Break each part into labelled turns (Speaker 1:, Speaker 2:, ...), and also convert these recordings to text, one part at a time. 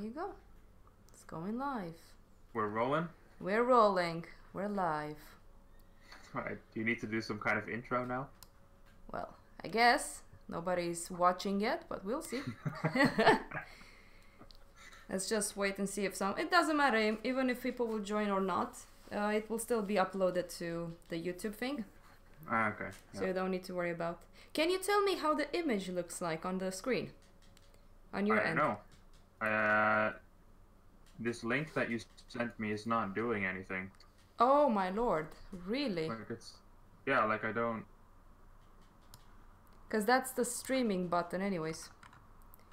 Speaker 1: you go. It's going live.
Speaker 2: We're rolling?
Speaker 1: We're rolling. We're live.
Speaker 2: Alright, do you need to do some kind of intro now?
Speaker 1: Well, I guess. Nobody's watching yet, but we'll see. Let's just wait and see if some... It doesn't matter, even if people will join or not. It will still be uploaded to the YouTube thing.
Speaker 2: Ah, okay.
Speaker 1: So
Speaker 2: Yeah.
Speaker 1: you don't need to worry about. Can you tell me how the image looks like on the screen? On your end?
Speaker 2: I don't know. This link that you sent me is not doing anything.
Speaker 1: Oh my lord, really?
Speaker 2: Like it's... Yeah, like I don't...
Speaker 1: Because that's the streaming button anyways.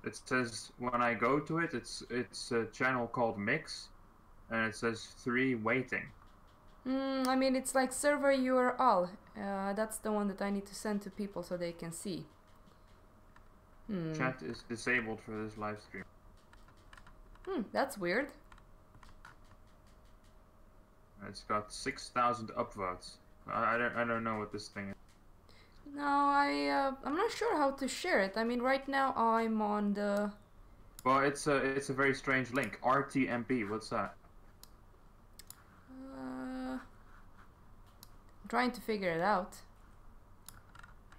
Speaker 2: It says when I go to it, it's a channel called Mix, and it says 3 waiting.
Speaker 1: I mean, it's like server URL. That's the one that I need to send to people so they can see.
Speaker 2: Chat is disabled for this live stream.
Speaker 1: That's weird.
Speaker 2: It's got 6,000 upvotes. I don't know what this thing is.
Speaker 1: No, I'm not sure how to share it. I mean, right now I'm on the...
Speaker 2: Well, it's a very strange link. RTMP, what's that?
Speaker 1: I'm trying to figure it out.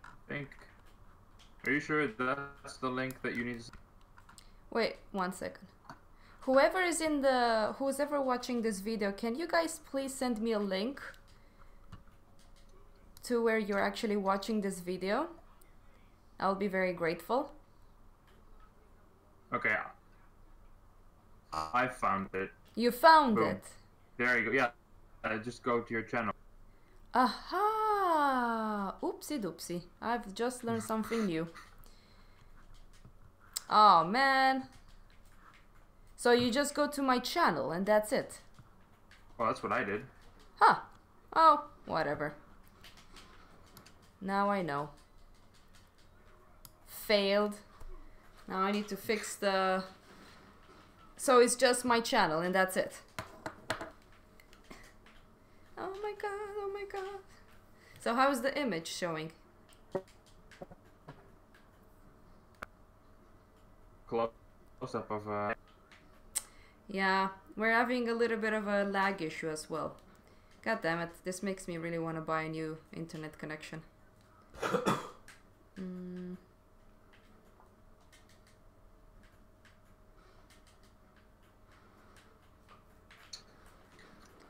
Speaker 2: I think... Are you sure that's the link that you need to...
Speaker 1: Wait, 1 second. Who's ever watching this video, can you guys please send me a link to where you're actually watching this video? I'll be very grateful.
Speaker 2: Okay. I found it.
Speaker 1: You found
Speaker 2: Boom.
Speaker 1: it?
Speaker 2: There you go. Yeah. Just go to your channel.
Speaker 1: Aha! Oopsie doopsie. I've just learned something new. Oh man. So you just go to my channel and that's it?
Speaker 2: Well, that's what I did.
Speaker 1: Huh. Oh, whatever. Now I know. Failed. Now I need to fix the... So it's just my channel and that's it. Oh my god, oh my god. So how's the image showing?
Speaker 2: Close up of
Speaker 1: Yeah, we're having a little bit of a lag issue as well. God damn it, this makes me really want to buy a new internet connection.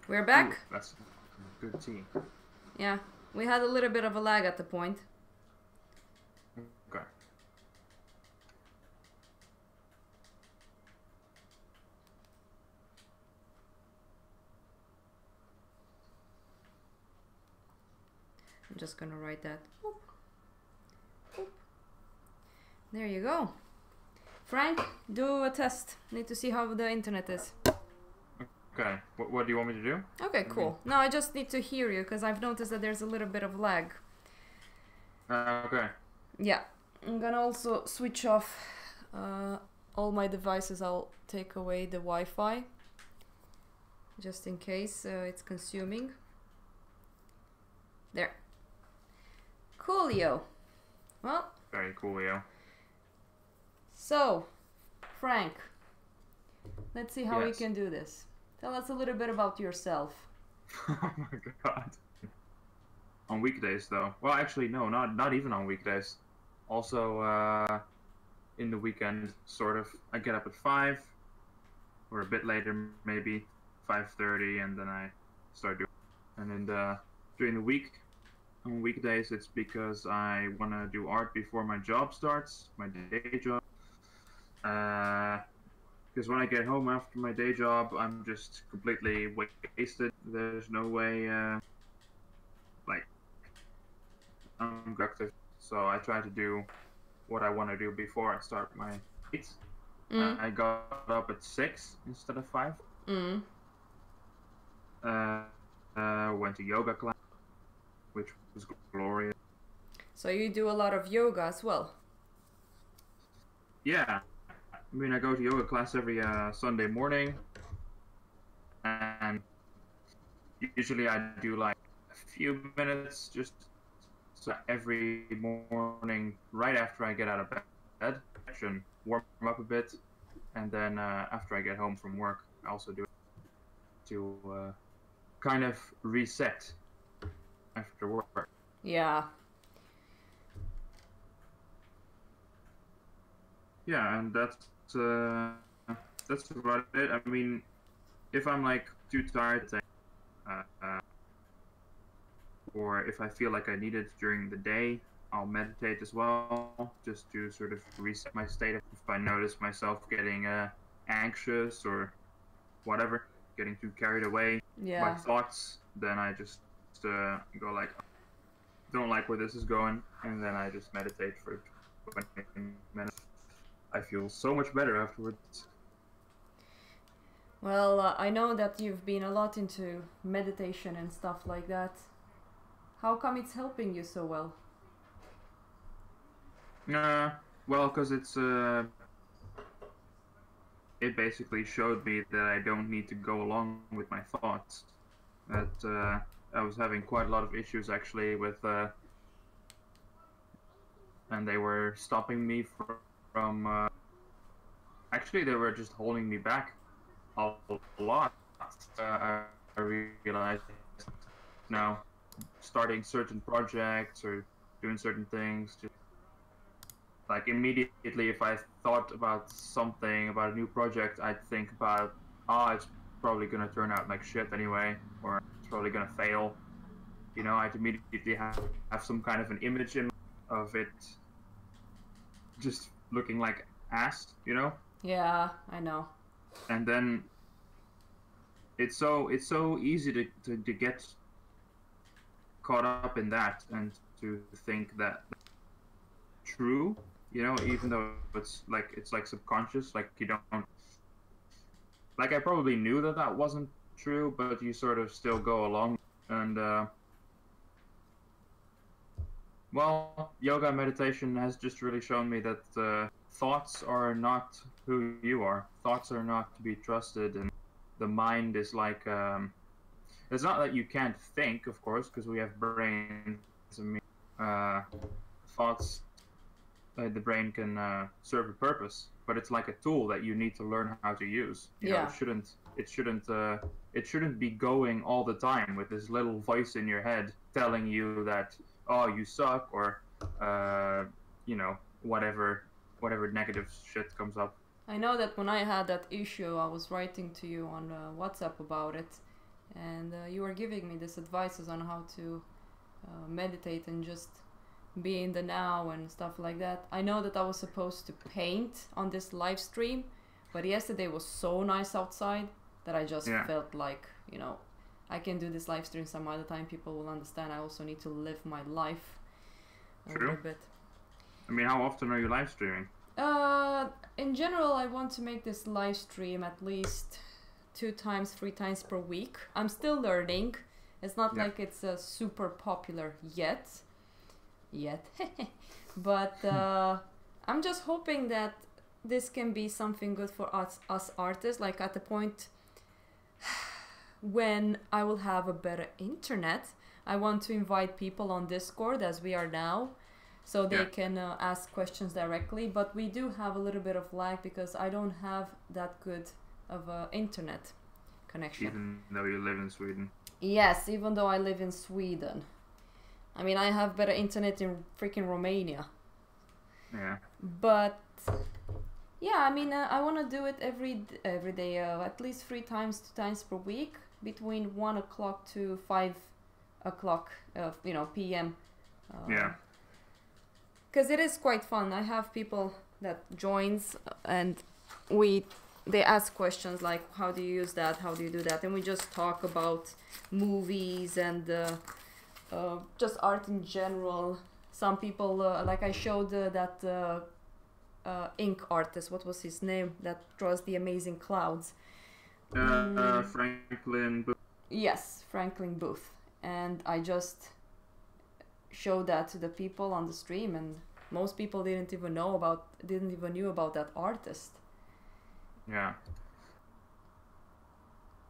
Speaker 1: We're back?
Speaker 2: Ooh, that's good tea.
Speaker 1: Yeah, we had a little bit of a lag at the point.
Speaker 2: Okay.
Speaker 1: I'm just gonna write that. Boop. Boop. There you go. Frank, do a test. Need to see how the internet is.
Speaker 2: Okay. What do you want me to do?
Speaker 1: Okay, cool. No, I just need to hear you because I've noticed that there's a little bit of lag.
Speaker 2: Okay.
Speaker 1: Yeah, I'm gonna also switch off all my devices. I'll take away the Wi-Fi just in case it's consuming. There. Coolio. Well,
Speaker 2: Very cool, yo.
Speaker 1: so Frank, let's see how we
Speaker 2: Yes.
Speaker 1: can do this. Tell us a little bit about yourself.
Speaker 2: Oh my god. On weekdays, though. Well, actually, no, not even on weekdays. Also, in the weekend, sort of. I get up at 5, or a bit later, maybe 5:30, and then I start doing. And then during the week, on weekdays, it's because I want to do art before my job starts, my day job. Because when I get home after my day job, I'm just completely wasted. There's no way, like, I'm productive. So I try to do what I want to do before I start my dates. I got up at 6 instead of 5. Went to yoga class, which was glorious.
Speaker 1: So you do a lot of yoga as well?
Speaker 2: Yeah. I mean, I go to yoga class every Sunday morning, and usually I do like a few minutes just so every morning right after I get out of bed, and warm up a bit, and then after I get home from work, I also do it to kind of reset after work.
Speaker 1: Yeah.
Speaker 2: Yeah, and that's about it. I mean, if I'm like too tired to or if I feel like I need it during the day, I'll meditate as well, just to sort of reset my state. If I notice myself getting anxious or whatever, getting too carried away by thoughts, then I just go like, don't like where this is going, and then I just meditate for 20 minutes. I feel so much better afterwards.
Speaker 1: Well, I know that you've been a lot into meditation and stuff like that. How come it's helping you so well?
Speaker 2: Well, because it basically showed me that I don't need to go along with my thoughts. That I was having quite a lot of issues actually with, and they were stopping me from actually they were just holding me back a lot. I realized now, starting certain projects or doing certain things, just like immediately if I thought about something, about a new project, I'd think about, it's probably gonna turn out like shit anyway, or it's probably gonna fail. You know, I'd immediately have some kind of an image of it just looking like ass, you know?
Speaker 1: Yeah, I know.
Speaker 2: And then it's so easy to get caught up in that and to think that true, you know, even though it's like subconscious, like you don't, like I probably knew that wasn't true, but you sort of still go along. And well, yoga and meditation has just really shown me that thoughts are not who you are. Thoughts are not to be trusted, and the mind is like it's not that you can't think, of course, because we have brains. I mean, thoughts, the brain can serve a purpose, but it's like a tool that you need to learn how to use. You know, it shouldn't be going all the time with this little voice in your head telling you that, oh, you suck, or you know, whatever negative shit comes up.
Speaker 1: I know that when I had that issue, I was writing to you on WhatsApp about it, and you were giving me this advices on how to meditate and just be in the now and stuff like that. I know that I was supposed to paint on this live stream, but yesterday was so nice outside that I just felt like, you know, I can do this live stream some other time. People will understand. I also need to live my life a little bit.
Speaker 2: I mean, how often are you live streaming?
Speaker 1: In general, I want to make this live stream at least 2 times, 3 times per week. I'm still learning. It's not like it's super popular yet. But I'm just hoping that this can be something good for us artists, like at the point when I will have a better internet. I want to invite people on Discord as we are now, so they can ask questions directly, but we do have a little bit of lag because I don't have that good of a internet connection.
Speaker 2: Even though you live in Sweden?
Speaker 1: Yes, even though I live in Sweden. I mean, I have better internet in freaking Romania.
Speaker 2: Yeah.
Speaker 1: But yeah, I mean, I want to do it every day, at least 3 times, 2 times per week, between 1 o'clock to 5 o'clock, you know, PM.
Speaker 2: Yeah.
Speaker 1: Because it is quite fun. I have people that joins and they ask questions like, how do you use that? How do you do that? And we just talk about movies and just art in general. Some people, like I showed that ink artist, what was his name, that draws the amazing clouds.
Speaker 2: Franklin Booth.
Speaker 1: Yes, Franklin Booth. And I just showed that to the people on the stream, and most people didn't even knew about that artist.
Speaker 2: Yeah.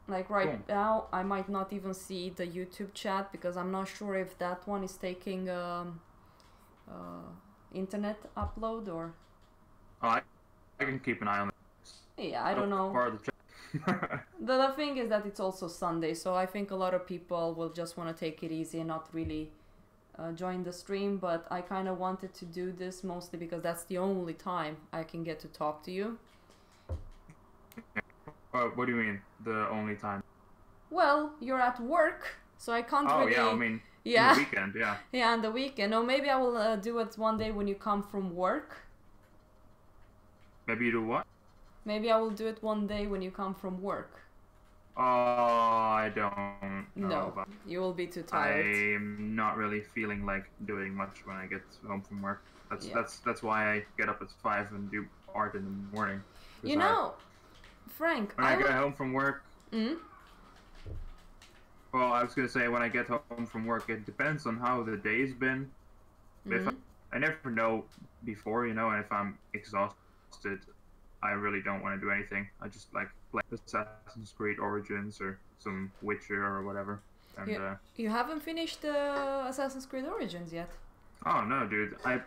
Speaker 1: Like now, I might not even see the YouTube chat because I'm not sure if that one is taking internet upload or.
Speaker 2: Oh, I can keep an eye on it.
Speaker 1: Yeah, I don't
Speaker 2: That's
Speaker 1: know.
Speaker 2: part of the chat.
Speaker 1: The thing is that it's also Sunday, so I think a lot of people will just want to take it easy and not really join the stream. But I kind of wanted to do this mostly because that's the only time I can get to talk to you.
Speaker 2: What do you mean? The only time?
Speaker 1: Well, you're at work, so I can't
Speaker 2: Oh
Speaker 1: really.
Speaker 2: yeah, I mean,
Speaker 1: Yeah.
Speaker 2: the weekend, yeah.
Speaker 1: Yeah, on the weekend. Or maybe I will do it one day when you come from work.
Speaker 2: Maybe you do what?
Speaker 1: Maybe I will do it one day when you come from work.
Speaker 2: Oh, I don't know
Speaker 1: No,
Speaker 2: about.
Speaker 1: you will be too tired.
Speaker 2: I'm not really feeling like doing much when I get home from work.
Speaker 1: Yeah.
Speaker 2: That's why I get up at 5 and do art in the morning. 'Cause
Speaker 1: You know, Frank,
Speaker 2: when I get home from work.
Speaker 1: Mm?
Speaker 2: Well, I was gonna say when I get home from work, it depends on how the day's been. If I never know before, you know, and if I'm exhausted, I really don't want to do anything. I just like play Assassin's Creed Origins or some Witcher or whatever. And
Speaker 1: You haven't finished Assassin's Creed Origins yet.
Speaker 2: oh no, dude, I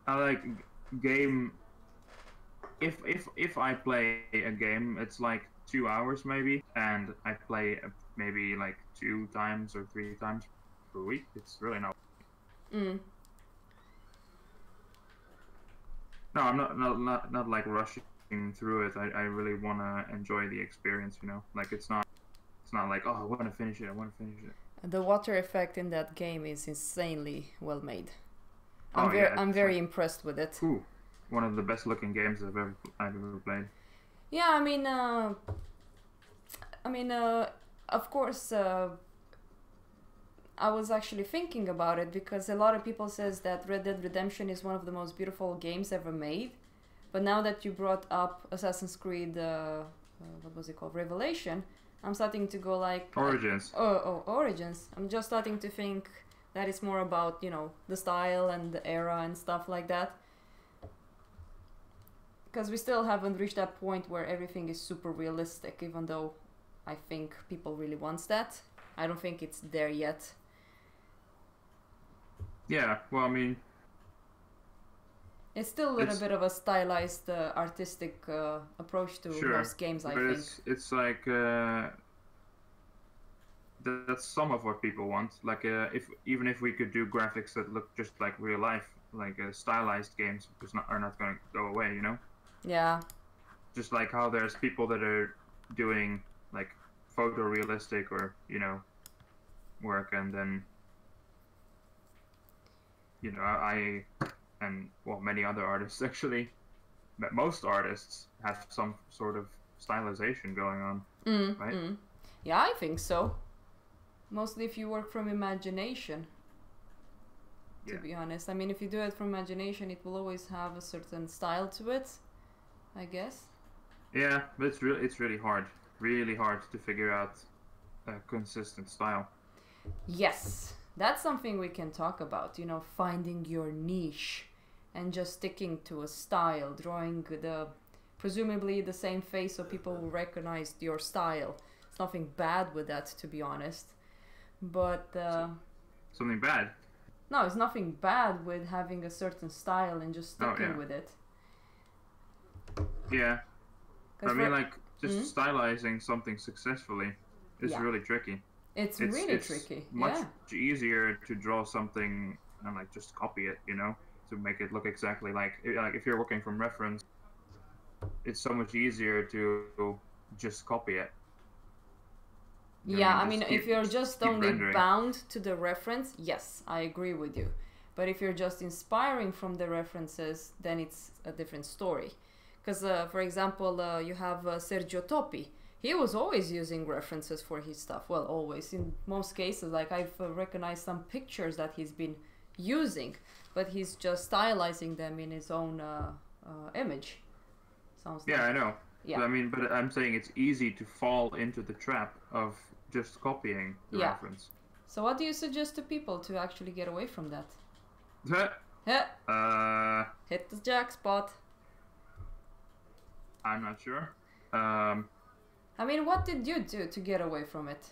Speaker 2: like game. If I play a game, it's like 2 hours maybe, and I play maybe like 2 times or 3 times per week. It's really not. No, I'm not like rushing through it. I really want to enjoy the experience, you know. Like it's not like, oh, I want to finish it. I want to finish it.
Speaker 1: The water effect in that game is insanely well made.
Speaker 2: I'm
Speaker 1: I'm very impressed with it.
Speaker 2: Ooh, one of the best looking games I've ever played.
Speaker 1: Yeah, I mean, of course, I was actually thinking about it because a lot of people says that Red Dead Redemption is one of the most beautiful games ever made. But now that you brought up Assassin's Creed, what was it called, Revelation, I'm starting to go like
Speaker 2: Origins.
Speaker 1: Origins. I'm just starting to think that it's more about, you know, the style and the era and stuff like that. Because we still haven't reached that point where everything is super realistic, even though I think people really wants that. I don't think it's there yet.
Speaker 2: Yeah, well, I mean,
Speaker 1: it's still a little bit of a stylized, artistic approach to most games, I think.
Speaker 2: It's like that's some of what people want. Like, even if we could do graphics that look just like real life, like stylized games, are not going to go away, you know?
Speaker 1: Yeah.
Speaker 2: Just like how there's people that are doing like photorealistic or, you know, work, and then, you know, I and well, many other artists actually, but most artists have some sort of stylization going on, right?
Speaker 1: Yeah, I think so. Mostly if you work from imagination, to be honest. I mean, if you do it from imagination, it will always have a certain style to it, I guess.
Speaker 2: Yeah, but it's really hard to figure out a consistent style.
Speaker 1: Yes, that's something we can talk about, you know, finding your niche and just sticking to a style, drawing presumably the same face so people will recognize your style. There's nothing bad with that, to be honest. But
Speaker 2: something bad?
Speaker 1: No, it's nothing bad with having a certain style and just sticking with it.
Speaker 2: Yeah. I mean, like, just stylizing something successfully is really tricky.
Speaker 1: It's really tricky.
Speaker 2: Much easier to draw something and like just copy it, you know, to make it look exactly like if you're working from reference, it's so much easier to just copy it.
Speaker 1: Yeah, I mean, if you're just only bound to the reference, yes, I agree with you. But if you're just inspiring from the references, then it's a different story. Because, for example, you have Sergio Topi. He was always using references for his stuff. Well, always. In most cases, like I've recognized some pictures that he's been using, but he's just stylizing them in his own image. Sounds like.
Speaker 2: I know. Yeah. But, I mean, but I'm saying it's easy to fall into the trap of just copying the reference.
Speaker 1: So what do you suggest to people to actually get away from that? Hit the jackpot.
Speaker 2: I'm not sure.
Speaker 1: I mean, what did you do to get away from it?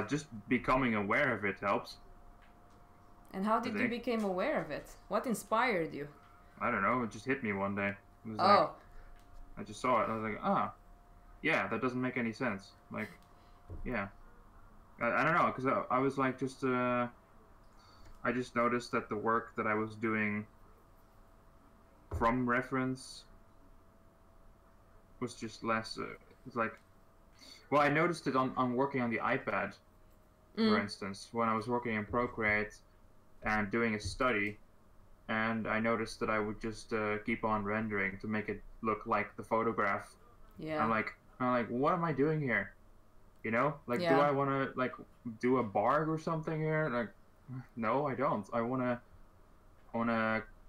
Speaker 2: Just becoming aware of it helps.
Speaker 1: And how did you become aware of it? What inspired you?
Speaker 2: I don't know. It just hit me one day. It was
Speaker 1: like,
Speaker 2: I just saw it. I was like, yeah, that doesn't make any sense. Like, yeah. I don't know, because I was like, I just noticed that the work that I was doing from reference was just less. It's like, well, I noticed it on working on the iPad, for instance, when I was working in Procreate and doing a study, and I noticed that I would just keep on rendering to make it look like the photograph.
Speaker 1: Yeah.
Speaker 2: I'm like, what am I doing here? You know, like, do I want to like do a barg or something here? Like, no, I don't. I wanna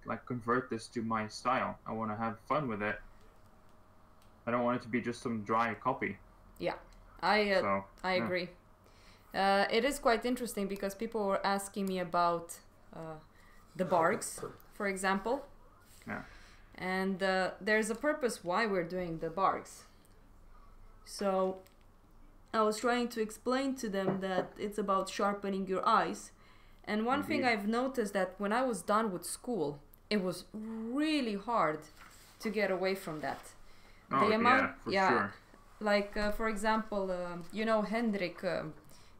Speaker 2: like convert this to my style. I wanna have fun with it. I don't want it to be just some dry copy.
Speaker 1: Yeah, I agree. It is quite interesting because people were asking me about the bargs, for example.
Speaker 2: Yeah.
Speaker 1: And there's a purpose why we're doing the bargs. So I was trying to explain to them that it's about sharpening your eyes. And one thing I've noticed that when I was done with school, it was really hard to get away from that.
Speaker 2: Oh, sure.
Speaker 1: Like, for example, you know Hendrik,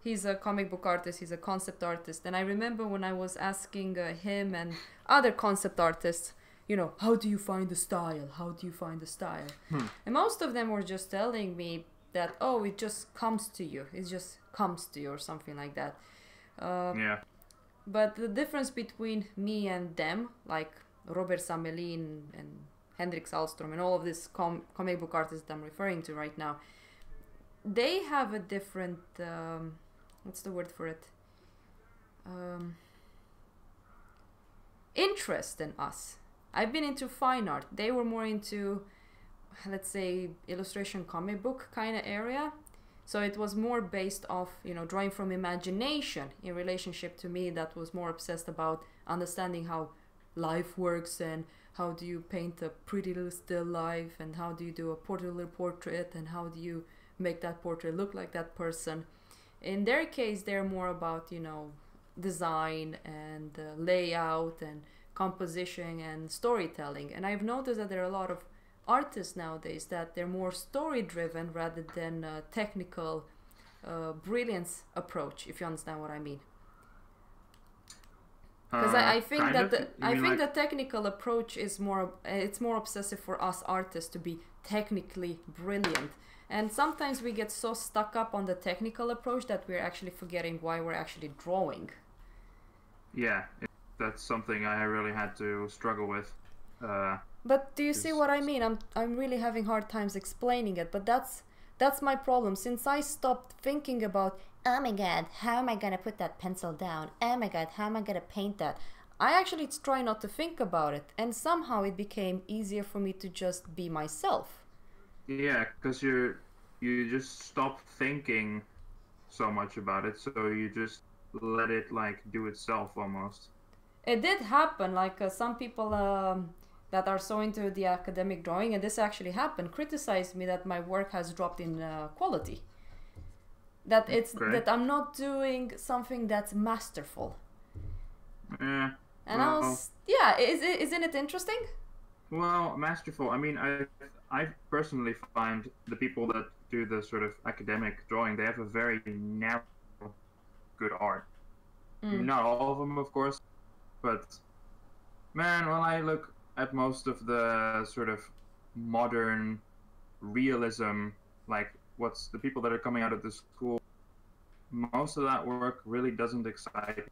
Speaker 1: he's a comic book artist, he's a concept artist. And I remember when I was asking him and other concept artists, you know, how do you find the style? How do you find the style? And most of them were just telling me that, oh, it just comes to you. It just comes to you or something like that. But the difference between me and them, like Robert Samelin and Hendrik Sahlström and all of these comic book artists I'm referring to right now, they have a different, what's the word for it? Interest than us. I've been into fine art. They were more into, let's say, illustration comic book kind of area. So it was more based off, you know, drawing from imagination in relationship to me that was more obsessed about understanding how life works and how do you paint a pretty little still life and how do you do a portrait and how do you make that portrait look like that person. In their case, they're more about, you know, design and layout and composition and storytelling. And I've noticed that there are a lot of artists nowadays that they're more story driven rather than technical brilliance approach, if you understand what I mean. Because I think that the technical approach is more obsessive for us artists to be technically brilliant, and sometimes we get so stuck up on the technical approach that we're actually forgetting why we're actually drawing.
Speaker 2: Yeah, that's something I really had to struggle with.
Speaker 1: But do you see what I mean? I'm really having hard times explaining it, but that's my problem. Since I stopped thinking about, oh my god, how am I gonna put that pencil down? Oh my god, how am I gonna paint that? I actually try not to think about it, and somehow it became easier for me to just be myself.
Speaker 2: Yeah, because you just stop thinking so much about it, so you just let it like do itself almost.
Speaker 1: It did happen, like some people that are so into the academic drawing, and this actually happened, criticized me that my work has dropped in quality. That that I'm not doing something that's masterful.
Speaker 2: Yeah.
Speaker 1: And I was, isn't it interesting?
Speaker 2: Well, masterful. I mean, I personally find the people that do the sort of academic drawing, they have a very narrow, good art. Not all of them, of course, but man, when I look at most of the sort of modern realism, like what's the people that are coming out of the school, most of that work really doesn't excite me,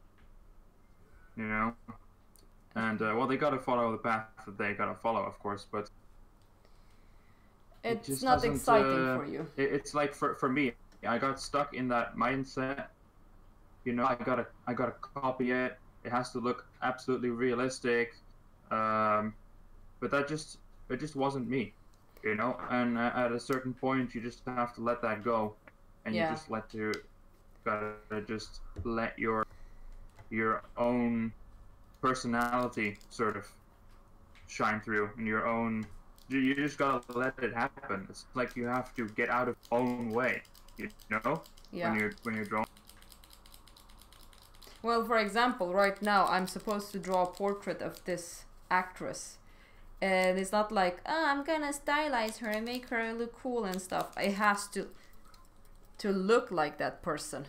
Speaker 2: you know? And well, they gotta follow the path that they gotta follow, of course, but
Speaker 1: it's not exciting for you.
Speaker 2: It's like for me, I got stuck in that mindset. You know, I gotta copy it. It has to look absolutely realistic. But it just wasn't me, you know. And at a certain point, you just have to let that go, and you just gotta just let your own personality sort of shine through, and your own. You just gotta let it happen. It's like you have to get out of your own way, you know.
Speaker 1: Yeah.
Speaker 2: When you're drawing.
Speaker 1: Well, for example, right now I'm supposed to draw a portrait of this actress. And it's not like, oh, I'm gonna stylize her and make her look cool and stuff. It has to look like that person.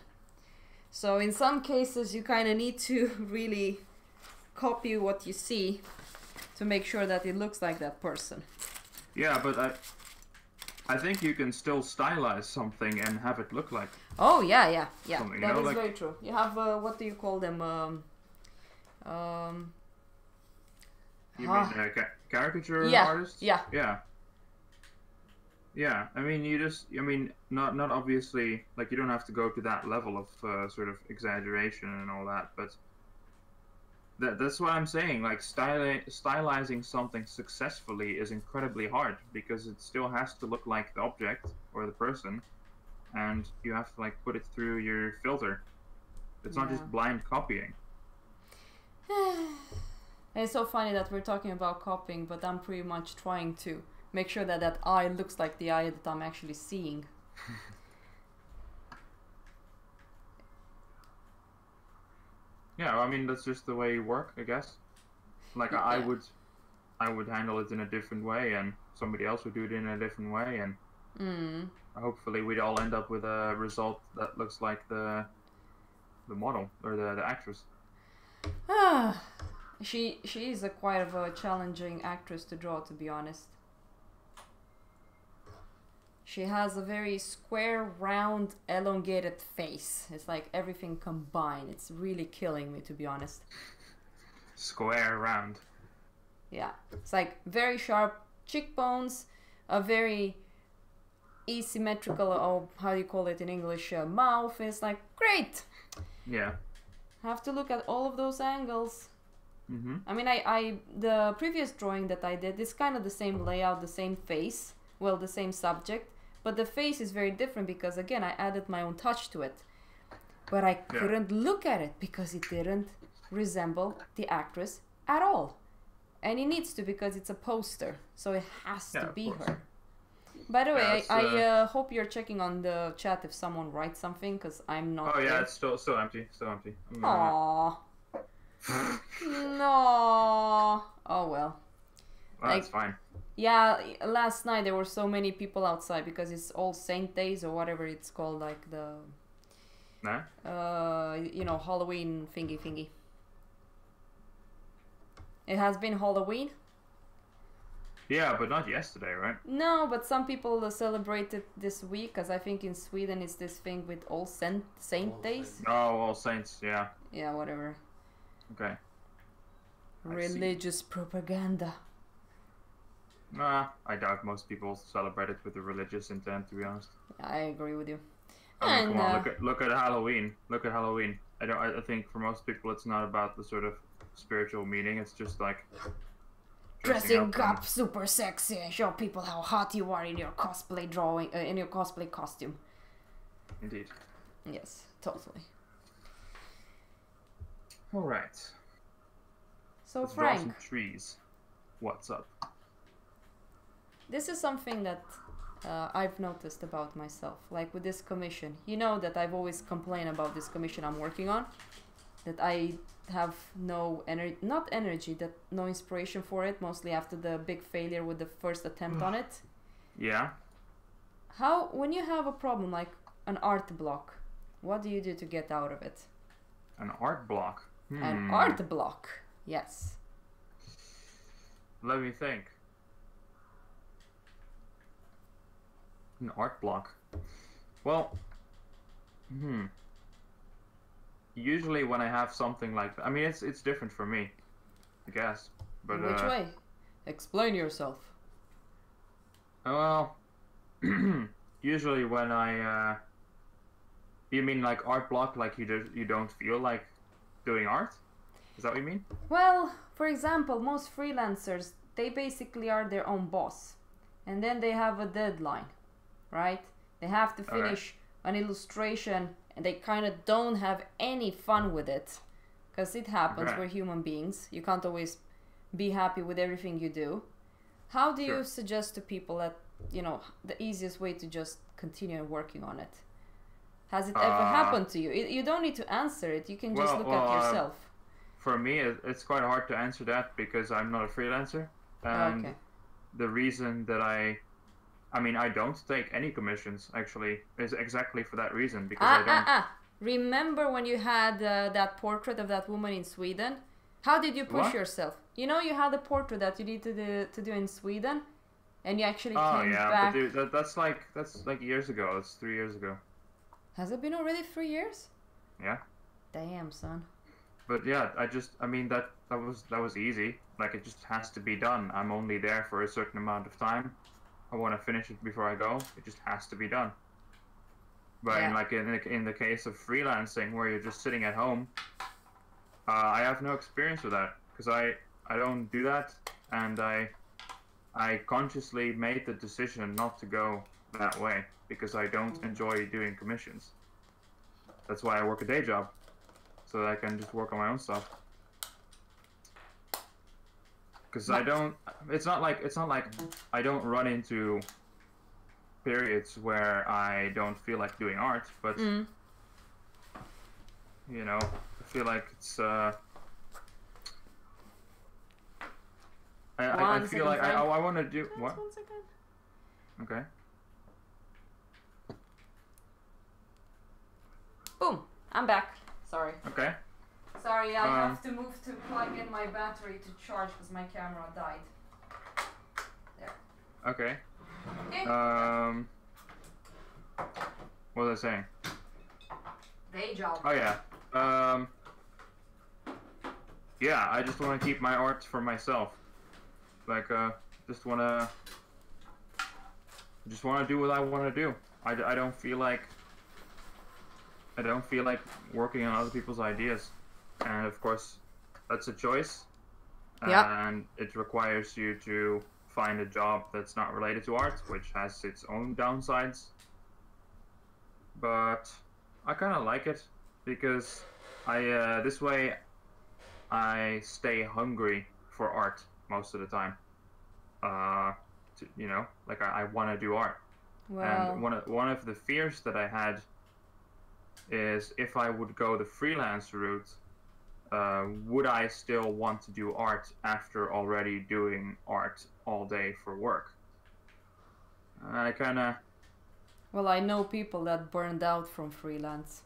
Speaker 1: So in some cases you kind of need to really copy what you see to make sure that it looks like that person.
Speaker 2: Yeah, but I think you can still stylize something and have it look like.
Speaker 1: Oh yeah.
Speaker 2: Something,
Speaker 1: That is
Speaker 2: like,
Speaker 1: very true. You have what do you call them?
Speaker 2: You mean caricature artists?
Speaker 1: Yeah.
Speaker 2: Yeah. I mean, not obviously, like, you don't have to go to that level of sort of exaggeration and all that, but that's what I'm saying. Like, stylizing something successfully is incredibly hard because it still has to look like the object or the person, and you have to like put it through your filter. It's not just blind copying.
Speaker 1: It's so funny that we're talking about copying, but I'm pretty much trying to make sure that that eye looks like the eye that I'm actually seeing.
Speaker 2: Yeah, I mean, that's just the way you work, I guess. Like,
Speaker 1: Yeah.
Speaker 2: I would handle it in a different way, and somebody else would do it in a different way, and hopefully we'd all end up with a result that looks like the model or the actress.
Speaker 1: She is a quite of a challenging actress to draw, to be honest. She has a very square, round, elongated face. It's like everything combined. It's really killing me, to be honest.
Speaker 2: Square, round.
Speaker 1: Yeah. It's like very sharp cheekbones, a very asymmetrical, or how do you call it in English, mouth. It's like, great!
Speaker 2: Yeah.
Speaker 1: Have to look at all of those angles.
Speaker 2: Mm-hmm.
Speaker 1: I mean, the previous drawing that I did is kind of the same layout, the same face, well, the same subject, but the face is very different because, again, I added my own touch to it. But I couldn't look at it because it didn't resemble the actress at all. And it needs to because it's a poster, so it has to be her. By the way, I hope you're checking on the chat if someone writes something, because I'm not.
Speaker 2: Oh yeah, it's still empty. Still empty.
Speaker 1: Aww. No. Oh well.
Speaker 2: That's fine.
Speaker 1: Yeah, last night there were so many people outside because it's All Saint Days or whatever it's called, like the.
Speaker 2: Nah?
Speaker 1: Halloween thingy. It has been Halloween.
Speaker 2: Yeah, but not yesterday, right?
Speaker 1: No, but some people celebrate it this week, because I think in Sweden it's this thing with All Saint Days.
Speaker 2: Oh, All Saints, yeah.
Speaker 1: Yeah, whatever.
Speaker 2: Okay.
Speaker 1: Religious propaganda.
Speaker 2: Nah, I doubt most people celebrate it with a religious intent, to be honest.
Speaker 1: I agree with you.
Speaker 2: I mean, come on, look at Halloween. Look at Halloween. I think for most people it's not about the sort of spiritual meaning. It's just like
Speaker 1: dressing up super sexy and show people how hot you are in your cosplay drawing, in your cosplay costume.
Speaker 2: Indeed.
Speaker 1: Yes, totally.
Speaker 2: All right.
Speaker 1: So
Speaker 2: Let's
Speaker 1: Frank,
Speaker 2: draw some trees. What's up?
Speaker 1: This is something that I've noticed about myself, like with this commission. You know that I've always complained about this commission I'm working on, that I have no no inspiration for it, mostly after the big failure with the first attempt on it.
Speaker 2: Yeah.
Speaker 1: When you have a problem like an art block, what do you do to get out of it?
Speaker 2: An art block?
Speaker 1: An art block, yes.
Speaker 2: Let me think. An art block. Well, usually when I have something like that, I mean, it's different for me, I guess. But
Speaker 1: which way? Explain yourself.
Speaker 2: Well, usually when I, you mean like art block, like you don't feel like doing art? Is that what you mean?
Speaker 1: Well, for example, most freelancers, they basically are their own boss, and then they have a deadline, right? They have to finish an illustration, and they kind of don't have any fun with it, because it happens. We're human beings. You can't always be happy with everything you do. How do you suggest to people that, the easiest way to just continue working on it? Has it ever happened to you? You don't need to answer it. You can just look at yourself.
Speaker 2: For me, it's quite hard to answer that because I'm not a freelancer. And the reason that I don't take any commissions, actually, is exactly for that reason. Because I don't...
Speaker 1: Remember when you had that portrait of that woman in Sweden? How did you push yourself? You know, you had a portrait that you needed to do in Sweden, and you actually came back.
Speaker 2: But dude, that's like years ago. That's 3 years ago.
Speaker 1: Has it been already 3 years?
Speaker 2: Yeah.
Speaker 1: Damn, son.
Speaker 2: But yeah, that was easy. Like, it just has to be done. I'm only there for a certain amount of time. I want to finish it before I go. It just has to be done. But in the case of freelancing, where you're just sitting at home, I have no experience with that because I don't do that, and I consciously made the decision not to go that way because I don't enjoy doing commissions. That's why I work a day job, so that I can just work on my own stuff. Because I don't. It's not like I don't run into periods where I don't feel like doing art, but you know, I feel like it's. I feel like I want to do what?
Speaker 1: 1 second.
Speaker 2: Okay.
Speaker 1: Boom! I'm back. Sorry.
Speaker 2: Okay.
Speaker 1: Sorry, I have to move to plug in my battery to charge because my camera died. There.
Speaker 2: Okay. What was I saying?
Speaker 1: Day job.
Speaker 2: Oh yeah. Yeah, I just want to keep my art for myself. Like, just want to do what I want to do. I don't feel like working on other people's ideas. And of course, that's a choice.
Speaker 1: Yeah.
Speaker 2: And it requires you to find a job that's not related to art, which has its own downsides. But I kind of like it because this way I stay hungry for art most of the time. You know, like I want to do art.
Speaker 1: Well.
Speaker 2: And one of the fears that I had is if I would go the freelance route, would I still want to do art after already doing art all day for work? I kind of...
Speaker 1: Well, I know people that burned out from freelance.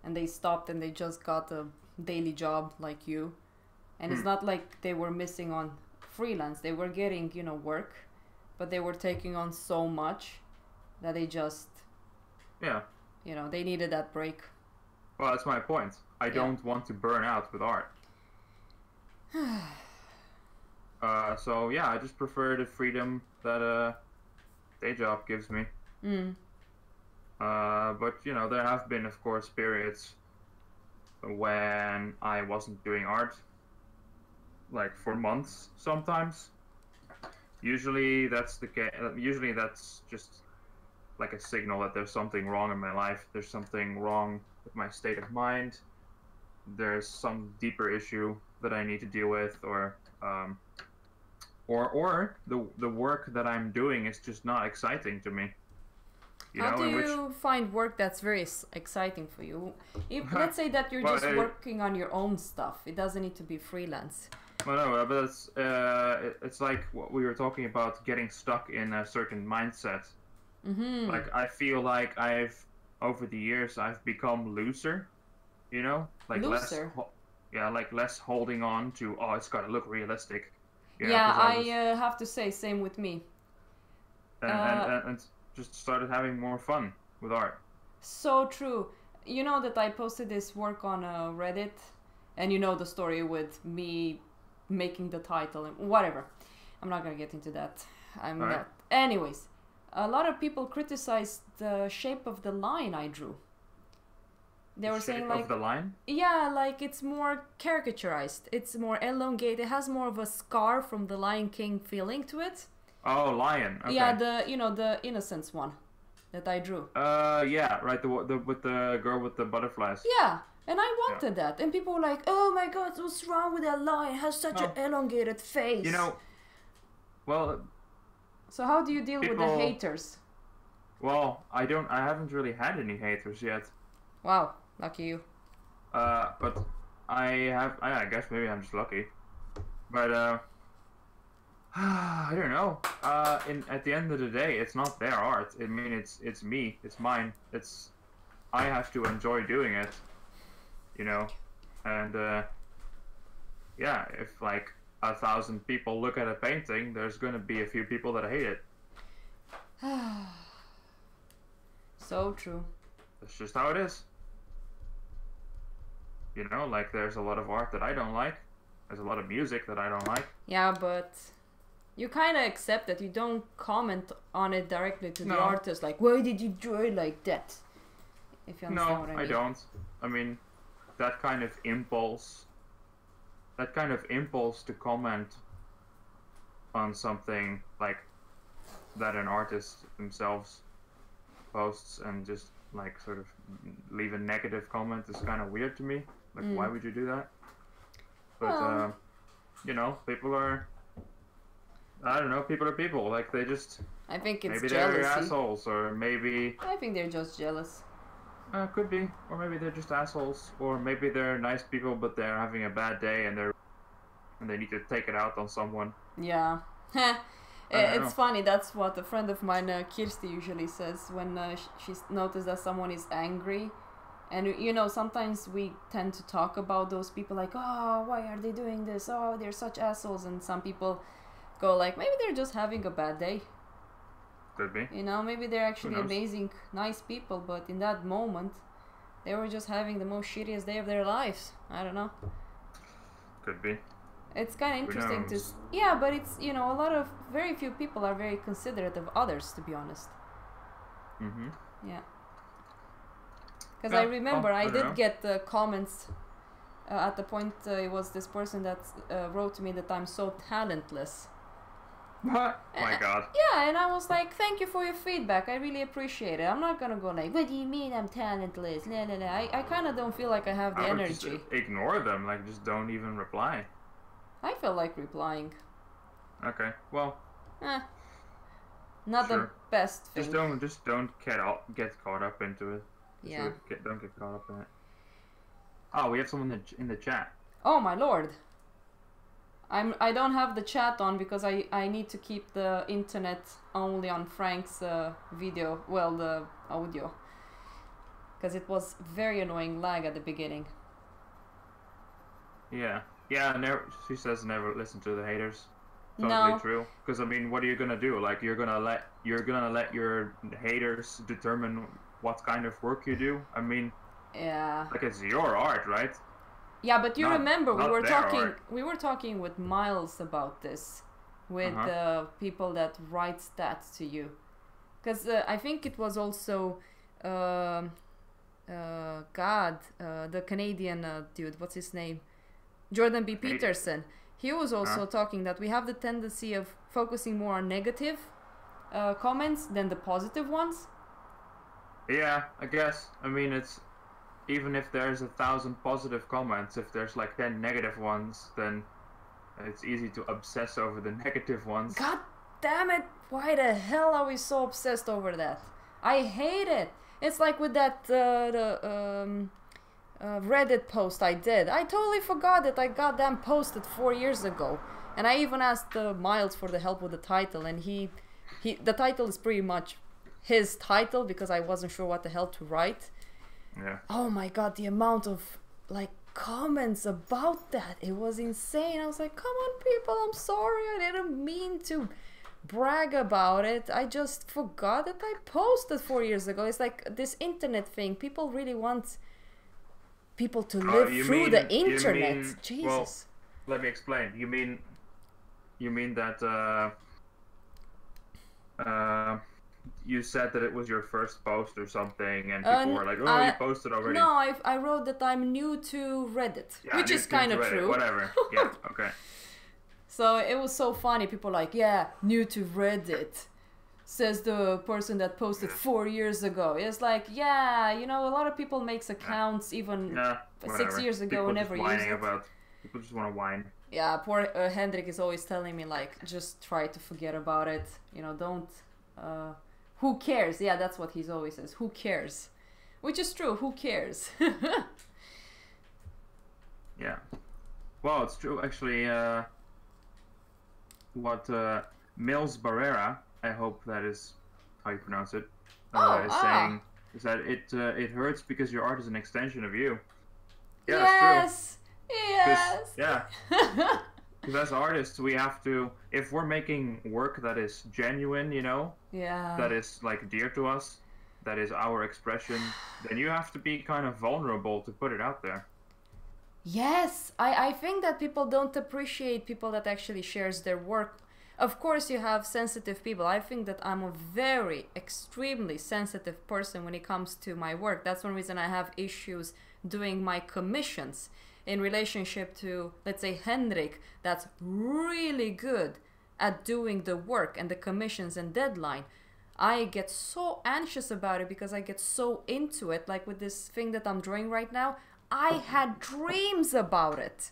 Speaker 1: And they stopped and they just got a daily job like you. And it's not like they were missing on freelance. They were getting, you know, work. But they were taking on so much that they just...
Speaker 2: Yeah.
Speaker 1: You know, they needed that break.
Speaker 2: Well, that's my point. I don't want to burn out with art. So yeah, I just prefer the freedom that a day job gives me. But you know, there have been, of course, periods when I wasn't doing art, like for months sometimes. Usually that's the case. Usually that's just like a signal that there's something wrong in my life. There's something wrong with my state of mind. There's some deeper issue that I need to deal with, or the work that I'm doing is just not exciting to me.
Speaker 1: How do you find work that's very exciting for you? Let's say that you're just working on your own stuff. It doesn't need to be freelance.
Speaker 2: Well, no, but it's like what we were talking about, getting stuck in a certain mindset. Like, I feel like over the years, I've become looser, you know? Like
Speaker 1: looser?
Speaker 2: less holding on to, oh, it's gotta look realistic.
Speaker 1: Yeah, I have to say, same with me.
Speaker 2: And just started having more fun with art.
Speaker 1: So true. You know that I posted this work on Reddit, and you know the story with me making the title and whatever. I'm not gonna get into that. I'm not. Anyways, a lot of people criticized the shape of the line I drew. They were saying, like,
Speaker 2: the line?
Speaker 1: Yeah, like it's more caricaturized. It's more elongated. It has more of a scar from the Lion King feeling to it.
Speaker 2: Oh, lion. Okay.
Speaker 1: Yeah, the innocence one that I drew.
Speaker 2: Yeah, right. The with the girl with the butterflies.
Speaker 1: Yeah, and I wanted that, and people were like, "Oh my God, what's wrong with that lion? It has such an elongated face."
Speaker 2: You know, well.
Speaker 1: So how do you deal with the haters?
Speaker 2: Well, I haven't really had any haters yet.
Speaker 1: Wow, lucky you.
Speaker 2: But I guess maybe I'm just lucky. But I don't know. At the end of the day, it's not their art. I mean, it's me. It's mine. I have to enjoy doing it. You know, and yeah, if like 1,000 people look at a painting, there's gonna be a few people that hate it.
Speaker 1: So true.
Speaker 2: That's just how it is. You know, like there's a lot of art that I don't like. There's a lot of music that I don't like.
Speaker 1: Yeah, but you kind of accept that. You don't comment on it directly to the artist, like, why did you draw it like that? If you understand what I mean.
Speaker 2: No, I don't. I mean, that kind of impulse to comment on something like that an artist themselves posts and just like sort of leave a negative comment is kind of weird to me. Like, why would you do that? But you know, people are, I don't know, people are people. Like, they just,
Speaker 1: I think it's
Speaker 2: maybe
Speaker 1: jealousy.
Speaker 2: they're assholes, or maybe
Speaker 1: I think they're just jealous.
Speaker 2: Could be, or maybe they're just assholes, or maybe they're nice people, but they're having a bad day and they need to take it out on someone.
Speaker 1: Yeah. It's funny. That's what a friend of mine, Kirsti, usually says when she's noticed that someone is angry. And, you know, sometimes we tend to talk about those people like, oh, why are they doing this? Oh, they're such assholes. And some people go like, maybe they're just having a bad day.
Speaker 2: Could be.
Speaker 1: You know, maybe they're actually amazing, nice people, but in that moment, they were just having the most shittiest day of their lives. I don't know.
Speaker 2: Could be.
Speaker 1: It's kind of interesting to... Yeah, but it's, you know, very few people are very considerate of others, to be honest.
Speaker 2: Mm-hmm.
Speaker 1: Yeah. Because I remember I did get comments at the point it was this person that wrote to me that I'm so talentless.
Speaker 2: What? My God.
Speaker 1: Yeah, and I was like, thank you for your feedback. I really appreciate it. I'm not gonna go like, what do you mean I'm talentless? Nah, nah, nah. I kind of don't feel like I have the energy.
Speaker 2: Just ignore them. Like, just don't even reply.
Speaker 1: I feel like replying.
Speaker 2: Okay. Well.
Speaker 1: Not the best thing.
Speaker 2: Just don't get caught up into it.
Speaker 1: Yeah.
Speaker 2: Don't get caught up in it. Oh, we have someone in the chat.
Speaker 1: Oh my lord. I don't have the chat on because I need to keep the internet only on Frank's video, well, the audio. Because it was very annoying lag at the beginning.
Speaker 2: Yeah. Yeah, she says never listen to the haters. Totally true. Because I mean, what are you gonna do? Like, you're gonna let your haters determine what kind of work you do? I mean,
Speaker 1: yeah.
Speaker 2: Like, it's your art, right?
Speaker 1: Yeah, but you remember we were talking with Miles about this, with people that write stats to you, because I think it was also the Canadian dude, what's his name, Jordan B. Peterson. He was also talking that we have the tendency of focusing more on negative comments than the positive ones.
Speaker 2: Yeah, I guess. I mean, it's even if there's 1,000 positive comments, if there's like 10 negative ones, then it's easy to obsess over the negative ones.
Speaker 1: God damn it! Why the hell are we so obsessed over that? I hate it. It's like with that Reddit post I did. I totally forgot that I goddamn posted 4 years ago, and I even asked Miles for the help with the title, and the title is pretty much his title because I wasn't sure what the hell to write.
Speaker 2: Yeah.
Speaker 1: Oh my god, the amount of like comments about that, it was insane. I was like, come on people, I'm sorry, I didn't mean to brag about it. I just forgot that I posted 4 years ago. It's like this internet thing. People really want people to live through the internet. Jesus.
Speaker 2: Well, let me explain. You mean that you said that it was your first post or something, and people were like, "Oh, you posted already."
Speaker 1: No, I wrote that I'm new to Reddit, which is kind of true.
Speaker 2: Whatever. Yeah. Okay.
Speaker 1: So it was so funny. People like, "Yeah, new to Reddit," says the person that posted 4 years ago. It's like, yeah, you know, a lot of people makes accounts even 6 years ago and never used it.
Speaker 2: People just want to whine.
Speaker 1: Yeah, poor Hendrik is always telling me like, just try to forget about it. You know, don't Who cares? Yeah, that's what he's always says. Who cares? Which is true. Who cares?
Speaker 2: Yeah. Well, it's true actually. What Mills Barrera, I hope that is how you pronounce it, is saying is that it hurts because your art is an extension of you. Yeah,
Speaker 1: yes.
Speaker 2: it's true.
Speaker 1: Yes.
Speaker 2: Yeah. Because as artists, we have to, if we're making work that is genuine, you know,
Speaker 1: Yeah.
Speaker 2: that is like dear to us, that is our expression, then you have to be kind of vulnerable to put it out there.
Speaker 1: Yes, I think that people don't appreciate people that actually shares their work. Of course, you have sensitive people. I think that I'm a very, extremely sensitive person when it comes to my work. That's one reason I have issues doing my commissions in relationship to, let's say, Henrik, that's really good at doing the work and the commissions and deadline. I get so anxious about it because I get so into it. Like with this thing that I'm drawing right now, I had dreams about it.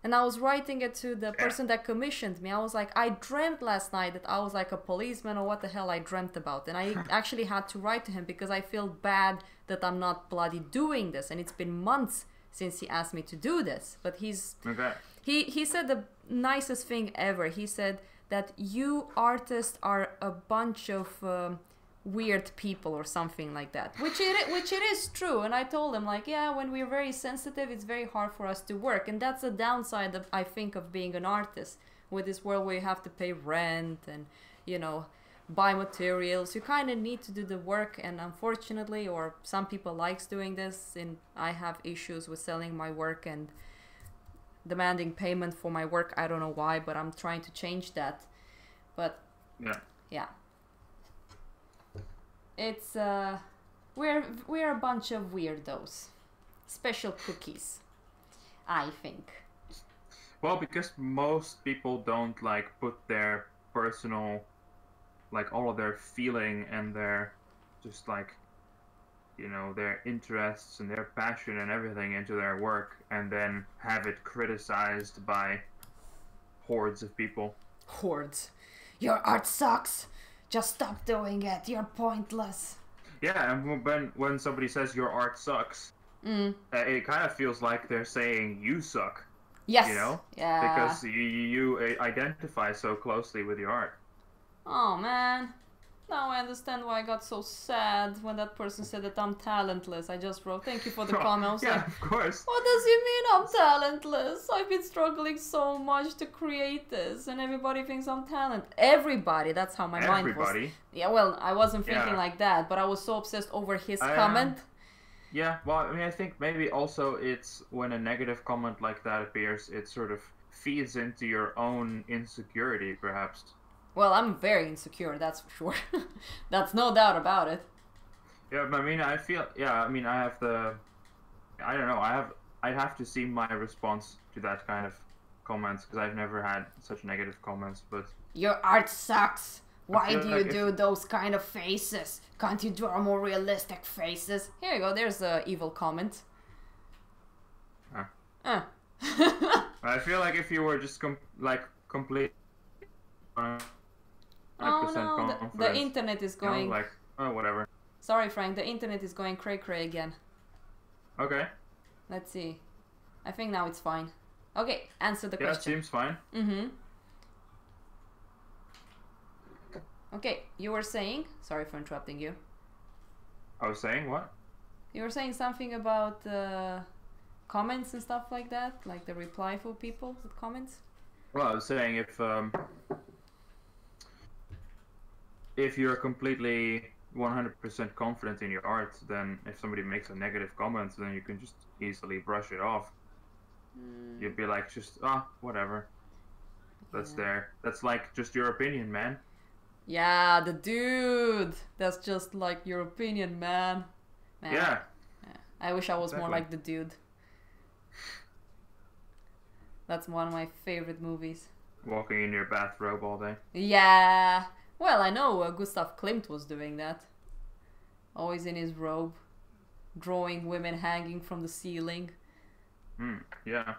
Speaker 1: And I was writing it to the person that commissioned me. I was like, I dreamt last night that I was like a policeman or what the hell I dreamt about. And I actually had to write to him because I feel bad that I'm not bloody doing this. And it's been months since he asked me to do this. But he said the nicest thing ever. He said that you artists are a bunch of weird people or something like that, which it is true. And I told him, like, yeah, when we're very sensitive, it's very hard for us to work, and that's a downside of, I think, of being an artist with this world where you have to pay rent and, you know, buy materials. You kind of need to do the work, and unfortunately, or some people likes doing this, and I have issues with selling my work and demanding payment for my work. I don't know why, but I'm trying to change that. But yeah. It's we're a bunch of weirdos. Special cookies, I think.
Speaker 2: Well, because most people don't like put their personal, like all of their feeling and their just like, you know, their interests and their passion and everything into their work, and then have it criticized by hordes of people.
Speaker 1: Hordes. Your art sucks. Just stop doing it. You're pointless.
Speaker 2: Yeah, and when somebody says your art sucks, it kind of feels like they're saying you suck.
Speaker 1: Yes.
Speaker 2: You know?
Speaker 1: Yeah.
Speaker 2: Because you identify so closely with your art.
Speaker 1: Oh man. Now I understand why I got so sad when that person said that I'm talentless. I just wrote, thank you for the comment. I was like,
Speaker 2: of course.
Speaker 1: What does it mean I'm talentless? I've been struggling so much to create this, and everybody thinks I'm talented. Everybody, that's how my mind was. Yeah, well, I wasn't thinking like that, but I was so obsessed over his comment.
Speaker 2: Yeah, well, I mean, I think maybe also it's when a negative comment like that appears, it sort of feeds into your own insecurity, perhaps.
Speaker 1: Well, I'm very insecure, that's for sure. That's no doubt about it.
Speaker 2: Yeah, but I mean, I feel, I mean, I have the, I don't know, I'd have to see my response to that kind of comments, because I've never had such negative comments, but...
Speaker 1: Your art sucks! Why do you do those kind of faces? Can't you draw more realistic faces? Here you go, there's a evil comment.
Speaker 2: I feel like if you were just complete...
Speaker 1: Oh no, the internet is going...
Speaker 2: You know, like, oh, whatever.
Speaker 1: Sorry, Frank, the internet is going cray-cray again.
Speaker 2: Okay.
Speaker 1: Let's see. I think now it's fine. Okay, answer the question.
Speaker 2: Yeah, it seems fine.
Speaker 1: Mm-hmm. Okay, you were saying... Sorry for interrupting you.
Speaker 2: I was saying what?
Speaker 1: You were saying something about comments and stuff like that? Like the reply for people with comments?
Speaker 2: Well, I was saying if you're completely 100% confident in your art, then if somebody makes a negative comment, then you can just easily brush it off. You'd be like, just, whatever. That's there. That's like just your opinion, man.
Speaker 1: Yeah, the dude. That's just like your opinion, man.
Speaker 2: Yeah.
Speaker 1: I wish I was more like the dude. That's one of my favorite movies.
Speaker 2: Walking in your bathrobe all day.
Speaker 1: Yeah. Well, I know Gustav Klimt was doing that. Always in his robe. Drawing women hanging from the ceiling.
Speaker 2: Yeah.
Speaker 1: Yeah.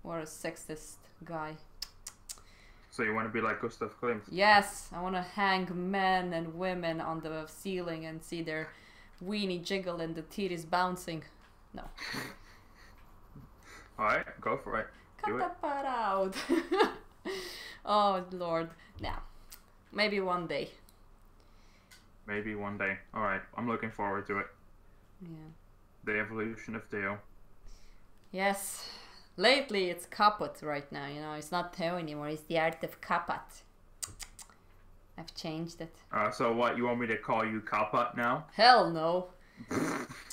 Speaker 1: What a sexist guy.
Speaker 2: So you want to be like Gustav Klimt?
Speaker 1: Yes, I want to hang men and women on the ceiling and see their weenie jiggle and the titties bouncing. No.
Speaker 2: Alright, go for it.
Speaker 1: Cut that part out. Oh, Lord. Now, maybe one day.
Speaker 2: Maybe one day. Alright, I'm looking forward to it.
Speaker 1: Yeah.
Speaker 2: The evolution of Theo.
Speaker 1: Yes. Lately, it's kaput right now, you know. It's not Theo anymore. It's the art of kaput. I've changed it.
Speaker 2: So what, you want me to call you Kaput now?
Speaker 1: Hell no.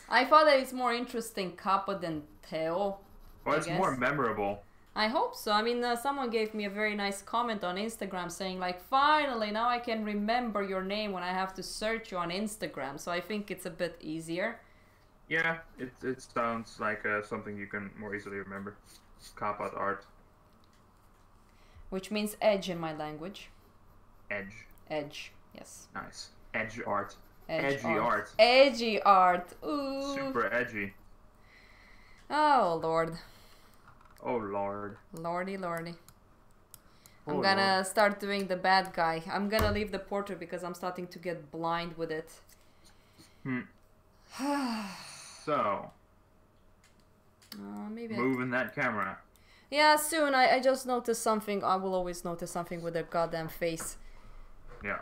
Speaker 1: I thought that it's more interesting kaput than Theo.
Speaker 2: Well, it's more memorable.
Speaker 1: I hope so. I mean, someone gave me a very nice comment on Instagram saying, like, finally, now I can remember your name when I have to search you on Instagram. So I think it's a bit easier.
Speaker 2: Yeah, it sounds like something you can more easily remember. Kaput art.
Speaker 1: Which means edge in my language.
Speaker 2: Edge.
Speaker 1: Edge, yes.
Speaker 2: Nice. Edge art.
Speaker 1: Edgy
Speaker 2: art.
Speaker 1: Edgy art. Ooh.
Speaker 2: Super edgy.
Speaker 1: Oh, Lord.
Speaker 2: Oh, Lord.
Speaker 1: Lordy, lordy.
Speaker 2: Oh,
Speaker 1: I'm gonna
Speaker 2: Lord.
Speaker 1: start doing the bad guy. I'm gonna leave the portrait because I'm starting to get blind with it.
Speaker 2: So,
Speaker 1: Maybe
Speaker 2: moving that camera.
Speaker 1: Yeah, soon. I just noticed something. I will always notice something with her goddamn face.
Speaker 2: Yeah.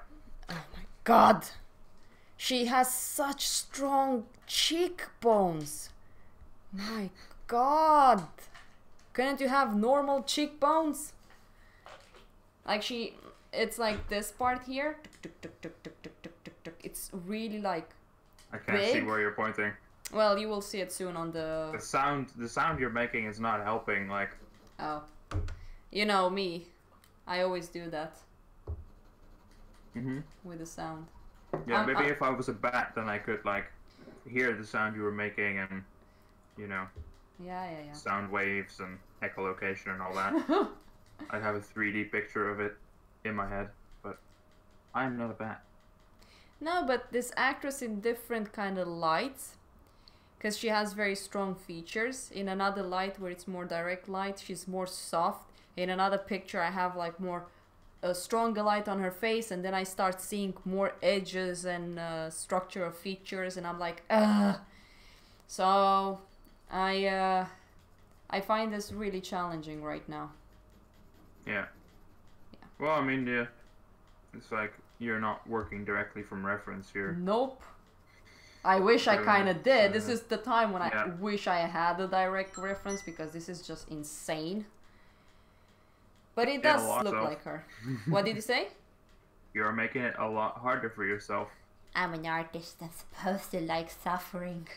Speaker 1: Oh my god. She has such strong cheekbones. My god. Couldn't you have normal cheekbones? Like it's like this part here. It's really like
Speaker 2: I can't
Speaker 1: big.
Speaker 2: see where you're pointing.
Speaker 1: Well, you will see it soon on the...
Speaker 2: The sound you're making is not helping, like...
Speaker 1: Oh. You know me. I always do that. With the sound.
Speaker 2: Yeah, maybe if I was a bat, then I could, like, hear the sound you were making and, you know...
Speaker 1: Yeah.
Speaker 2: Sound waves and echolocation and all that. I'd have a 3D picture of it in my head, but I'm not a bat.
Speaker 1: No, but this actress in different kind of lights, because she has very strong features. In another light where it's more direct light, she's more soft. In another picture, I have like more a stronger light on her face, and then I start seeing more edges and structure of features, and I'm like, ugh. So I find this really challenging right now.
Speaker 2: Yeah. Well, I mean, yeah, it's like you're not working directly from reference here.
Speaker 1: Nope. I wish I kind of did. This
Speaker 2: Yeah.
Speaker 1: is the time when I wish I had a direct reference, because this is just insane. But it does look like her. What did you say?
Speaker 2: You're making it a lot harder for yourself.
Speaker 1: I'm an artist that's supposed to like suffering.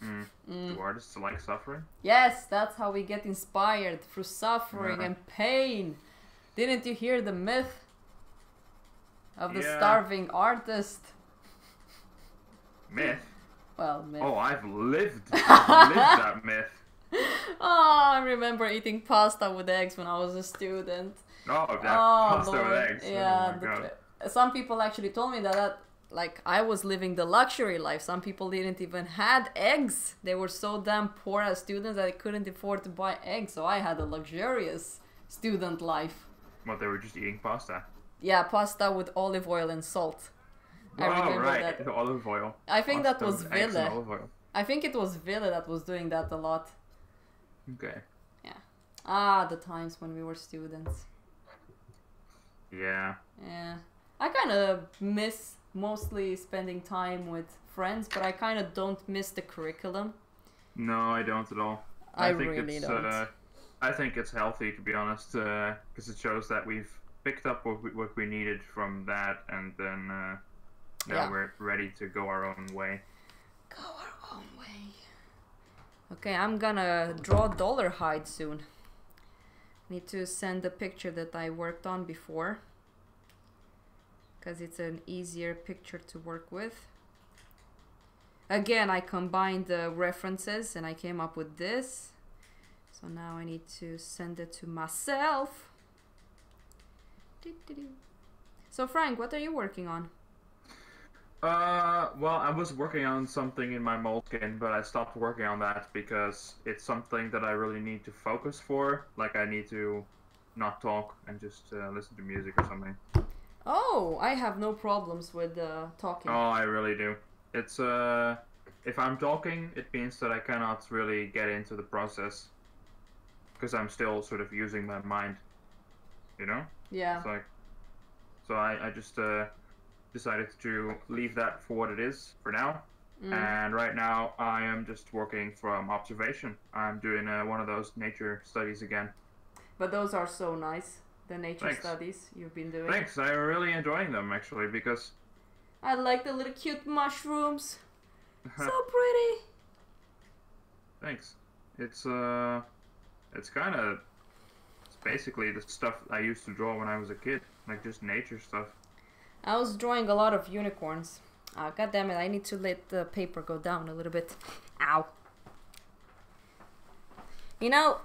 Speaker 2: Do artists like suffering?
Speaker 1: Yes, that's how we get inspired, through suffering and pain. Didn't you hear the myth of the starving artist?
Speaker 2: Myth?
Speaker 1: Well, myth.
Speaker 2: Oh, I've lived that myth.
Speaker 1: Oh, I remember eating pasta with eggs when I was a student.
Speaker 2: Oh, that pasta
Speaker 1: Lord.
Speaker 2: with eggs.
Speaker 1: Yeah,
Speaker 2: Oh my God.
Speaker 1: Some people actually told me that like I was living the luxury life. Some people didn't even had eggs. They were so damn poor as students that they couldn't afford to buy eggs. So I had a luxurious student life.
Speaker 2: What, they were just eating pasta?
Speaker 1: Yeah, pasta with olive oil and salt. I remember that.
Speaker 2: The olive oil.
Speaker 1: I think
Speaker 2: Pasta
Speaker 1: that was
Speaker 2: with eggs and
Speaker 1: Ville.
Speaker 2: olive oil.
Speaker 1: I think it was Ville that was doing that a lot.
Speaker 2: Okay.
Speaker 1: Yeah. Ah, the times when we were students.
Speaker 2: Yeah.
Speaker 1: Yeah. I kind of miss mostly spending time with friends, but I kind of don't miss the curriculum.
Speaker 2: No, I don't at all.
Speaker 1: I
Speaker 2: think
Speaker 1: really
Speaker 2: it's,
Speaker 1: don't.
Speaker 2: I think it's healthy, to be honest, because it shows that we've picked up what we needed from that, and then now we're ready to go our own way.
Speaker 1: Go our own way. Okay, I'm gonna draw Dollarhide soon. Need to send the picture that I worked on before, because it's an easier picture to work with. Again, I combined the references and I came up with this. So now I need to send it to myself. So Frank, what are you working on?
Speaker 2: Well, I was working on something in my Moleskine, but I stopped working on that because it's something that I really need to focus for. Like, I need to not talk and just listen to music or something.
Speaker 1: Oh, I have no problems with talking.
Speaker 2: Oh, I really do. It's if I'm talking, it means that I cannot really get into the process because I'm still sort of using my mind. You know?
Speaker 1: Yeah.
Speaker 2: It's like, so I just decided to leave that for what it is for now. And right now I am just working from observation. I'm doing one of those nature studies again.
Speaker 1: But those are so nice, the nature
Speaker 2: Thanks.
Speaker 1: studies you've been doing.
Speaker 2: Thanks, I'm really enjoying them actually because...
Speaker 1: I like the little cute mushrooms. So pretty.
Speaker 2: Thanks. It's kind of... It's basically the stuff I used to draw when I was a kid. Like just nature stuff.
Speaker 1: I was drawing a lot of unicorns. God damn it, I need to let the paper go down a little bit. Ow. You know,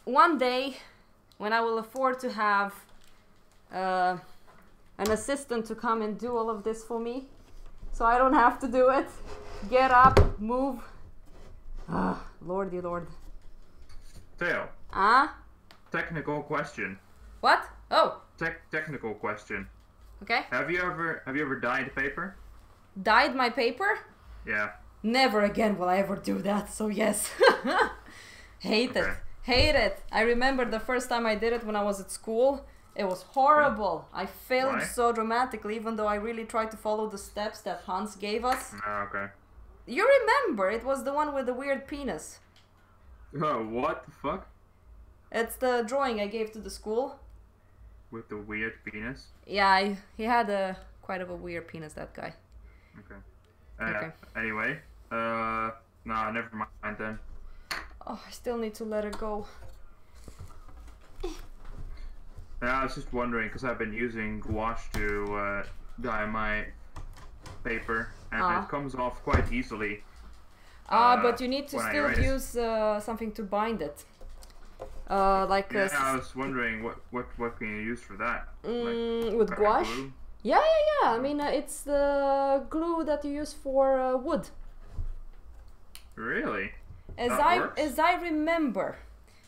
Speaker 1: one day, when I will afford to have an assistant to come and do all of this for me, so I don't have to do it. Get up, move. Lordy lord.
Speaker 2: Theo. Technical question.
Speaker 1: What? Oh.
Speaker 2: Technical question.
Speaker 1: Okay.
Speaker 2: Have you ever dyed paper?
Speaker 1: Dyed my paper?
Speaker 2: Yeah.
Speaker 1: Never again will I ever do that, so yes. Hate it. Hate it. I remember the first time I did it when I was at school. It was horrible. I failed so dramatically, even though I really tried to follow the steps that Hans gave us.
Speaker 2: Oh, okay.
Speaker 1: You remember, it was the one with the weird penis.
Speaker 2: Oh, what the fuck?
Speaker 1: It's the drawing I gave to the school.
Speaker 2: With the weird penis?
Speaker 1: Yeah, he had quite of a weird penis, that guy.
Speaker 2: Okay.
Speaker 1: Okay.
Speaker 2: Anyway, nah, never mind then.
Speaker 1: Oh, I still need to let it go.
Speaker 2: Yeah, I was just wondering because I've been using gouache to dye my paper, and it comes off quite easily.
Speaker 1: But you need to still use something to bind it. Like
Speaker 2: yeah, I was wondering what can you use for that?
Speaker 1: With gouache?
Speaker 2: Glue?
Speaker 1: Yeah. I mean, it's the glue that you use for wood.
Speaker 2: Really?
Speaker 1: As I remember.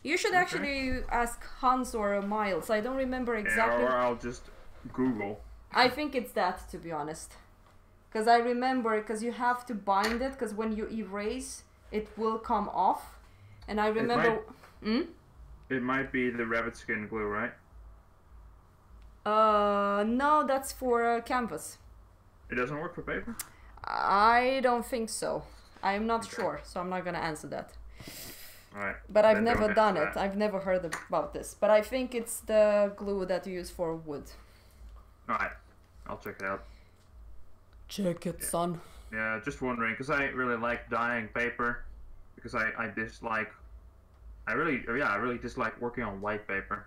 Speaker 1: You should actually ask Hans or Miles. I don't remember exactly.
Speaker 2: Yeah, or I'll just Google.
Speaker 1: I think it's that, to be honest. Because I remember, because you have to bind it, because when you erase, it will come off. And I remember...
Speaker 2: It might be the rabbit skin glue, right?
Speaker 1: No, that's for canvas.
Speaker 2: It doesn't work for paper?
Speaker 1: I don't think so. I'm not sure, so I'm not gonna answer that.
Speaker 2: Alright.
Speaker 1: But I've never done it. I've never heard about this. But I think it's the glue that you use for wood.
Speaker 2: Alright. I'll check it out.
Speaker 1: Check it, son.
Speaker 2: Yeah, just wondering, because I really like dyeing paper. Because I dislike... I really dislike working on white paper.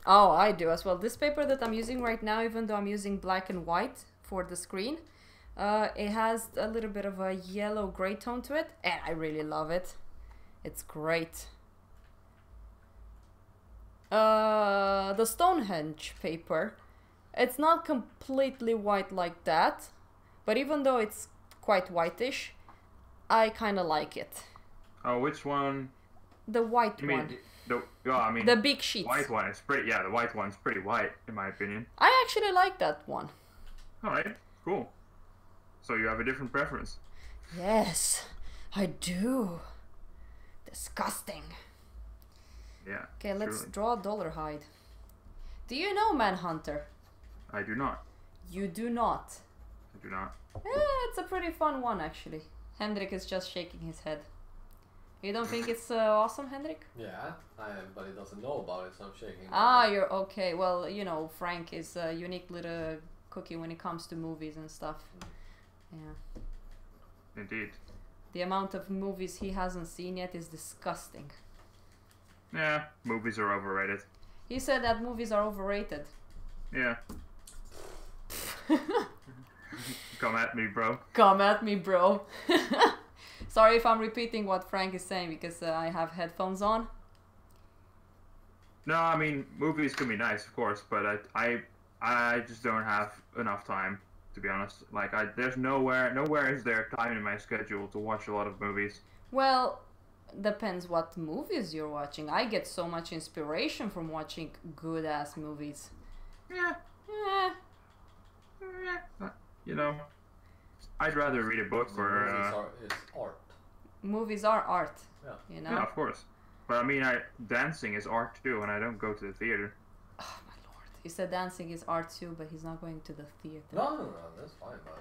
Speaker 1: Oh, I do as well. This paper that I'm using right now, even though I'm using black and white for the screen, it has a little bit of a yellow gray tone to it, and I really love it. It's great. The Stonehenge paper, it's not completely white like that, but even though it's quite whitish, I kind of like it.
Speaker 2: Oh, which one?
Speaker 1: The white one.
Speaker 2: The
Speaker 1: big sheets.
Speaker 2: White one is pretty. Yeah, the white one's pretty white, in my opinion.
Speaker 1: I actually like that one.
Speaker 2: All right, cool. So you have a different preference.
Speaker 1: Yes, I do. Disgusting.
Speaker 2: Yeah.
Speaker 1: Okay, let's draw Dollarhide. Do you know Manhunter?
Speaker 2: I do not.
Speaker 1: You do not.
Speaker 2: I do not.
Speaker 1: It's a pretty fun one, actually. Hendrik is just shaking his head. You don't think it's awesome, Hendrik?
Speaker 3: Yeah, but he doesn't know about it, so I'm shaking.
Speaker 1: You're okay. Well, you know, Frank is a unique little cookie when it comes to movies and stuff. Yeah.
Speaker 2: Indeed.
Speaker 1: The amount of movies he hasn't seen yet is disgusting.
Speaker 2: Yeah, movies are overrated.
Speaker 1: He said that movies are overrated.
Speaker 2: Yeah. Come at me, bro.
Speaker 1: Come at me, bro. Sorry if I'm repeating what Frank is saying because I have headphones on.
Speaker 2: No, I mean, movies can be nice, of course, but I just don't have enough time, to be honest. Like, there's nowhere is there time in my schedule to watch a lot of movies.
Speaker 1: Well, Depends what movies you're watching. I get so much inspiration from watching good ass movies.
Speaker 2: Yeah.
Speaker 1: Eh,
Speaker 2: You know, I'd rather read a book or.
Speaker 3: It's art.
Speaker 1: movies are art.
Speaker 3: Yeah.
Speaker 1: You know.
Speaker 2: Yeah, of course. But I mean, dancing is art too, and I don't go to the theater.
Speaker 1: Oh my lord! He said dancing is art too, but he's not going to the theater.
Speaker 3: No, that's fine, man.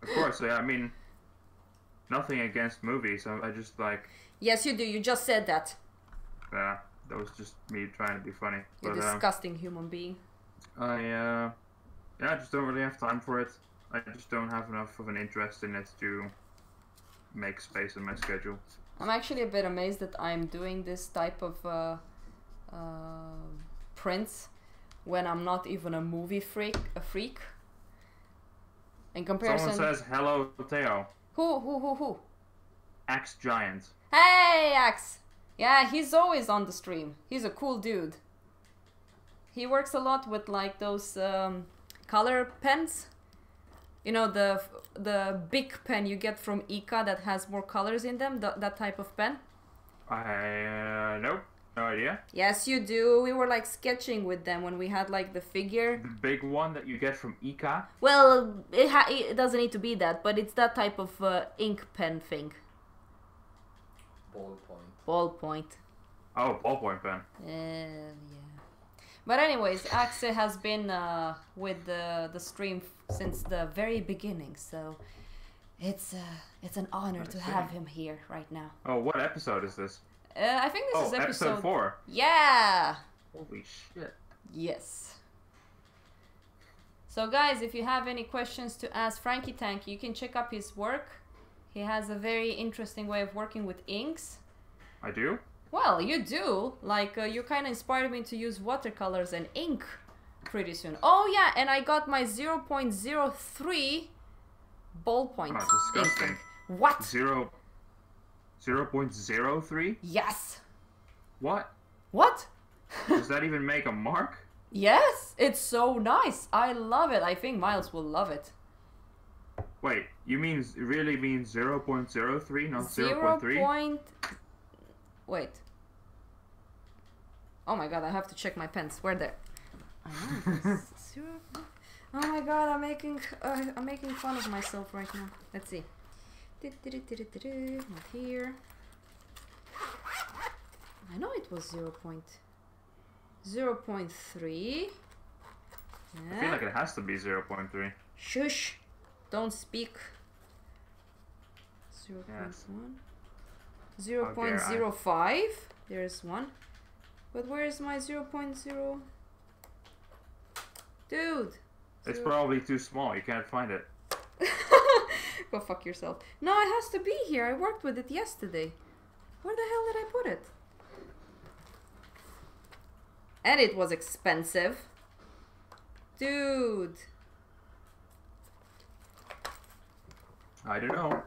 Speaker 2: Of course, yeah. I mean, nothing against movies. I just like.
Speaker 1: Yes, you do. You just said that.
Speaker 2: That was just me trying to be funny.
Speaker 1: You
Speaker 2: But
Speaker 1: disgusting human being.
Speaker 2: I just don't really have time for it. I just don't have enough of an interest in it to make space in my schedule.
Speaker 1: I'm actually a bit amazed that I'm doing this type of prints when I'm not even a movie freak. In comparison.
Speaker 2: Someone says hello, Theo.
Speaker 1: Who?
Speaker 2: Axe Giant.
Speaker 1: Hey, Axe! Yeah, he's always on the stream. He's a cool dude. He works a lot with like those color pens. You know, the big pen you get from Ika that has more colors in them, that type of pen?
Speaker 2: Nope, no idea.
Speaker 1: Yes, you do. We were like sketching with them when we had like the figure.
Speaker 2: The big one that you get from Ika?
Speaker 1: Well, it doesn't need to be that, but it's that type of ink pen thing. Ballpoint.
Speaker 2: Oh, ballpoint pen.
Speaker 1: Yeah. But anyways, Axe has been with the stream since the very beginning, so it's an honor to have him here right now.
Speaker 2: Oh, what episode is this?
Speaker 1: I think this is
Speaker 2: episode 4.
Speaker 1: Yeah.
Speaker 2: Holy shit.
Speaker 1: Yes. So guys, if you have any questions to ask Frankie Tank, you can check up his work. He has a very interesting way of working with inks.
Speaker 2: I do?
Speaker 1: Well, you do. Like, you kind of inspired me to use watercolors and ink pretty soon. Oh, yeah, and I got my 0.03 ballpoint
Speaker 2: disgusting.
Speaker 1: ink. What?
Speaker 2: 0.03?
Speaker 1: Yes.
Speaker 2: What?
Speaker 1: What?
Speaker 2: Does that even make a mark?
Speaker 1: Yes, it's so nice. I love it. I think Miles will love it.
Speaker 2: Wait, you really mean 0.03, not 0.3?
Speaker 1: Wait. Oh my god, I have to check my pens. Where they? Oh my god, I'm making fun of myself right now. Let's see. Not here. I know it was 0.3.
Speaker 2: I feel like it has to be 0.3.
Speaker 1: Shush! Don't speak. 0.1.
Speaker 2: Yes.
Speaker 1: 0.05. There's one. But where is my 0.0? Dude!
Speaker 2: It's probably too small. You can't find it.
Speaker 1: Go fuck yourself. No, it has to be here. I worked with it yesterday. Where the hell did I put it? And it was expensive. Dude.
Speaker 2: I don't know.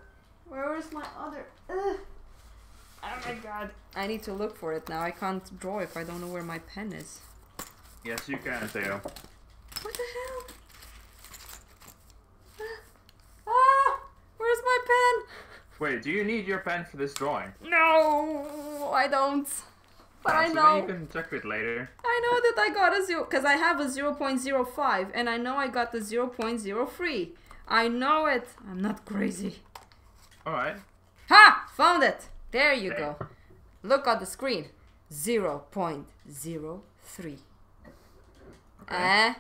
Speaker 1: Where is my other... Ugh. Oh my god. I need to look for it now. I can't draw if I don't know where my pen is.
Speaker 2: Yes, you can, Theo.
Speaker 1: What the hell? Where's my pen?
Speaker 2: Wait, do you need your pen for this drawing?
Speaker 1: No, I don't. But I
Speaker 2: So
Speaker 1: know.
Speaker 2: then you can check it later.
Speaker 1: I know that I got a 0, because I have a 0.05, and I know I got the 0.03. I know it. I'm not crazy.
Speaker 2: Alright.
Speaker 1: Ha! Found it. There you go. Look at the screen. 0.03.
Speaker 2: Okay.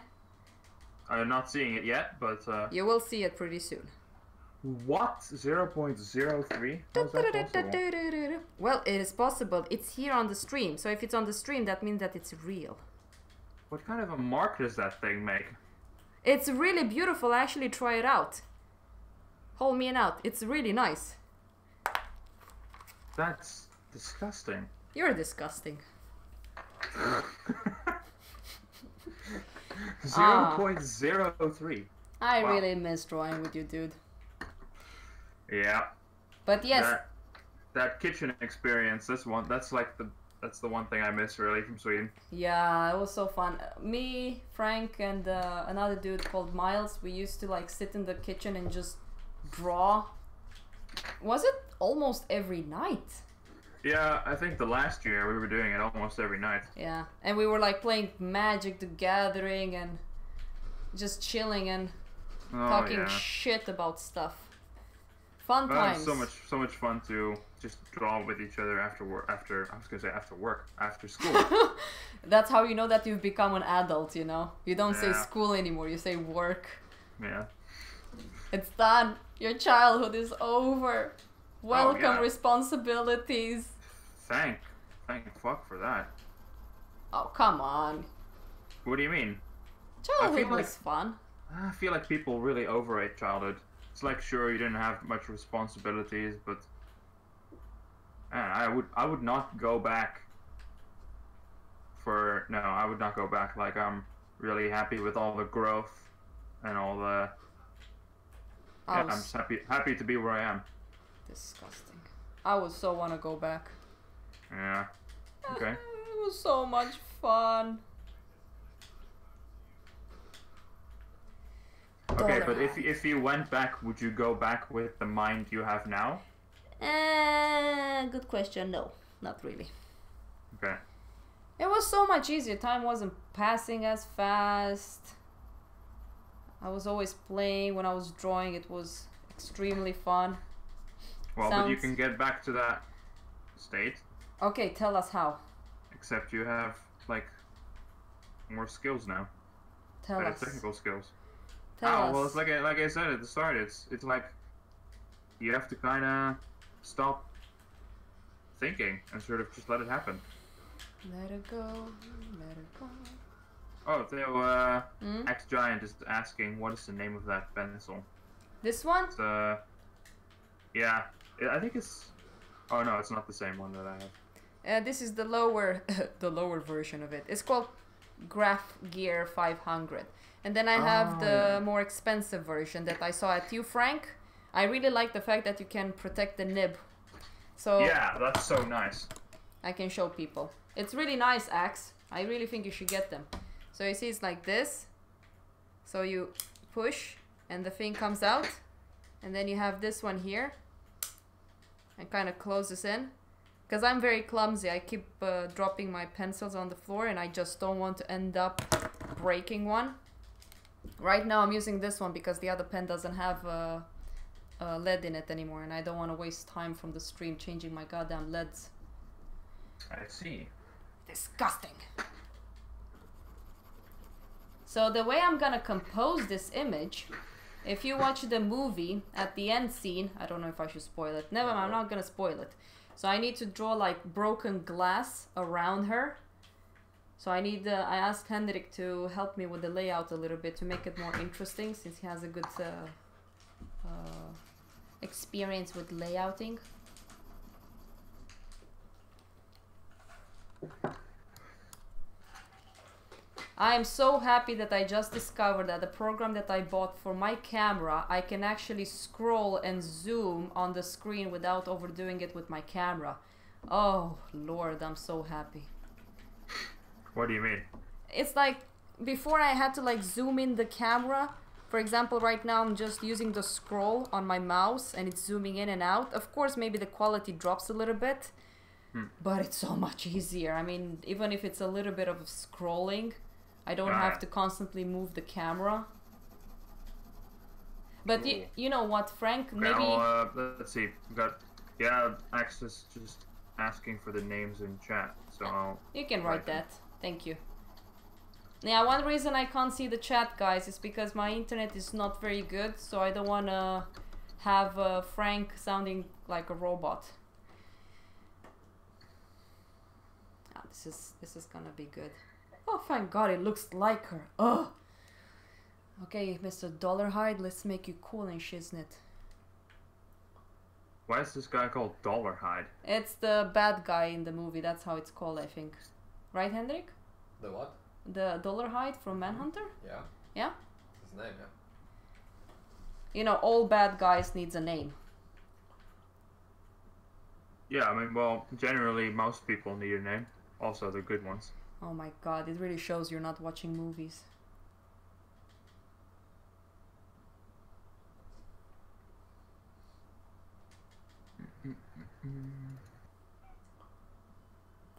Speaker 2: I'm not seeing it yet, but...
Speaker 1: You will see it pretty soon.
Speaker 2: What? 0.03? How is that possible?
Speaker 1: Well, it is possible. It's here on the stream. So if it's on the stream, that means that it's real.
Speaker 2: What kind of a mark does that thing make?
Speaker 1: It's really beautiful. Actually, try it out. Hold me out. It's really nice.
Speaker 2: That's disgusting.
Speaker 1: You're disgusting.
Speaker 2: 0.03.
Speaker 1: I
Speaker 2: Wow.
Speaker 1: really miss drawing with you, dude.
Speaker 2: Yeah.
Speaker 1: But yes.
Speaker 2: That kitchen experience. That's the one thing I miss really from Sweden.
Speaker 1: Yeah, it was so fun. Me, Frank, and another dude called Miles, we used to like sit in the kitchen and just draw. Was it almost every night?
Speaker 2: Yeah, I think the last year we were doing it almost every night.
Speaker 1: Yeah, and we were like playing Magic the Gathering and just chilling and talking shit about stuff. Fun times.
Speaker 2: So much fun to just draw with each other after work. After school.
Speaker 1: That's how you know that you've become an adult. You know, you don't say school anymore. You say work.
Speaker 2: Yeah.
Speaker 1: It's done. Your childhood is over. Welcome responsibilities.
Speaker 2: Thank fuck for that.
Speaker 1: Oh, come on.
Speaker 2: What do you mean?
Speaker 1: Childhood was fun.
Speaker 2: I feel like people really overrate childhood. It's like, sure, you didn't have much responsibilities, but I would not go back I would not go back. Like, I'm really happy with all the growth and all the I'm just happy to be where I am.
Speaker 1: Disgusting. I would so want to go back.
Speaker 2: Yeah. Okay.
Speaker 1: It was so much fun.
Speaker 2: Okay, but if you went back, would you go back with the mind you have now?
Speaker 1: Good question. No, not really.
Speaker 2: Okay.
Speaker 1: It was so much easier. Time wasn't passing as fast. I was always playing. When I was drawing, it was extremely fun.
Speaker 2: Well, but you can get back to that state.
Speaker 1: Okay, tell us how.
Speaker 2: Except you have, like, more skills now.
Speaker 1: Tell us.
Speaker 2: Technical skills.
Speaker 1: Tell us.
Speaker 2: Well, it's like I said at the start. It's like you have to kind of stop thinking and sort of just let it happen.
Speaker 1: Let it go. Let it go.
Speaker 2: Oh, Theo, X Giant is asking, what is the name of that pencil?
Speaker 1: This one?
Speaker 2: It's, yeah, I think it's. Oh no, it's not the same one that I have.
Speaker 1: This is the lower, the lower version of it. It's called Graph Gear 500. And then I have the more expensive version that I saw at you, Frank. I really like the fact that you can protect the nib. So
Speaker 2: yeah, that's so nice.
Speaker 1: I can show people. It's really nice, Axe. I really think you should get them. So you see it's like this. So you push and the thing comes out. And then you have this one here. And kind of closes in. Because I'm very clumsy. I keep dropping my pencils on the floor and I just don't want to end up breaking one. Right now I'm using this one because the other pen doesn't have lead in it anymore. And I don't want to waste time from the stream changing my goddamn leads.
Speaker 2: I see.
Speaker 1: Disgusting. So the way I'm gonna compose this image, if you watch the movie at the end scene, I don't know if I should spoil it. Never mind, I'm not gonna spoil it. So I need to draw like broken glass around her. So I asked Hendrik to help me with the layout a little bit to make it more interesting, since he has a good experience with layouting. I am so happy that I just discovered that the program that I bought for my camera, I can actually scroll and zoom on the screen without overdoing it with my camera. Oh Lord, I'm so happy.
Speaker 2: What do you mean?
Speaker 1: It's like, before I had to like zoom in the camera. For example, right now I'm just using the scroll on my mouse and it's zooming in and out. Of course, maybe the quality drops a little bit, but it's so much easier. I mean, even if it's a little bit of scrolling, I don't have to constantly move the camera. But you know what, Frank? Maybe.
Speaker 2: Let's see. We got access just asking for the names in chat, so
Speaker 1: you can write that. Thank you. Yeah, one reason I can't see the chat, guys, is because my internet is not very good, so I don't want to have Frank sounding like a robot. Ah, this is gonna be good. Oh, thank God, it looks like her. Ugh. Okay, Mr. Dollarhide, let's make you cool and shiznit.
Speaker 2: Why is this guy called Dollarhide?
Speaker 1: It's the bad guy in the movie. That's how it's called, I think. Right, Hendrik?
Speaker 3: The what?
Speaker 1: The Dollarhide from Manhunter?
Speaker 3: Yeah.
Speaker 1: Yeah?
Speaker 3: His name, yeah.
Speaker 1: You know, all bad guys needs a name.
Speaker 2: Yeah, I mean, well, generally most people need a name. Also, the good ones.
Speaker 1: Oh my God, it really shows you're not watching movies.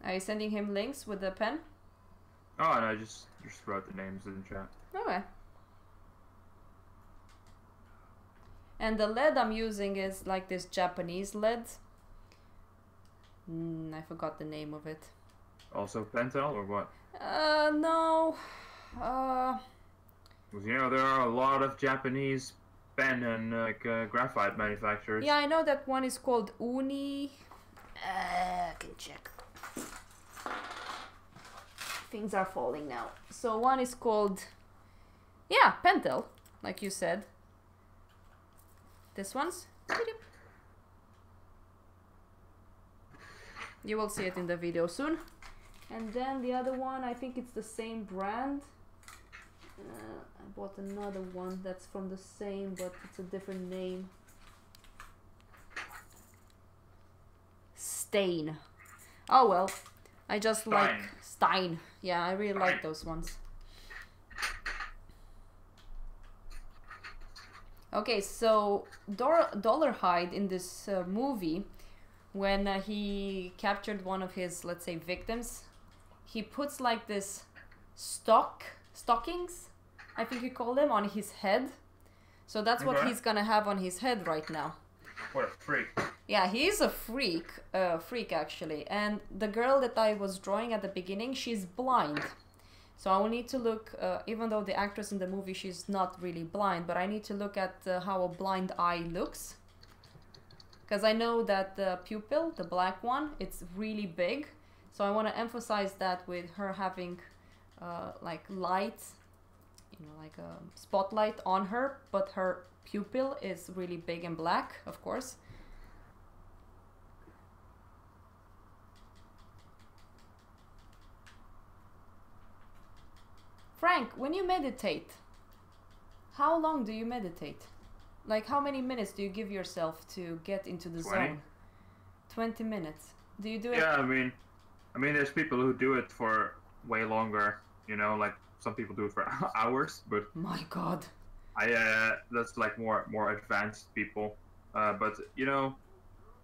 Speaker 1: Are you sending him links with the pen?
Speaker 2: Oh, and I just wrote the names in the chat.
Speaker 1: Okay. And the lead I'm using is like this Japanese lead. I forgot the name of it.
Speaker 2: Also Pentel or what?
Speaker 1: No.
Speaker 2: Because you know there are a lot of Japanese pen and graphite manufacturers.
Speaker 1: Yeah, I know that one is called Uni. I can check. Things are falling now. So one is called, yeah, Pentel, like you said. This one's. You will see it in the video soon. And then the other one, I think it's the same brand. I bought another one that's from the same, but it's a different name. Stain. Oh well, I just like Stein. Yeah, I really like those ones. Okay, so Dora Dollarhide in this movie, when he captured one of his, let's say, victims, he puts like this stockings, I think you call them, on his head. So that's what he's gonna have on his head right now.
Speaker 2: What a freak.
Speaker 1: Yeah, he's a freak actually. And the girl that I was drawing at the beginning, she's blind. So I will need to look, even though the actress in the movie, she's not really blind, but I need to look at how a blind eye looks. Because I know that the pupil, the black one, it's really big. So I want to emphasize that with her having like light, you know, like a spotlight on her, but her pupil is really big and black, of course. Frank, when you meditate, how long do you meditate? Like, how many minutes do you give yourself to get into the
Speaker 2: 20.
Speaker 1: zone? 20 minutes. Do you do it?
Speaker 2: Yeah, I mean, there's people who do it for way longer. You know, like some people do it for hours, but
Speaker 1: My God.
Speaker 2: that's like more advanced people. But you know,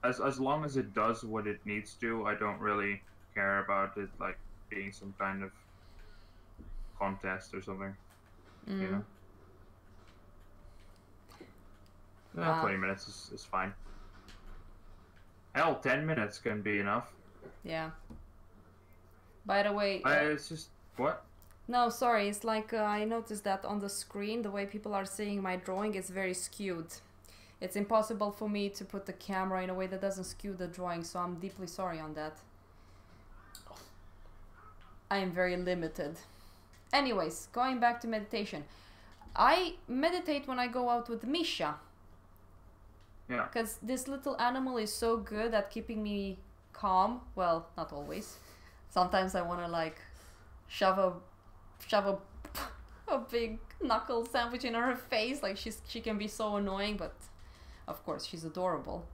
Speaker 2: as long as it does what it needs to, I don't really care about it like being some kind of contest or something. You know.
Speaker 1: Wow.
Speaker 2: 20 minutes is fine. Hell, 10 minutes can be enough.
Speaker 1: Yeah. By the way...
Speaker 2: it's just... What?
Speaker 1: No, sorry. It's like I noticed that on the screen, the way people are seeing my drawing is very skewed. It's impossible for me to put the camera in a way that doesn't skew the drawing, so I'm deeply sorry on that. I am very limited. Anyways, going back to meditation. I meditate when I go out with Misha.
Speaker 2: Yeah.
Speaker 1: Because this little animal is so good at keeping me calm. Well, not always. Sometimes I want to like shove a big knuckle sandwich in her face. Like she can be so annoying, but of course she's adorable.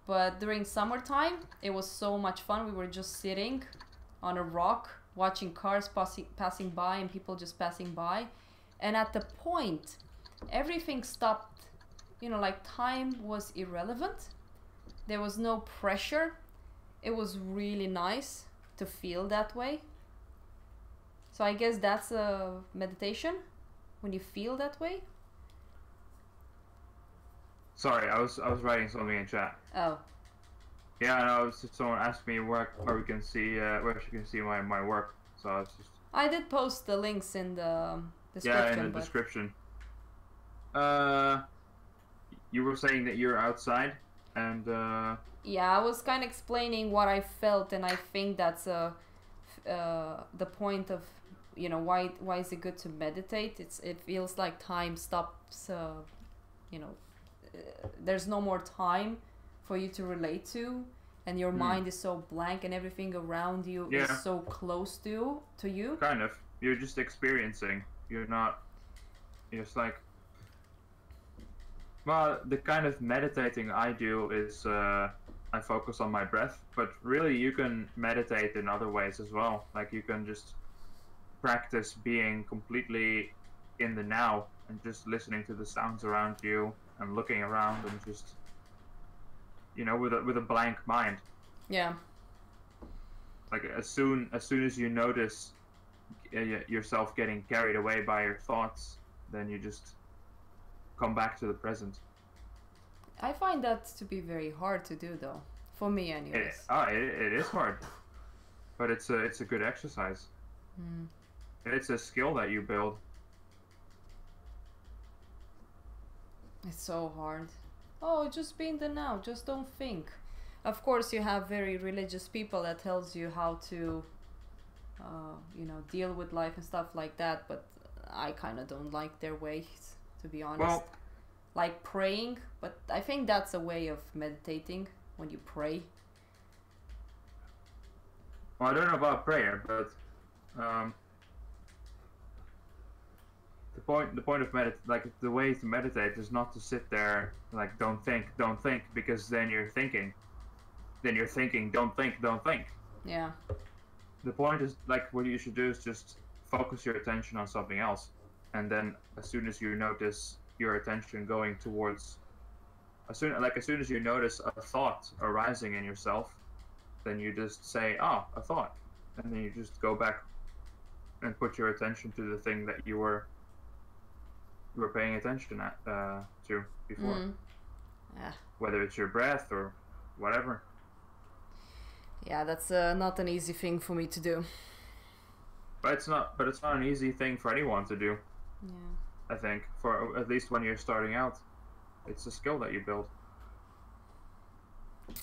Speaker 1: But during summertime, it was so much fun. We were just sitting on a rock, watching cars passing by and people just passing by. And at the point, everything stopped. You know, like time was irrelevant. There was no pressure. It was really nice to feel that way. So I guess that's a meditation, when you feel that way.
Speaker 2: Sorry, I was writing something in chat.
Speaker 1: Oh.
Speaker 2: Yeah, no, someone asked me where we can see where she can see my work. So I was just.
Speaker 1: I did post the links in the description.
Speaker 2: Yeah, in the description. You were saying that you're outside, and
Speaker 1: yeah, I was kind of explaining what I felt, and I think that's the point of, you know, why is it good to meditate? It feels like time stops. You know, there's no more time for you to relate to, and your mind is so blank, and everything around you is so close to you.
Speaker 2: Kind of, you're just experiencing. You're not. You're just like. Well, the kind of meditating I do is I focus on my breath, but really you can meditate in other ways as well. Like you can just practice being completely in the now and just listening to the sounds around you and looking around and just with a blank mind.
Speaker 1: Yeah.
Speaker 2: Like as soon as you notice yourself getting carried away by your thoughts, then you just come back to the present.
Speaker 1: I find that to be very hard to do, though. For me, anyways.
Speaker 2: It is hard, but it's a good exercise.
Speaker 1: Mm.
Speaker 2: It's a skill that you build.
Speaker 1: It's so hard. Oh, just be in the now. Just don't think. Of course, you have very religious people that tells you how to, deal with life and stuff like that. But I kind of don't like their ways, to be honest.
Speaker 2: Well,
Speaker 1: like praying, but I think that's a way of meditating when you pray.
Speaker 2: I don't know about prayer, but the point of the way to meditate is not to sit there like don't think, because then you're thinking, don't think.
Speaker 1: Yeah.
Speaker 2: The point is like what you should do is just focus your attention on something else, and then as soon as you notice your attention going towards, as soon as you notice a thought arising in yourself, then you just say, a thought, and then you just go back and put your attention to the thing that you were paying attention to before.
Speaker 1: Yeah.
Speaker 2: Whether it's your breath or whatever.
Speaker 1: Yeah, that's not an easy thing for me to do.
Speaker 2: But it's not an easy thing for anyone to do.
Speaker 1: Yeah.
Speaker 2: I think, for at least when you're starting out, it's a skill that you build.
Speaker 1: I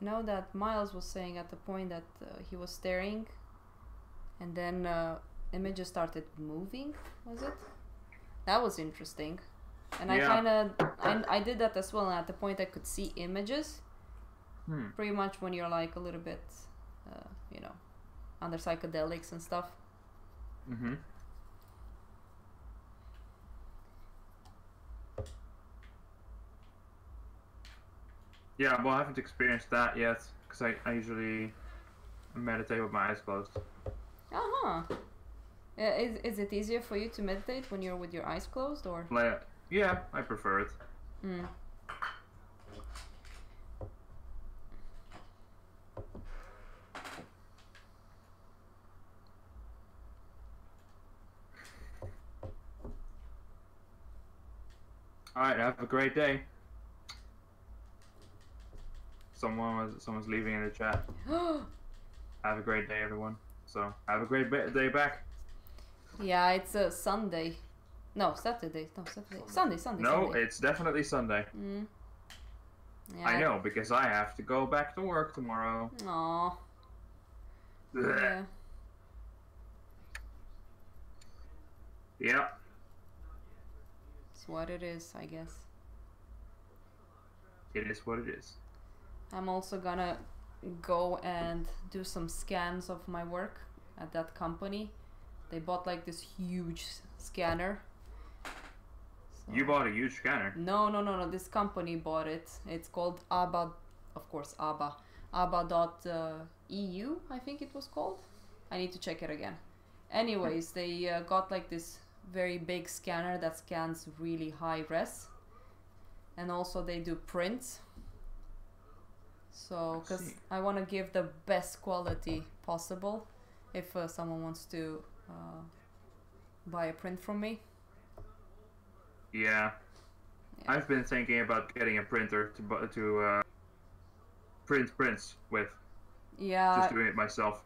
Speaker 1: know that Miles was saying at the point that he was staring, and then images started moving. Was it? That was interesting, and
Speaker 2: Yeah.
Speaker 1: I did that as well. And at the point I could see images. Pretty much when you're like a little bit, under psychedelics and stuff.
Speaker 2: Mm-hmm. Yeah, well, I haven't experienced that yet, because I usually meditate with my eyes closed.
Speaker 1: Uh-huh. Is it easier for you to meditate when you're with your eyes closed, or?
Speaker 2: Yeah, I prefer it.
Speaker 1: Mm.
Speaker 2: Alright, have a great day. Someone's leaving in the chat. Have a great day, everyone. So, have a great day back.
Speaker 1: Yeah, it's a Sunday. No, Saturday. No, Saturday. Sunday.
Speaker 2: No,
Speaker 1: Sunday.
Speaker 2: it's definitely Sunday.
Speaker 1: Yeah.
Speaker 2: I know, because I have to go back to work tomorrow.
Speaker 1: Aw.
Speaker 2: Blech.
Speaker 1: Yeah.
Speaker 2: Yep.
Speaker 1: It's what it is, I guess.
Speaker 2: It is what it is.
Speaker 1: I'm also gonna go and do some scans of my work at that company. They bought like this huge scanner. So
Speaker 2: You bought a huge scanner.
Speaker 1: No. This company bought it. It's called ABBA, of course, ABBA. ABBA.eu, I think it was called. I need to check it again. Anyways, they got like this very big scanner that scans really high res. And also they do prints. So, because I want to give the best quality possible if someone wants to buy a print from me.
Speaker 2: Yeah. I've been thinking about getting a printer to print prints with.
Speaker 1: Yeah.
Speaker 2: Just doing it myself.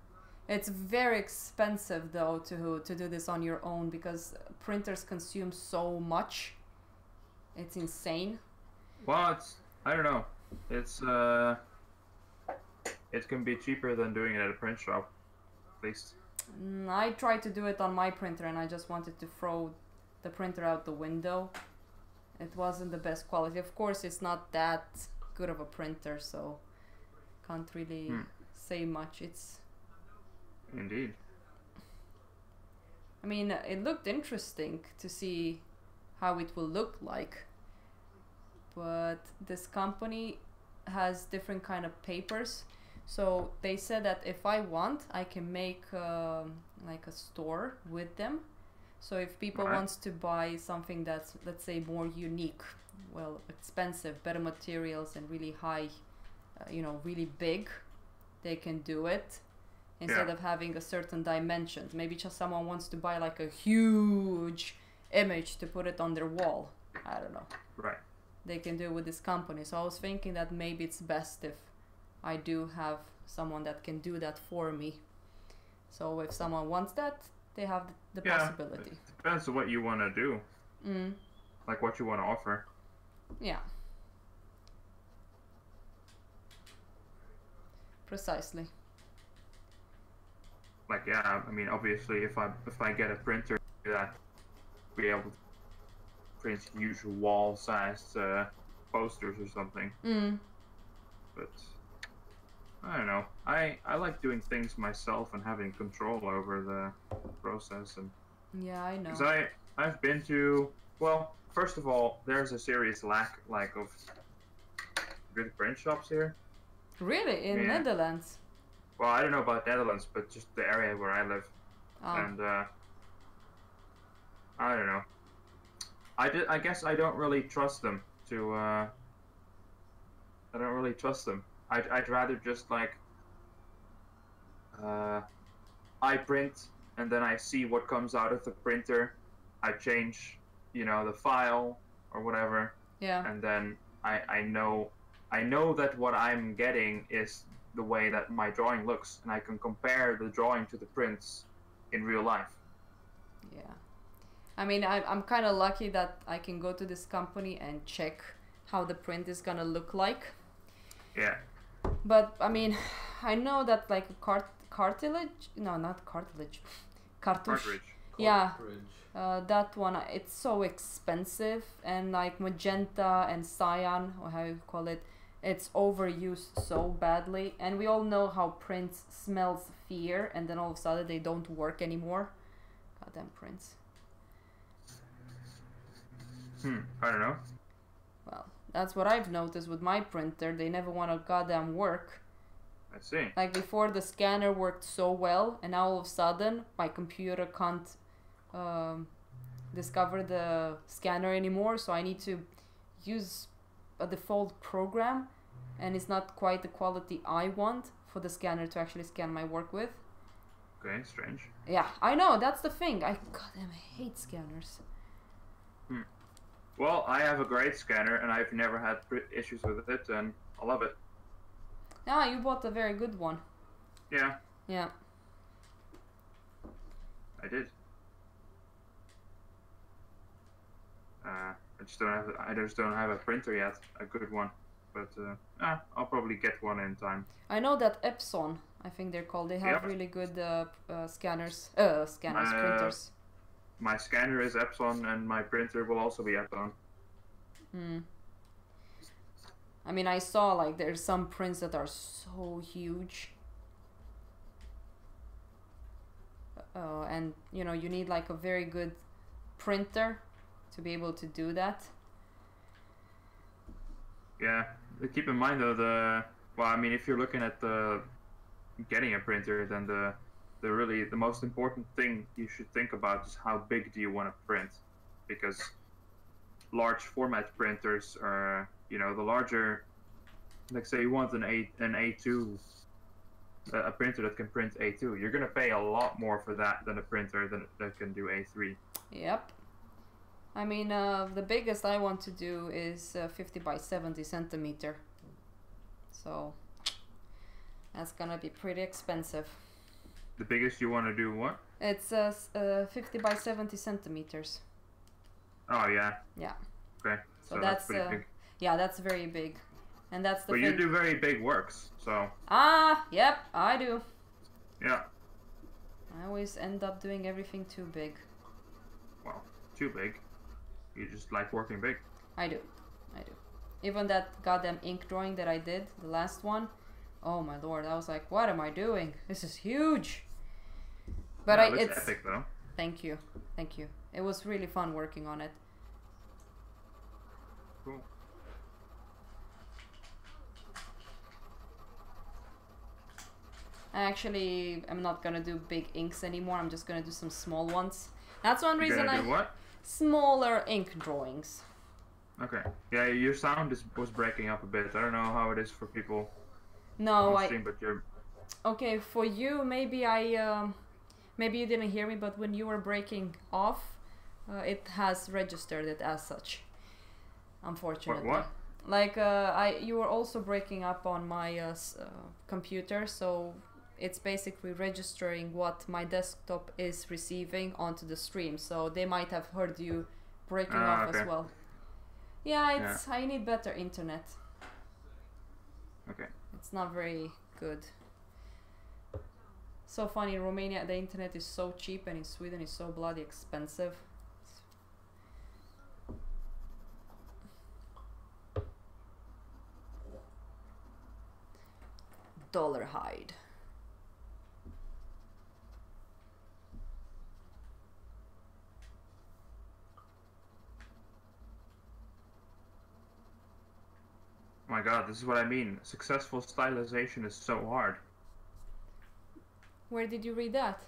Speaker 1: It's very expensive though to do this on your own, because printers consume so much. It's insane.
Speaker 2: Well, I don't know. It can be cheaper than doing it at a print shop, at least.
Speaker 1: I tried to do it on my printer and I just wanted to throw the printer out the window. It wasn't the best quality. Of course, it's not that good of a printer, so can't really say much. It's
Speaker 2: Indeed.
Speaker 1: I mean, it looked interesting to see how it will look like, but this company has different kind of papers. So they said that if I want, I can make like a store with them. So if people
Speaker 2: Right.
Speaker 1: wants to buy something that's, let's say, more unique, well, expensive, better materials and really high, really big, they can do it instead of having a certain dimensions. Maybe just someone wants to buy like a huge image to put it on their wall. I don't know.
Speaker 2: Right.
Speaker 1: They can do it with this company. So I was thinking that maybe it's best if I do have someone that can do that for me. So if someone wants that, they have the possibility.
Speaker 2: It depends on what you want to do. Like what you want to offer.
Speaker 1: Yeah. Precisely.
Speaker 2: Like, yeah, I mean, obviously, if I get a printer that be able to print huge wall-sized posters or something. But I don't know. I like doing things myself and having control over the process. And
Speaker 1: Yeah, I know.
Speaker 2: because I've been to, well, first of all, there's a serious lack of good print shops here.
Speaker 1: Really? In
Speaker 2: Yeah.
Speaker 1: Netherlands?
Speaker 2: Well, I don't know about Netherlands, but just the area where I live.
Speaker 1: Oh.
Speaker 2: And I don't know. I guess I don't really trust them to. I don't really trust them. I'd rather just like. I print and then I see what comes out of the printer. I change, the file or whatever,
Speaker 1: Yeah.
Speaker 2: and then I know that what I'm getting is the way that my drawing looks, and I can compare the drawing to the prints in real life.
Speaker 1: Yeah. I mean, I'm kind of lucky that I can go to this company and check how the print is gonna look like.
Speaker 2: Yeah.
Speaker 1: But, I mean, I know that like a cartilage? No, not cartilage. Cartouche.
Speaker 2: Cartridge.
Speaker 1: Yeah.
Speaker 3: Cartridge.
Speaker 1: That one, it's so expensive, and like magenta and cyan, or how you call it, it's overused so badly. And we all know how prints smells fear, and then all of a sudden they don't work anymore. Goddamn prints.
Speaker 2: I don't know.
Speaker 1: Well, that's what I've noticed with my printer. They never want to goddamn work.
Speaker 2: I see.
Speaker 1: Like before, the scanner worked so well, and now all of a sudden my computer can't discover the scanner anymore, so I need to use a default program, and it's not quite the quality I want for the scanner to actually scan my work with.
Speaker 2: Okay, strange.
Speaker 1: Yeah, I know, that's the thing. I goddamn hate scanners.
Speaker 2: Well, I have a great scanner, and I've never had issues with it, and I love it.
Speaker 1: Ah, you bought a very good one.
Speaker 2: Yeah,
Speaker 1: Yeah.
Speaker 2: I did. I just don't have a printer yet, a good one. But I'll probably get one in time.
Speaker 1: I know that Epson, I think they're called. They have
Speaker 2: Yep.
Speaker 1: really good printers.
Speaker 2: My scanner is Epson, and my printer will also be Epson.
Speaker 1: I mean, I saw like there's some prints that are so huge. And you need like a very good printer to be able to do that.
Speaker 2: Yeah, keep in mind though if you're looking at getting a printer, then the most important thing you should think about is how big do you want to print, because large format printers are, the larger, like say you want an A2, a printer that can print A2, you're gonna pay a lot more for that than a printer that can do A3.
Speaker 1: Yep. I mean, the biggest I want to do is 50 by 70 centimeter. So that's gonna be pretty expensive.
Speaker 2: The biggest you want to do what?
Speaker 1: It's 50 by 70 centimeters.
Speaker 2: Oh yeah.
Speaker 1: Yeah.
Speaker 2: Okay.
Speaker 1: So
Speaker 2: that's pretty big.
Speaker 1: Yeah, that's very big. And that's the
Speaker 2: But
Speaker 1: thing.
Speaker 2: you do very big works, so.
Speaker 1: Ah, yep, I do.
Speaker 2: Yeah.
Speaker 1: I always end up doing everything too big.
Speaker 2: Well, too big. You just like working big.
Speaker 1: I do. Even that goddamn ink drawing that I did, the last one, oh my lord, I was like, what am I doing? This is huge. But
Speaker 2: Yeah,
Speaker 1: it's
Speaker 2: epic though.
Speaker 1: Thank you. It was really fun working on it.
Speaker 2: Cool.
Speaker 1: I actually am not gonna do big inks anymore. I'm just gonna do some small ones. That's one
Speaker 2: You're
Speaker 1: reason
Speaker 2: gonna do what?
Speaker 1: Smaller ink drawings.
Speaker 2: Okay. Yeah, your sound was breaking up a bit. I don't know how it is for people
Speaker 1: No,
Speaker 2: on stream, but you're...
Speaker 1: Okay, for you, maybe maybe you didn't hear me, but when you were breaking off, it has registered it as such. Unfortunately.
Speaker 2: What?
Speaker 1: Like you were also breaking up on my computer, so it's basically registering what my desktop is receiving onto the stream. So they might have heard you breaking off
Speaker 2: okay.
Speaker 1: as well. Yeah, I need better internet.
Speaker 2: Okay.
Speaker 1: It's not very good. So funny, in Romania the internet is so cheap, and in Sweden it's so bloody expensive. Dollarhide.
Speaker 2: Oh my god, this is what I mean. Successful stylization is so hard.
Speaker 1: Where did you read that?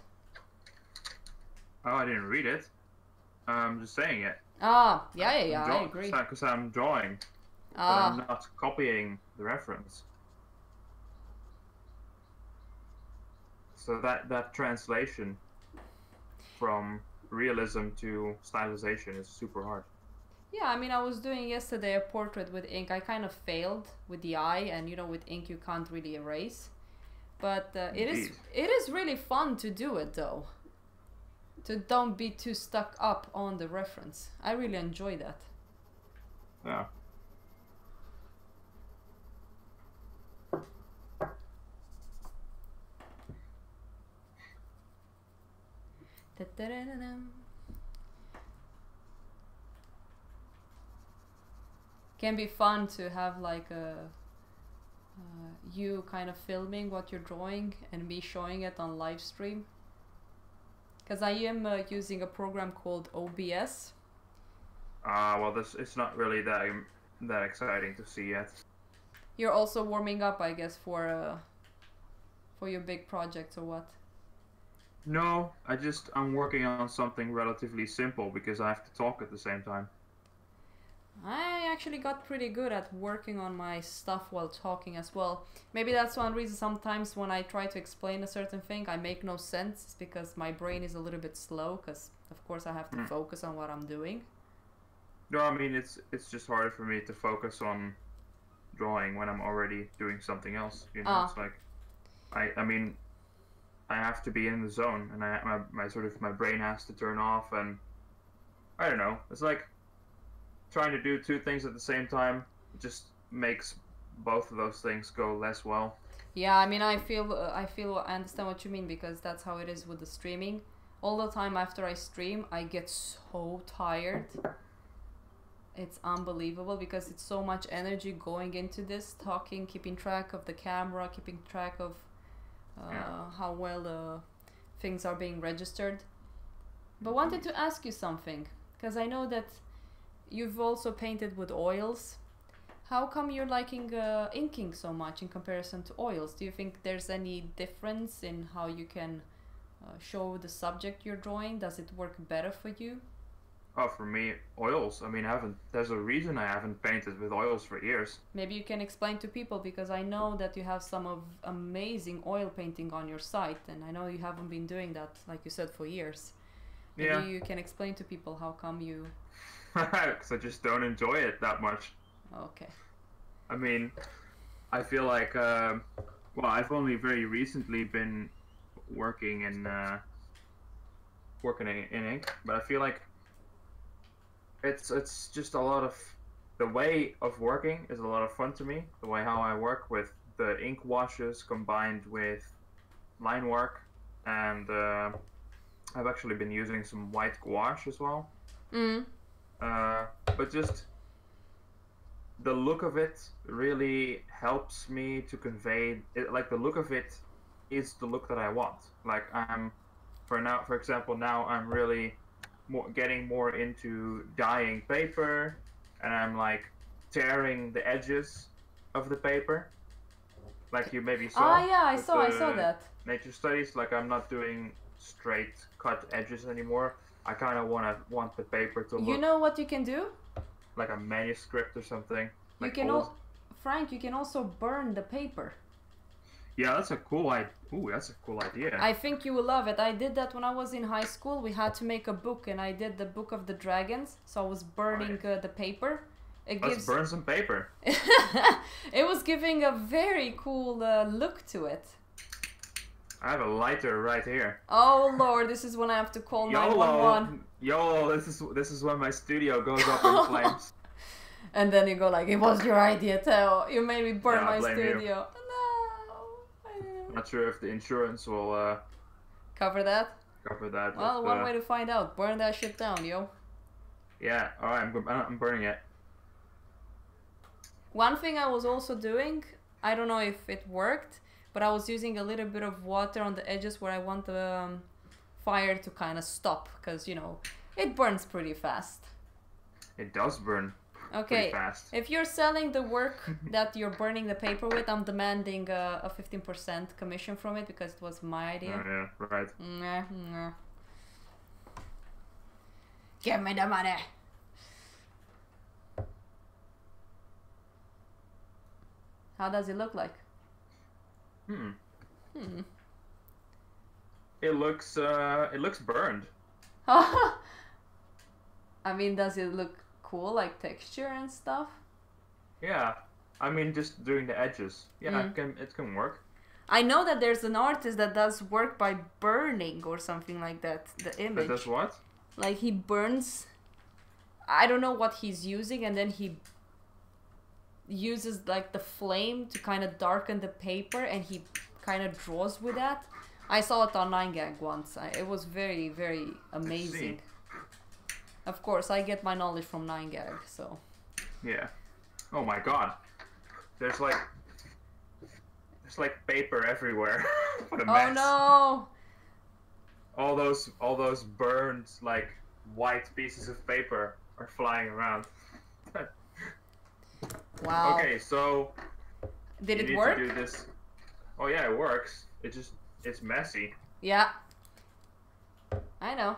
Speaker 2: Oh, I didn't read it. I'm just saying it.
Speaker 1: Ah, yeah, I agree.
Speaker 2: Because I'm drawing, but
Speaker 1: Ah,
Speaker 2: I'm not copying the reference. So that translation from realism to stylization is super hard.
Speaker 1: yeah, I mean, I was doing yesterday a portrait with ink. I kind of failed with the eye, and with ink you can't really erase. But it is really fun to do it though. To don't be too stuck up on the reference. I really enjoy that.
Speaker 2: Yeah.
Speaker 1: Da-da-da-da-dum. Can be fun to have like you kind of filming what you're drawing and me showing it on live stream. Because I am using a program called OBS.
Speaker 2: Well, it's not really that exciting to see yet.
Speaker 1: You're also warming up, I guess, for your big projects or what?
Speaker 2: No, I'm working on something relatively simple because I have to talk at the same time.
Speaker 1: I actually got pretty good at working on my stuff while talking as well. Maybe that's one reason sometimes when I try to explain a certain thing, I make no sense. It's because my brain is a little bit slow, because of course I have to focus on what I'm doing.
Speaker 2: No, I mean, it's just harder for me to focus on drawing when I'm already doing something else. It's like, I mean, I have to be in the zone, and my brain has to turn off, and I don't know. It's like trying to do two things at the same time just makes both of those things go less well.
Speaker 1: Yeah, I mean, I understand what you mean, because that's how it is with the streaming. All the time after I stream, I get so tired. It's unbelievable because it's so much energy going into this, talking, keeping track of the camera, keeping track of how well the things are being registered. But wanted to ask you something, because I know that you've also painted with oils. How come you're liking inking so much in comparison to oils? Do you think there's any difference in how you can show the subject you're drawing? Does it work better for you?
Speaker 2: Oh, for me, oils. I mean, there's a reason I haven't painted with oils for years.
Speaker 1: Maybe you can explain to people, because I know that you have some amazing oil painting on your site, and I know you haven't been doing that, like you said, for years. Maybe you can explain to people how come you...
Speaker 2: Because I just don't enjoy it that much.
Speaker 1: Okay.
Speaker 2: I mean, I feel like, well, I've only very recently been working in ink, but I feel like it's just a lot of, the way of working is a lot of fun to me. The way how I work with the ink washes combined with line work, and I've actually been using some white gouache as well. But just the look of it really helps me to convey it. Like, the look of it is the look that I want. Like, for example, now I'm really getting more into dyeing paper, and I'm like tearing the edges of the paper, like you maybe saw.
Speaker 1: Ah, yeah, I saw that.
Speaker 2: Nature studies. Like, I'm not doing straight cut edges anymore. I kind of want the paper to
Speaker 1: You
Speaker 2: look
Speaker 1: know what you can do?
Speaker 2: like a manuscript or something.
Speaker 1: You
Speaker 2: Like
Speaker 1: can
Speaker 2: old.
Speaker 1: Frank, you can also burn the paper.
Speaker 2: Yeah, that's a cool idea. Ooh, that's a cool idea.
Speaker 1: I think you will love it. I did that when I was in high school. We had to make a book, and I did the Book of the Dragons. So I was burning the paper.
Speaker 2: Let's burn some paper.
Speaker 1: It was giving a very cool look to it.
Speaker 2: I have a lighter right here.
Speaker 1: Oh Lord, this is when I have to call 911.
Speaker 2: YOLO! This is when my studio goes up in flames.
Speaker 1: And then you go like, it was your idea, Theo. You made me burn
Speaker 2: Yeah, I
Speaker 1: my
Speaker 2: blame you.
Speaker 1: studio.
Speaker 2: I'm not sure if the insurance will
Speaker 1: Cover that?
Speaker 2: cover that.
Speaker 1: Well,
Speaker 2: but,
Speaker 1: one way to find out. Burn that shit down, yo.
Speaker 2: Yeah. All right. I'm burning it.
Speaker 1: One thing I was also doing, I don't know if it worked, but I was using a little bit of water on the edges where I want the fire to kind of stop, because, you know, it burns pretty fast.
Speaker 2: It does burn
Speaker 1: Okay,
Speaker 2: pretty fast.
Speaker 1: if you're selling the work that you're burning the paper with, I'm demanding a 15% commission from it, because it was my idea.
Speaker 2: Oh, yeah. Right.
Speaker 1: Nah. Give me the money! How does it look like?
Speaker 2: It looks burned.
Speaker 1: I mean, does it look cool, like texture and stuff?
Speaker 2: Yeah. I mean, just doing the edges. Yeah, it can work.
Speaker 1: I know that there's an artist that does work by burning or something like that, the image.
Speaker 2: That does what?
Speaker 1: Like he burns, I don't know what he's using, and then he uses like the flame to kind of darken the paper, and he kind of draws with that. I saw it on 9gag once. It was very, very amazing. Of course, I get my knowledge from 9gag, so.
Speaker 2: Yeah. Oh my god. There's like paper everywhere. What a mess.
Speaker 1: Oh no!
Speaker 2: All those burned like white pieces of paper are flying around.
Speaker 1: Wow.
Speaker 2: Okay, so
Speaker 1: Did
Speaker 2: you
Speaker 1: it
Speaker 2: need
Speaker 1: work?
Speaker 2: to do this. Oh yeah, it works. It's messy.
Speaker 1: Yeah. I know.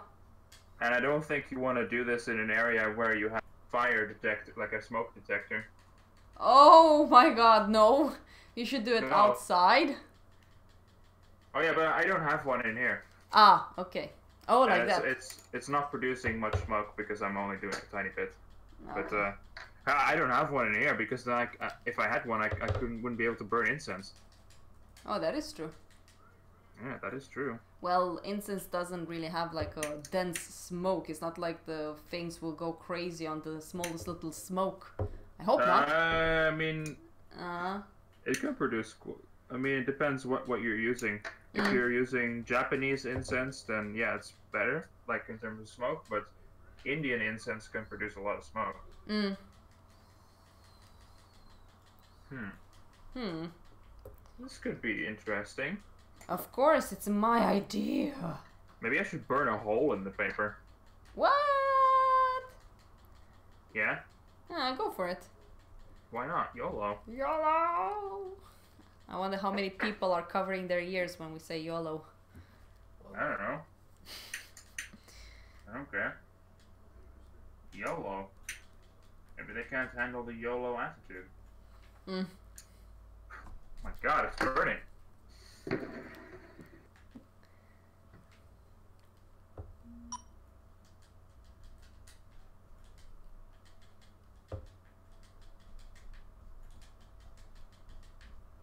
Speaker 2: And I don't think you want to do this in an area where you have fire detector, like a smoke detector.
Speaker 1: Oh my god, no. You should do it
Speaker 2: No.
Speaker 1: outside.
Speaker 2: Oh yeah, but I don't have one in here.
Speaker 1: Ah, okay. Oh,
Speaker 2: And
Speaker 1: like that.
Speaker 2: it's not producing much smoke because I'm only doing a tiny bit.
Speaker 1: Okay.
Speaker 2: But I don't have one in here because like if I had one, I wouldn't be able to burn incense.
Speaker 1: Oh, that is true.
Speaker 2: Yeah, that is true.
Speaker 1: Well, incense doesn't really have like a dense smoke. It's not like the things will go crazy on the smallest little smoke. I hope not.
Speaker 2: I mean,
Speaker 1: Uh,
Speaker 2: it can produce. I mean, it depends what you're using. If you're using Japanese incense, then yeah, it's better, like in terms of smoke. But Indian incense can produce a lot of smoke. This could be interesting.
Speaker 1: Of course, it's my idea.
Speaker 2: Maybe I should burn a hole in the paper.
Speaker 1: What?
Speaker 2: Yeah?
Speaker 1: Yeah, go for it.
Speaker 2: Why not? YOLO.
Speaker 1: YOLO! I wonder how many people are covering their ears when we say YOLO.
Speaker 2: I don't know. I don't care. YOLO. Maybe they can't handle the YOLO attitude. My god, it's burning.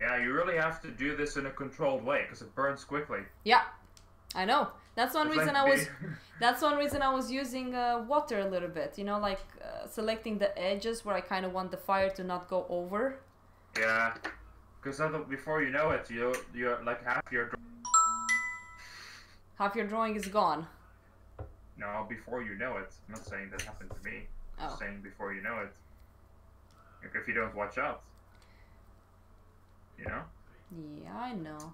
Speaker 2: Yeah, you really have to do this in a controlled way because it burns quickly.
Speaker 1: Yeah, I know. That's one
Speaker 2: It's
Speaker 1: reason
Speaker 2: like
Speaker 1: I was. That's one reason I was using water a little bit. You know, like selecting the edges where I kind of want the fire to not go over.
Speaker 2: Yeah, because before you know it, you're like half your.
Speaker 1: Half your drawing is gone.
Speaker 2: No, before you know it. I'm not saying that happened to me. I'm just saying before you know it. Like if you don't watch out. You know?
Speaker 1: Yeah, I know.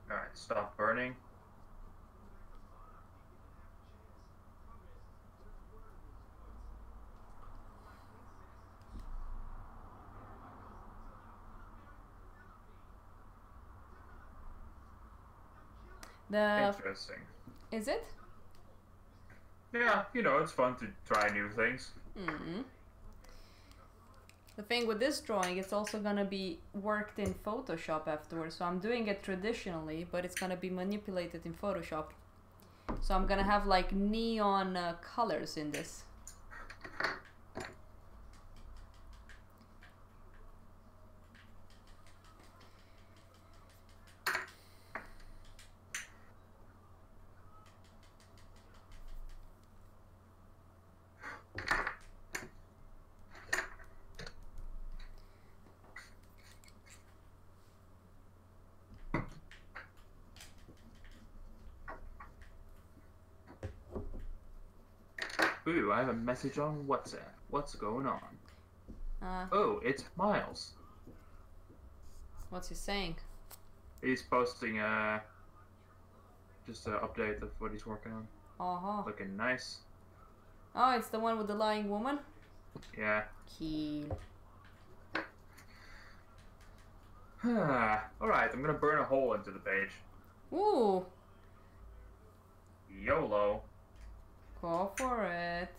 Speaker 2: Alright, stop burning. Interesting.
Speaker 1: Is it?
Speaker 2: Yeah, you know, it's fun to try new things.
Speaker 1: Mm-hmm. The thing with this drawing, it's also gonna be worked in Photoshop afterwards. So I'm doing it traditionally, but it's gonna be manipulated in Photoshop. So I'm gonna have like neon colors in this.
Speaker 2: Ooh, I have a message on WhatsApp. What's going on?
Speaker 1: Uh,
Speaker 2: Oh, it's Miles.
Speaker 1: what's he saying?
Speaker 2: He's posting just an update of what he's working on.
Speaker 1: Uh-huh.
Speaker 2: Looking nice.
Speaker 1: Oh, it's the one with the lying woman?
Speaker 2: Yeah.
Speaker 1: Keen.
Speaker 2: Alright, I'm gonna burn a hole into the page.
Speaker 1: Ooh,
Speaker 2: YOLO.
Speaker 1: go for it.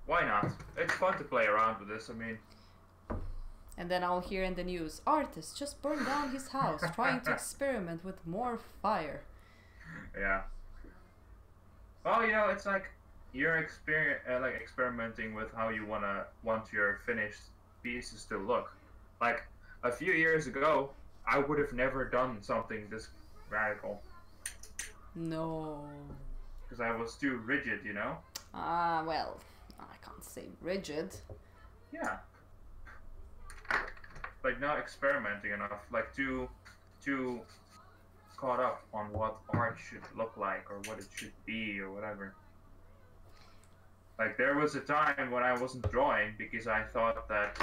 Speaker 2: Why not? It's fun to play around with this, I mean.
Speaker 1: And then I'll hear in the news, artist just burned down his house trying to experiment with more fire.
Speaker 2: Yeah. Well, you know, it's like you're experimenting with how you want your finished pieces to look. Like a few years ago, I would have never done something this radical
Speaker 1: No.
Speaker 2: because I was too rigid, you know.
Speaker 1: Well, I can't say rigid.
Speaker 2: Yeah. Like not experimenting enough, like too caught up on what art should look like or what it should be or whatever. Like there was a time when I wasn't drawing because I thought that,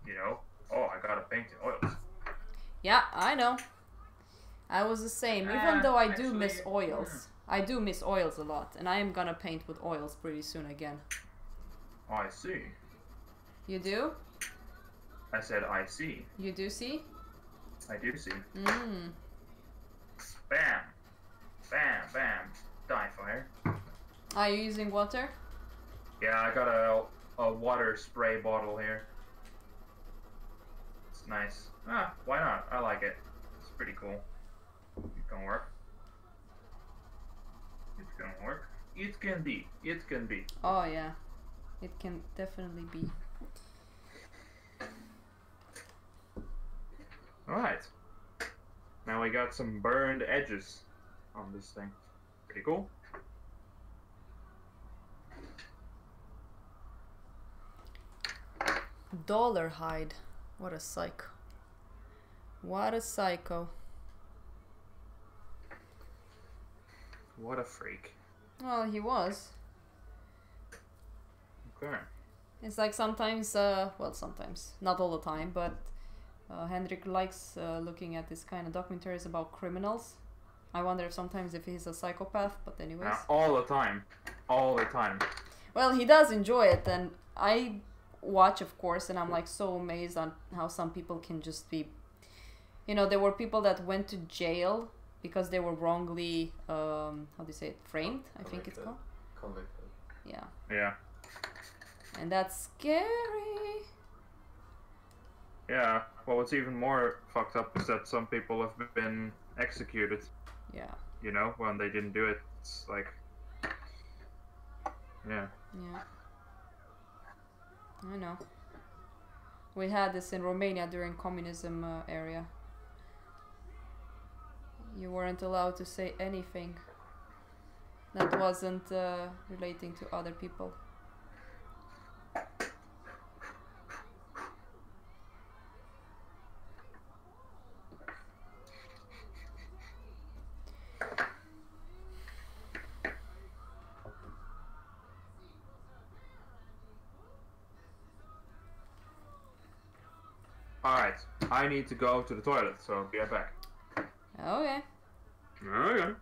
Speaker 2: you know, oh, I gotta paint in oils.
Speaker 1: Yeah, I know. I was the same, even though I do miss
Speaker 2: actually,
Speaker 1: oils. I do miss oils a lot, and I am gonna paint with oils pretty soon again.
Speaker 2: Oh, I see.
Speaker 1: You do?
Speaker 2: I said I see.
Speaker 1: You do see?
Speaker 2: I do see.
Speaker 1: Mmm.
Speaker 2: Bam! Bam, bam. Die fire.
Speaker 1: Are you using water?
Speaker 2: Yeah, I got a water spray bottle here. It's nice. Why not? I like it. It's pretty cool. It can work. It can work. It can be. It can be.
Speaker 1: Oh yeah. It can definitely be.
Speaker 2: Alright. Now we got some burned edges on this thing. Pretty cool.
Speaker 1: Dollarhide. What a psycho. What a psycho.
Speaker 2: What a freak.
Speaker 1: Well, he was.
Speaker 2: Okay.
Speaker 1: It's like sometimes, well, sometimes, not all the time, but Hendrik likes looking at this kind of documentaries about criminals. I wonder if sometimes if he's a psychopath, but anyways.
Speaker 2: All the time. All the time.
Speaker 1: Well, he does enjoy it, and I watch, of course, and I'm like so amazed on how some people can just be, you know, there were people that went to jail because they were wrongly, how do you say it, framed, I think it's called.
Speaker 3: Convicted.
Speaker 1: Yeah.
Speaker 2: Yeah.
Speaker 1: And that's scary.
Speaker 2: Yeah. Well, what's even more fucked up is that some people have been executed.
Speaker 1: Yeah.
Speaker 2: You know, when they didn't do it. It's like, yeah.
Speaker 1: Yeah. I know. We had this in Romania during communism area. You weren't allowed to say anything that wasn't relating to other people.
Speaker 2: Alright. I need to go to the toilet, so be right back.
Speaker 1: Okay.
Speaker 2: Okay.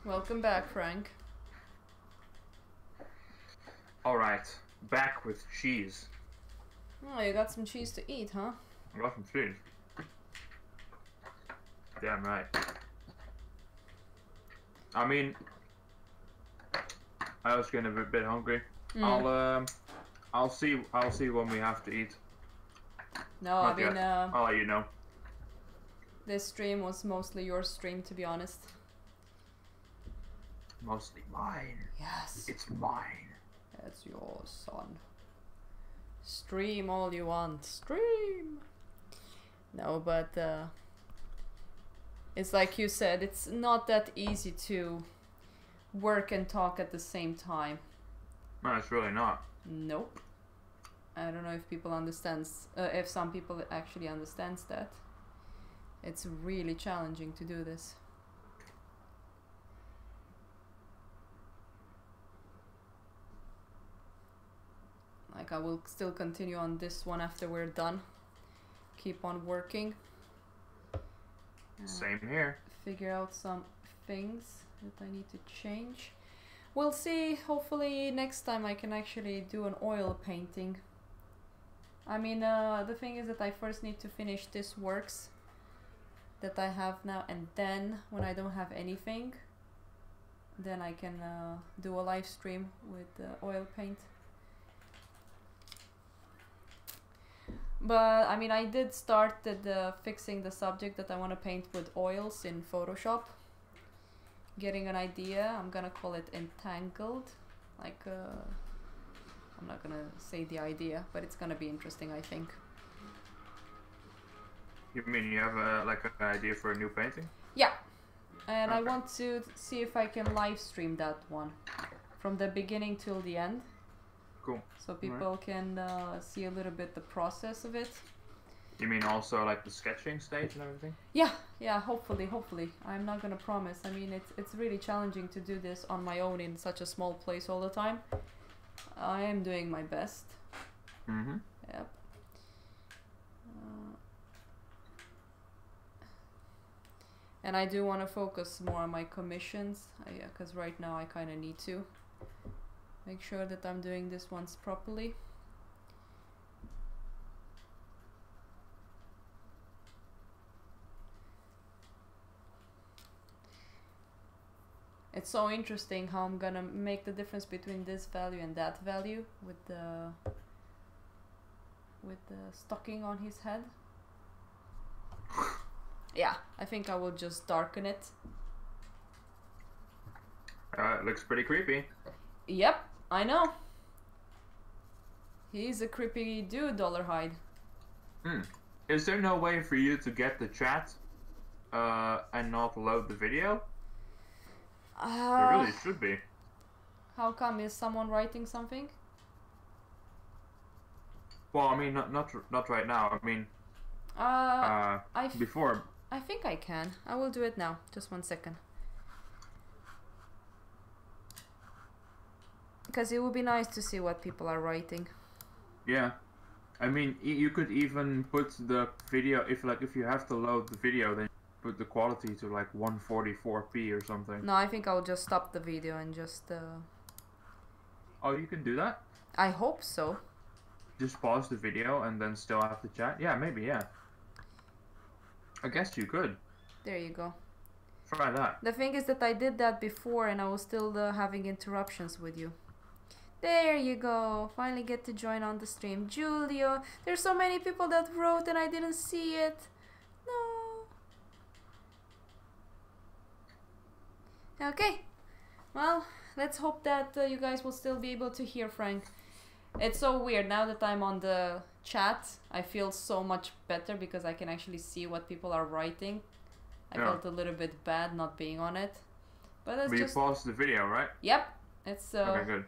Speaker 1: Welcome back, Frank.
Speaker 2: Alright, back with cheese.
Speaker 1: Oh, you got some cheese to eat, huh?
Speaker 2: I got some cheese. Damn right. I mean, I was getting a bit hungry. I'll see when we have to eat.
Speaker 1: No,
Speaker 2: Not
Speaker 1: I mean,
Speaker 2: yet. I'll let you know.
Speaker 1: this stream was mostly your stream, to be honest.
Speaker 2: Mostly mine.
Speaker 1: Yes.
Speaker 2: It's mine.
Speaker 1: It's yours, son. Stream all you want. Stream! No, but it's like you said, it's not that easy to work and talk at the same time.
Speaker 2: No, it's really not.
Speaker 1: Nope. I don't know if people understands, if some people actually understands that. It's really challenging to do this. Like, I will still continue on this one after we're done. Keep on working.
Speaker 2: Same here.
Speaker 1: Figure out some things that I need to change. We'll see. Hopefully next time I can actually do an oil painting. I mean, the thing is that I first need to finish this works that I have now, and then when I don't have anything, then I can do a live stream with oil paint. But I mean, I did start fixing the subject that I want to paint with oils in Photoshop. Getting an idea. I'm gonna call it Entangled. Like, I'm not gonna say the idea, but it's gonna be interesting, I think.
Speaker 2: You mean you have like an idea for a new painting?
Speaker 1: Yeah, and
Speaker 2: Okay.
Speaker 1: I want to see if I can live stream that one from the beginning till the end.
Speaker 2: Cool.
Speaker 1: So people can see a little bit the process of it.
Speaker 2: You mean also like the sketching stage and everything?
Speaker 1: Yeah, hopefully. I'm not gonna promise. I mean, it's really challenging to do this on my own in such a small place all the time. I am doing my best.
Speaker 2: Mm-hmm.
Speaker 1: Yep. And I do want to focus more on my commissions, because right now I kind of need to make sure that I'm doing this ones properly. It's so interesting how I'm gonna make the difference between this value and that value with the stocking on his head. Yeah, I think I will just darken it.
Speaker 2: It looks pretty creepy.
Speaker 1: Yep, I know. He's a creepy dude, Dollarhide.
Speaker 2: Is there no way for you to get the chat and not load the video? There really should be.
Speaker 1: How come? Is someone writing something?
Speaker 2: Well, I mean, not right now. I mean, before.
Speaker 1: I think I can. I will do it now. Just 1 second. Because it would be nice to see what people are writing.
Speaker 2: Yeah. I mean, you could even put the video, if you have to load the video, then put the quality to like 144p or something.
Speaker 1: No, I think I'll just stop the video and just...
Speaker 2: Oh, you can do that?
Speaker 1: I hope so.
Speaker 2: Just pause the video and then still have the chat? Yeah, maybe, yeah. I guess you could.
Speaker 1: There you go.
Speaker 2: Try that.
Speaker 1: The thing is that I did that before and I was still having interruptions with you. There you go. Finally get to join on the stream. Julio, there's so many people that wrote and I didn't see it. No. Okay. Well, let's hope that you guys will still be able to hear Frank. It's so weird. Now that I'm on the chat, I feel so much better because I can actually see what people are writing. I felt a little bit bad not being on it. But that's just...
Speaker 2: you paused the video, right?
Speaker 1: Yep. It's
Speaker 2: okay, good.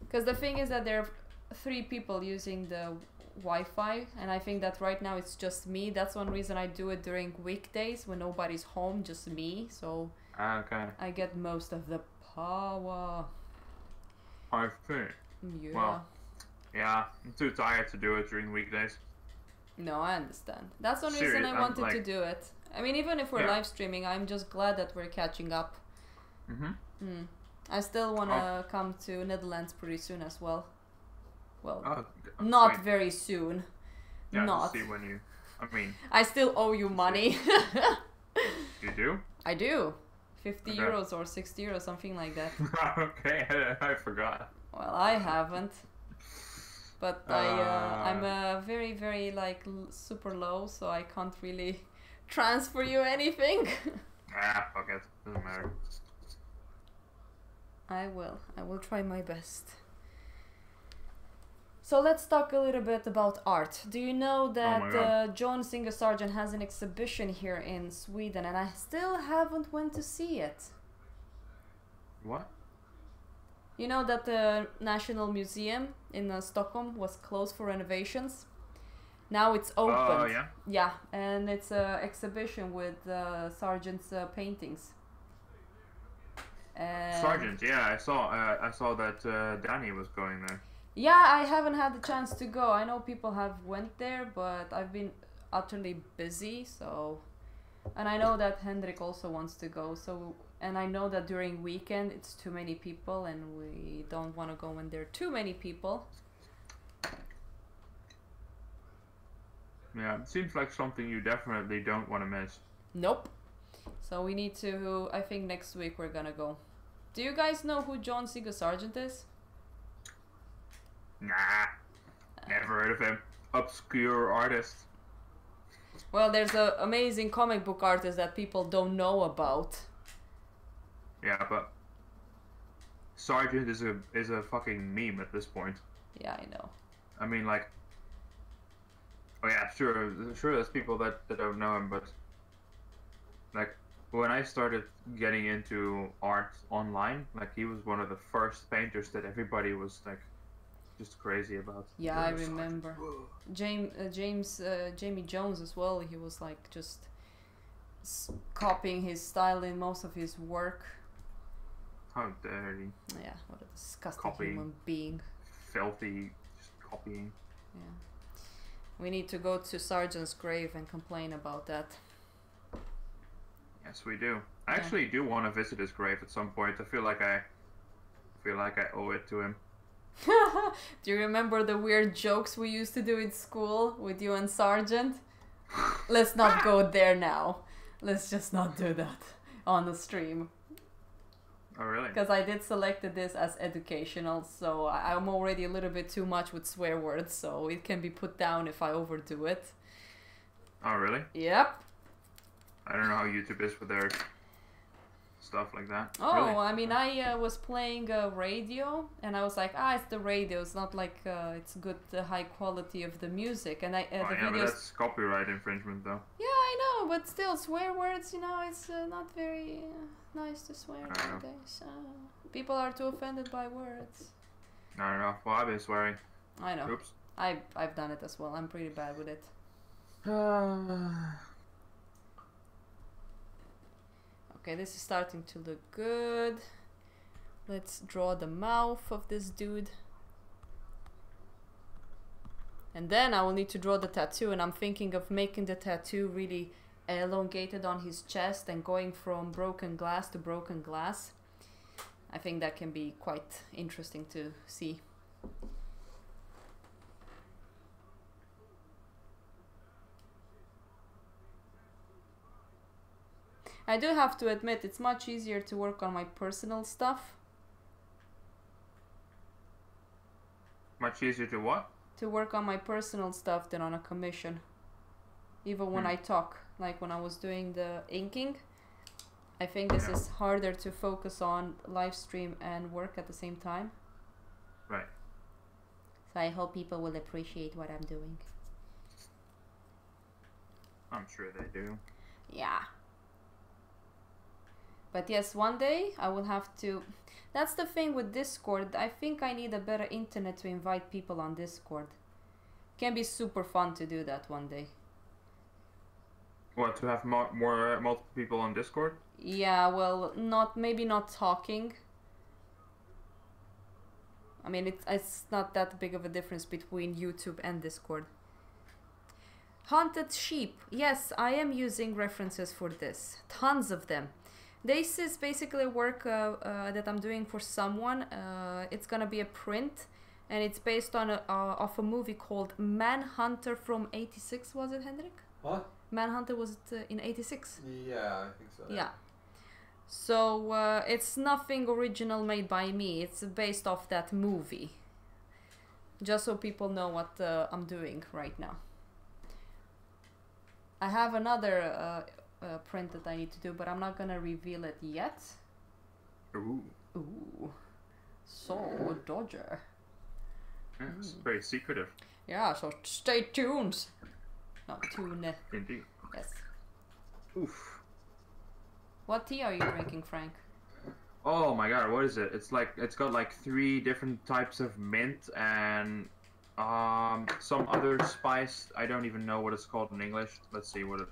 Speaker 1: Because the thing is that there are 3 people using the Wi-Fi, and I think that right now it's just me. That's one reason I do it during weekdays when nobody's home, just me. So
Speaker 2: okay.
Speaker 1: I get most of the power.
Speaker 2: I think.
Speaker 1: Yeah.
Speaker 2: Well, yeah, I'm too tired to do it during weekdays.
Speaker 1: No, I understand. That's one reason I wanted to do it. I mean, even if we're live streaming, I'm just glad that we're catching up. Mm. I still want to come to Netherlands pretty soon as well. Well, not
Speaker 2: sweet.
Speaker 1: very soon.
Speaker 2: Yeah,
Speaker 1: not.
Speaker 2: see when you. I mean.
Speaker 1: I still owe you money.
Speaker 2: You do?
Speaker 1: I do. 50 euros or 60 euros, something like that.
Speaker 2: Okay, I forgot.
Speaker 1: Well, I haven't. But I'm very, very like super low, so I can't really transfer you anything.
Speaker 2: Fuck it. Doesn't matter.
Speaker 1: I will try my best. So let's talk a little bit about art. Do you know that John Singer Sargent has an exhibition here in Sweden, and I still haven't went to see it?
Speaker 2: What?
Speaker 1: You know that the National Museum in Stockholm was closed for renovations? Now it's open.
Speaker 2: Oh, yeah?
Speaker 1: Yeah, and it's an exhibition with Sargent's paintings.
Speaker 2: Sargent, yeah, I saw that Danny was going there.
Speaker 1: Yeah, I haven't had the chance to go. I know people have went there, but I've been utterly busy, so... And I know that Hendrik also wants to go, so... And I know that during weekend it's too many people, and we don't want to go when there are too many people.
Speaker 2: Yeah, it seems like something you definitely don't want to miss.
Speaker 1: Nope. So we need to... I think next week we're gonna go. Do you guys know who John Singer Sargent is?
Speaker 2: Nah, never heard of him. Obscure artist.
Speaker 1: Well, there's an amazing comic book artist that people don't know about.
Speaker 2: Yeah, but Sargent is a fucking meme at this point.
Speaker 1: Yeah, I know.
Speaker 2: I mean, like, oh yeah, sure, there's people that don't know him, but like when I started getting into art online, like he was one of the first painters that everybody was like just crazy about.
Speaker 1: Yeah, I remember. Jamie Jones as well. He was like just copying his style in most of his work.
Speaker 2: How dare he?
Speaker 1: Yeah, what a disgusting human being.
Speaker 2: Filthy, just copying.
Speaker 1: Yeah. We need to go to Sargent's grave and complain about that.
Speaker 2: Yes, we do. I actually do want to visit his grave at some point. I feel like I owe it to him.
Speaker 1: Do you remember the weird jokes we used to do in school with you and Sargent? Let's not go there now. Let's just not do that on the stream.
Speaker 2: Oh, really?
Speaker 1: Because I did selected this as educational, so I'm already a little bit too much with swear words, so it can be put down if I overdo it.
Speaker 2: Oh, really?
Speaker 1: Yep.
Speaker 2: I don't know how YouTube is with their stuff like that.
Speaker 1: Oh,
Speaker 2: Really?
Speaker 1: I mean, I was playing radio, and I was like, it's the radio. It's not like it's good, high quality of the music. And the videos...
Speaker 2: but that's copyright infringement, though.
Speaker 1: Yeah, I know, but still, swear words, you know, it's not very nice to swear nowadays. People are too offended by words.
Speaker 2: I don't know. Well, I've been swearing.
Speaker 1: I know.
Speaker 2: Oops.
Speaker 1: I've done it as well. I'm pretty bad with it. Okay, this is starting to look good. Let's draw the mouth of this dude. And then I will need to draw the tattoo, and I'm thinking of making the tattoo really elongated on his chest and going from broken glass to broken glass. I think that can be quite interesting to see. I do have to admit, it's much easier to work on my personal stuff.
Speaker 2: Much easier to what?
Speaker 1: To work on my personal stuff than on a commission. Even when I talk, like when I was doing the inking, I think this is harder to focus on live stream and work at the same time.
Speaker 2: Right.
Speaker 1: So I hope people will appreciate what I'm doing.
Speaker 2: I'm sure they do.
Speaker 1: Yeah. But yes, one day I will have to... That's the thing with Discord. I think I need a better internet to invite people on Discord. Can be super fun to do that one day.
Speaker 2: What, to have multiple people on Discord?
Speaker 1: Yeah, well, maybe not talking. I mean, it's not that big of a difference between YouTube and Discord. Haunted sheep. Yes, I am using references for this. Tons of them. This is basically work that I'm doing for someone. It's gonna be a print, and it's based on of a movie called Manhunter from '86. Was it, Hendrik?
Speaker 3: What?
Speaker 1: Manhunter was it in '86?
Speaker 3: Yeah, I think so.
Speaker 1: Yeah. So it's nothing original made by me. It's based off that movie. Just so people know what I'm doing right now. I have another print that I need to do, but I'm not gonna reveal it yet.
Speaker 2: Ooh.
Speaker 1: Ooh. So, Dodger.
Speaker 2: Yes, very secretive.
Speaker 1: Yeah, so stay tuned. No, tune.
Speaker 2: Indeed.
Speaker 1: Yes.
Speaker 2: Oof.
Speaker 1: What tea are you drinking, Frank?
Speaker 2: Oh my god, what is it? It's like, it's got like 3 different types of mint and some other spice. I don't even know what it's called in English. Let's see what it.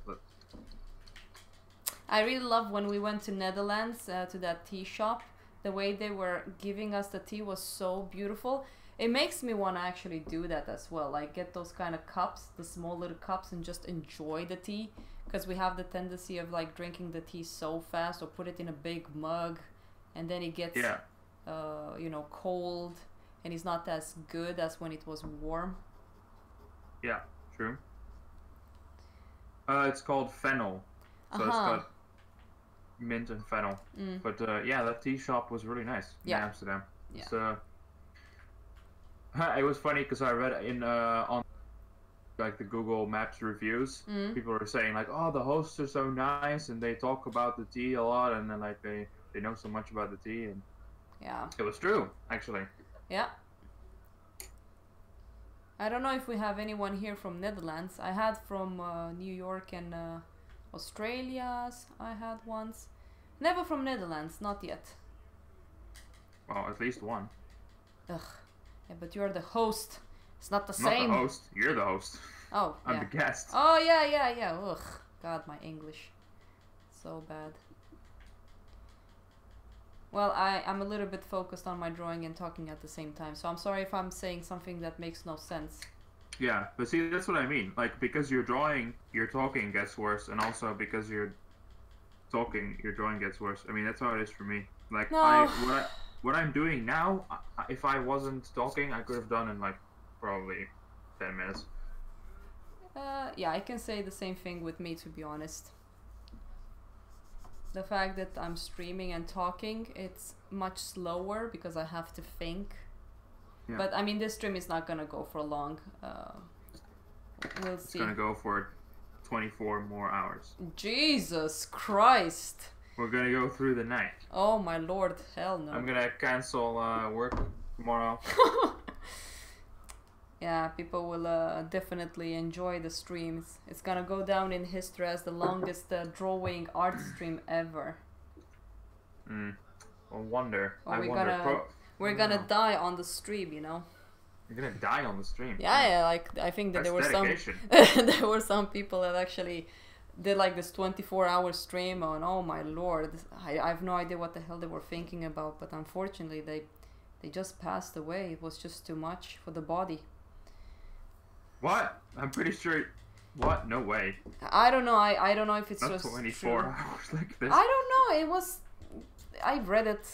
Speaker 1: I really love when we went to Netherlands to that tea shop. The way they were giving us the tea was so beautiful. It makes me want to actually do that as well. Like get those kind of cups, the small little cups, and just enjoy the tea. Because we have the tendency of like drinking the tea so fast, or put it in a big mug, and then it gets, you know, cold, and it's not as good as when it was warm.
Speaker 2: Yeah, true. It's called fennel. So it's got mint and fennel. But yeah, that tea shop was really nice in Amsterdam.
Speaker 1: Yeah.
Speaker 2: So it was funny because I read in on like the Google Maps reviews, people were saying like, oh, the hosts are so nice and they talk about the tea a lot, and then like they know so much about the tea, and
Speaker 1: yeah,
Speaker 2: it was true actually.
Speaker 1: Yeah. I don't know if we have anyone here from Netherlands. I had from New York and Australia. I had once. Never from Netherlands, not yet.
Speaker 2: Well, at least one.
Speaker 1: Ugh. Yeah, but you're the host. It's not the
Speaker 2: Not
Speaker 1: same.
Speaker 2: the host. You're the host.
Speaker 1: Oh,
Speaker 2: I'm
Speaker 1: yeah.
Speaker 2: the guest.
Speaker 1: Oh, yeah. Ugh. God, my English. So bad. Well, I'm a little bit focused on my drawing and talking at the same time, so I'm sorry if I'm saying something that makes no sense.
Speaker 2: Yeah, but see, that's what I mean. Like, because you're drawing, your talking gets worse, and also because you're talking, your drawing gets worse. I mean, that's how it is for me. Like,
Speaker 1: No.
Speaker 2: what I'm doing now, if I wasn't talking, I could have done in like probably 10 minutes.
Speaker 1: Yeah, I can say the same thing with me, to be honest. The fact that I'm streaming and talking, it's much slower because I have to think.
Speaker 2: Yeah.
Speaker 1: But I mean, this stream is not gonna go for long. We'll see.
Speaker 2: It's gonna go for 24 more hours.
Speaker 1: Jesus Christ!
Speaker 2: We're gonna go through the night.
Speaker 1: Oh my lord, hell no.
Speaker 2: I'm gonna cancel work tomorrow.
Speaker 1: Yeah, people will definitely enjoy the streams. It's gonna go down in history as the longest drawing art stream ever.
Speaker 2: I wonder.
Speaker 1: Or we're gonna die on the stream, you know.
Speaker 2: You're gonna die on the stream.
Speaker 1: Yeah, like I think that
Speaker 2: That's
Speaker 1: there were
Speaker 2: dedication.
Speaker 1: there were some people that actually did like this 24-hour stream, and oh my lord, I have no idea what the hell they were thinking about, but unfortunately they just passed away. It was just too much for the body.
Speaker 2: What? I'm pretty sure. What? No way.
Speaker 1: I don't know. I don't know if it's
Speaker 2: Not
Speaker 1: just
Speaker 2: 24
Speaker 1: true.
Speaker 2: hours like this.
Speaker 1: I don't know. It was. I read it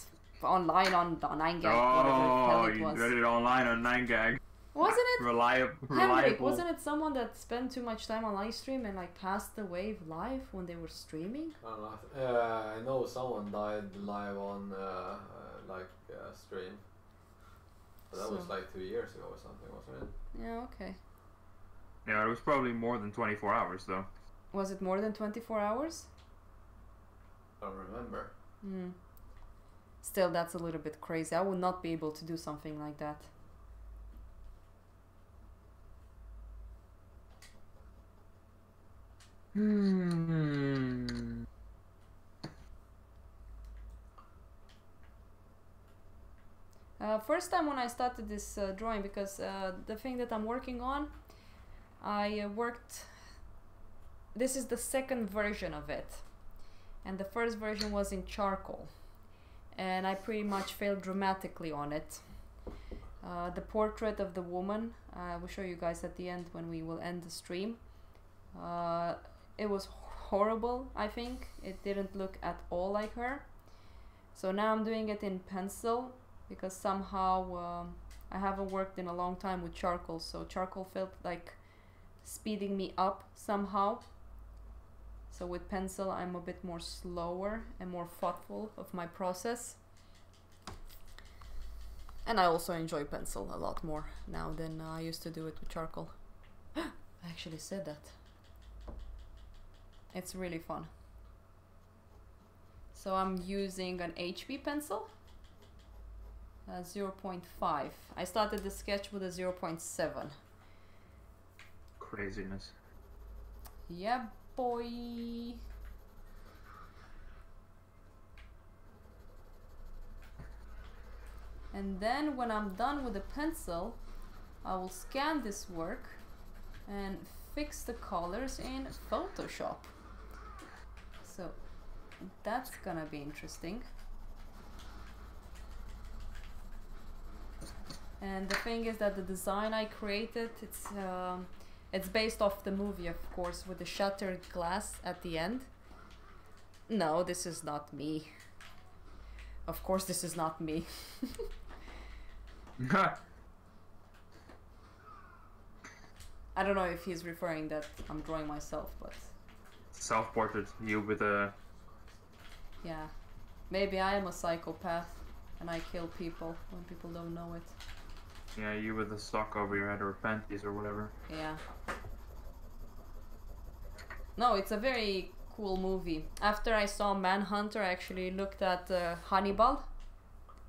Speaker 1: online on 9gag, whatever the hell it
Speaker 2: you
Speaker 1: was.
Speaker 2: read it online on 9gag.
Speaker 1: Wasn't it?
Speaker 2: Reliable.
Speaker 1: Henrik, wasn't it someone that spent too much time on live stream and like passed away live when they were streaming?
Speaker 3: I don't know. I know someone died live on stream. But that was like 2 years ago or something, wasn't it?
Speaker 1: Yeah. Okay.
Speaker 2: Yeah, it was probably more than 24 hours though.
Speaker 1: Was it more than 24 hours?
Speaker 3: I don't remember.
Speaker 1: Still, that's a little bit crazy. I would not be able to do something like that. First time when I started this drawing, because the thing that I'm working on, I worked. This is the second version of it, and the first version was in charcoal, and I pretty much failed dramatically on it. The portrait of the woman, I will show you guys at the end when we will end the stream. It was horrible, I think. It didn't look at all like her. So now I'm doing it in pencil because somehow I haven't worked in a long time with charcoal, so charcoal felt like speeding me up somehow. So with pencil I'm a bit more slower and more thoughtful of my process. And I also enjoy pencil a lot more now than I used to do it with charcoal. I actually said that. It's really fun. So I'm using an HB pencil, 0.5. I started the sketch with a 0.7.
Speaker 2: Craziness.
Speaker 1: Yeah, boy. And then when I'm done with the pencil, I will scan this work and fix the colors in Photoshop. So that's gonna be interesting. And the thing is that the design I created, it's based off the movie, of course, with the shattered glass at the end. No, this is not me. Of course this is not me. I don't know if he's referring that I'm drawing myself, but...
Speaker 2: Self-portrait, you with a...
Speaker 1: Yeah. Maybe I am a psychopath and I kill people when people don't know it.
Speaker 2: Yeah, you with a sock over your head or panties or whatever.
Speaker 1: Yeah. No, it's a very cool movie. After I saw Manhunter, I actually looked at Hannibal.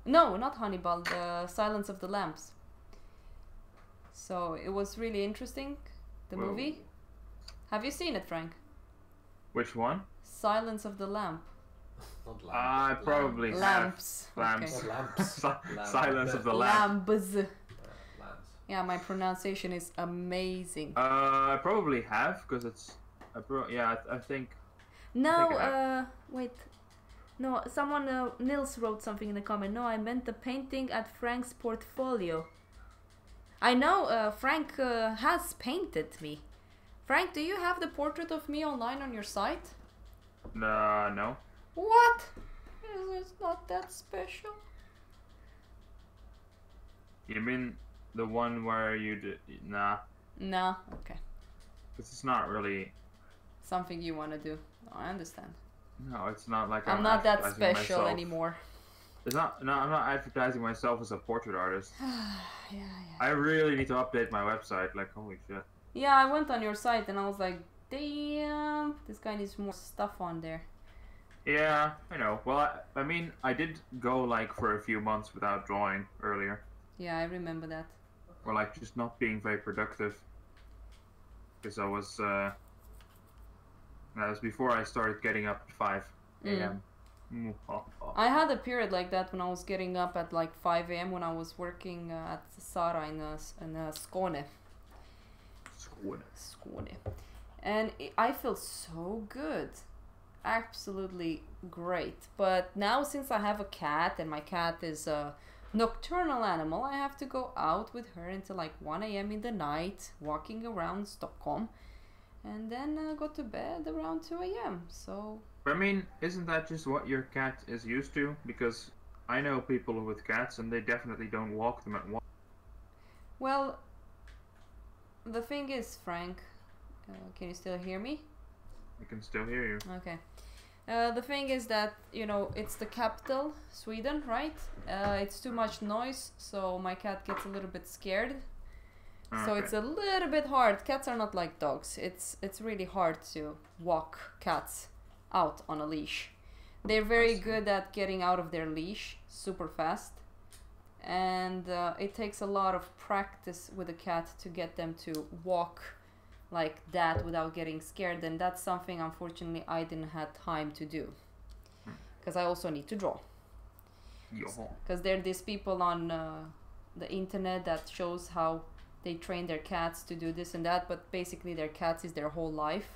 Speaker 1: No, not Hannibal, the Silence of the Lambs. So it was really interesting, the
Speaker 2: Whoa.
Speaker 1: movie. Have you seen it, Frank?
Speaker 2: Which one?
Speaker 1: Silence of the Lamb.
Speaker 3: Not lamp.
Speaker 2: I probably have.
Speaker 1: Lamps.
Speaker 2: Lamps.
Speaker 1: Okay.
Speaker 3: Not lamps. Lamp.
Speaker 2: Silence of the Lamb.
Speaker 1: Lambs.
Speaker 3: Lambs.
Speaker 1: Yeah, my pronunciation is amazing.
Speaker 2: I probably have, because it's... I think...
Speaker 1: No,
Speaker 2: think I
Speaker 1: wait. No, someone, Nils wrote something in the comment. No, I meant the painting at Frank's portfolio. I know, Frank has painted me. Frank, do you have the portrait of me online on your site?
Speaker 2: No.
Speaker 1: What? It's not that special.
Speaker 2: You mean the one where you did... Nah.
Speaker 1: No, okay.
Speaker 2: Because it's not really...
Speaker 1: Something you want to do. Oh, I understand.
Speaker 2: No, it's not like
Speaker 1: I'm not that
Speaker 2: advertising
Speaker 1: special
Speaker 2: myself.
Speaker 1: anymore.
Speaker 2: It's not... No, I'm not advertising myself as a portrait artist.
Speaker 1: Yeah.
Speaker 2: I really need to update my website, like, holy shit.
Speaker 1: Yeah, I went on your site and I was like, damn, this guy needs more stuff on there.
Speaker 2: Yeah, I know. Well, I mean, I did go, like, for a few months without drawing earlier.
Speaker 1: Yeah, I remember that.
Speaker 2: Or, like, just not being very productive. Because I was, that was before I started getting up at 5 a.m.
Speaker 1: I had a period like that when I was getting up at like 5 a.m. when I was working at Sara in Skåne. Skåne. And I feel so good. Absolutely great. But now since I have a cat and my cat is a nocturnal animal, I have to go out with her until like 1 a.m. in the night, walking around Stockholm. And then go to bed around 2 a.m. So...
Speaker 2: I mean, isn't that just what your cat is used to? Because I know people with cats and they definitely don't walk them at 1.
Speaker 1: Well, the thing is, Frank, can you still hear me?
Speaker 2: I can still hear you.
Speaker 1: Okay. The thing is that, you know, it's the capital, Sweden, right? It's too much noise, so my cat gets a little bit scared. So
Speaker 2: Okay.
Speaker 1: it's a little bit hard. Cats are not like dogs. It's really hard to walk cats out on a leash. They're very good at getting out of their leash super fast. And it takes a lot of practice with a cat to get them to walk like that without getting scared, and that's something unfortunately I didn't have time to do because I also need to draw, because there are these people on the internet that shows how they train their cats to do this and that, but basically their cats is their whole life.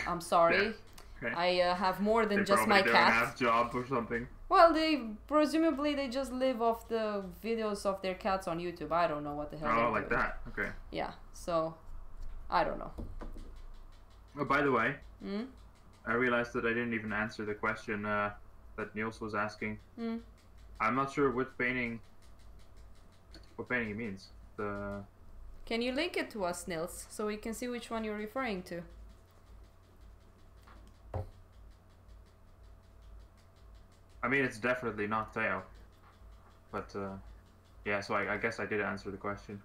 Speaker 1: I'm sorry.
Speaker 2: Yeah. Okay.
Speaker 1: I have more than
Speaker 2: They
Speaker 1: just my
Speaker 2: probably
Speaker 1: cat.
Speaker 2: don't have job or something.
Speaker 1: Well, they presumably they just live off the videos of their cats on YouTube. I don't know what the hell they're
Speaker 2: Oh, like
Speaker 1: doing.
Speaker 2: that. Okay.
Speaker 1: Yeah, so I don't know.
Speaker 2: Oh, by the way, I realized that I didn't even answer the question that Niels was asking.
Speaker 1: Mm.
Speaker 2: I'm not sure what painting he means.
Speaker 1: Can you link it to us, Nils, so we can see which one you're referring to?
Speaker 2: I mean, it's definitely not Theo. But, yeah, so I guess I did answer the question.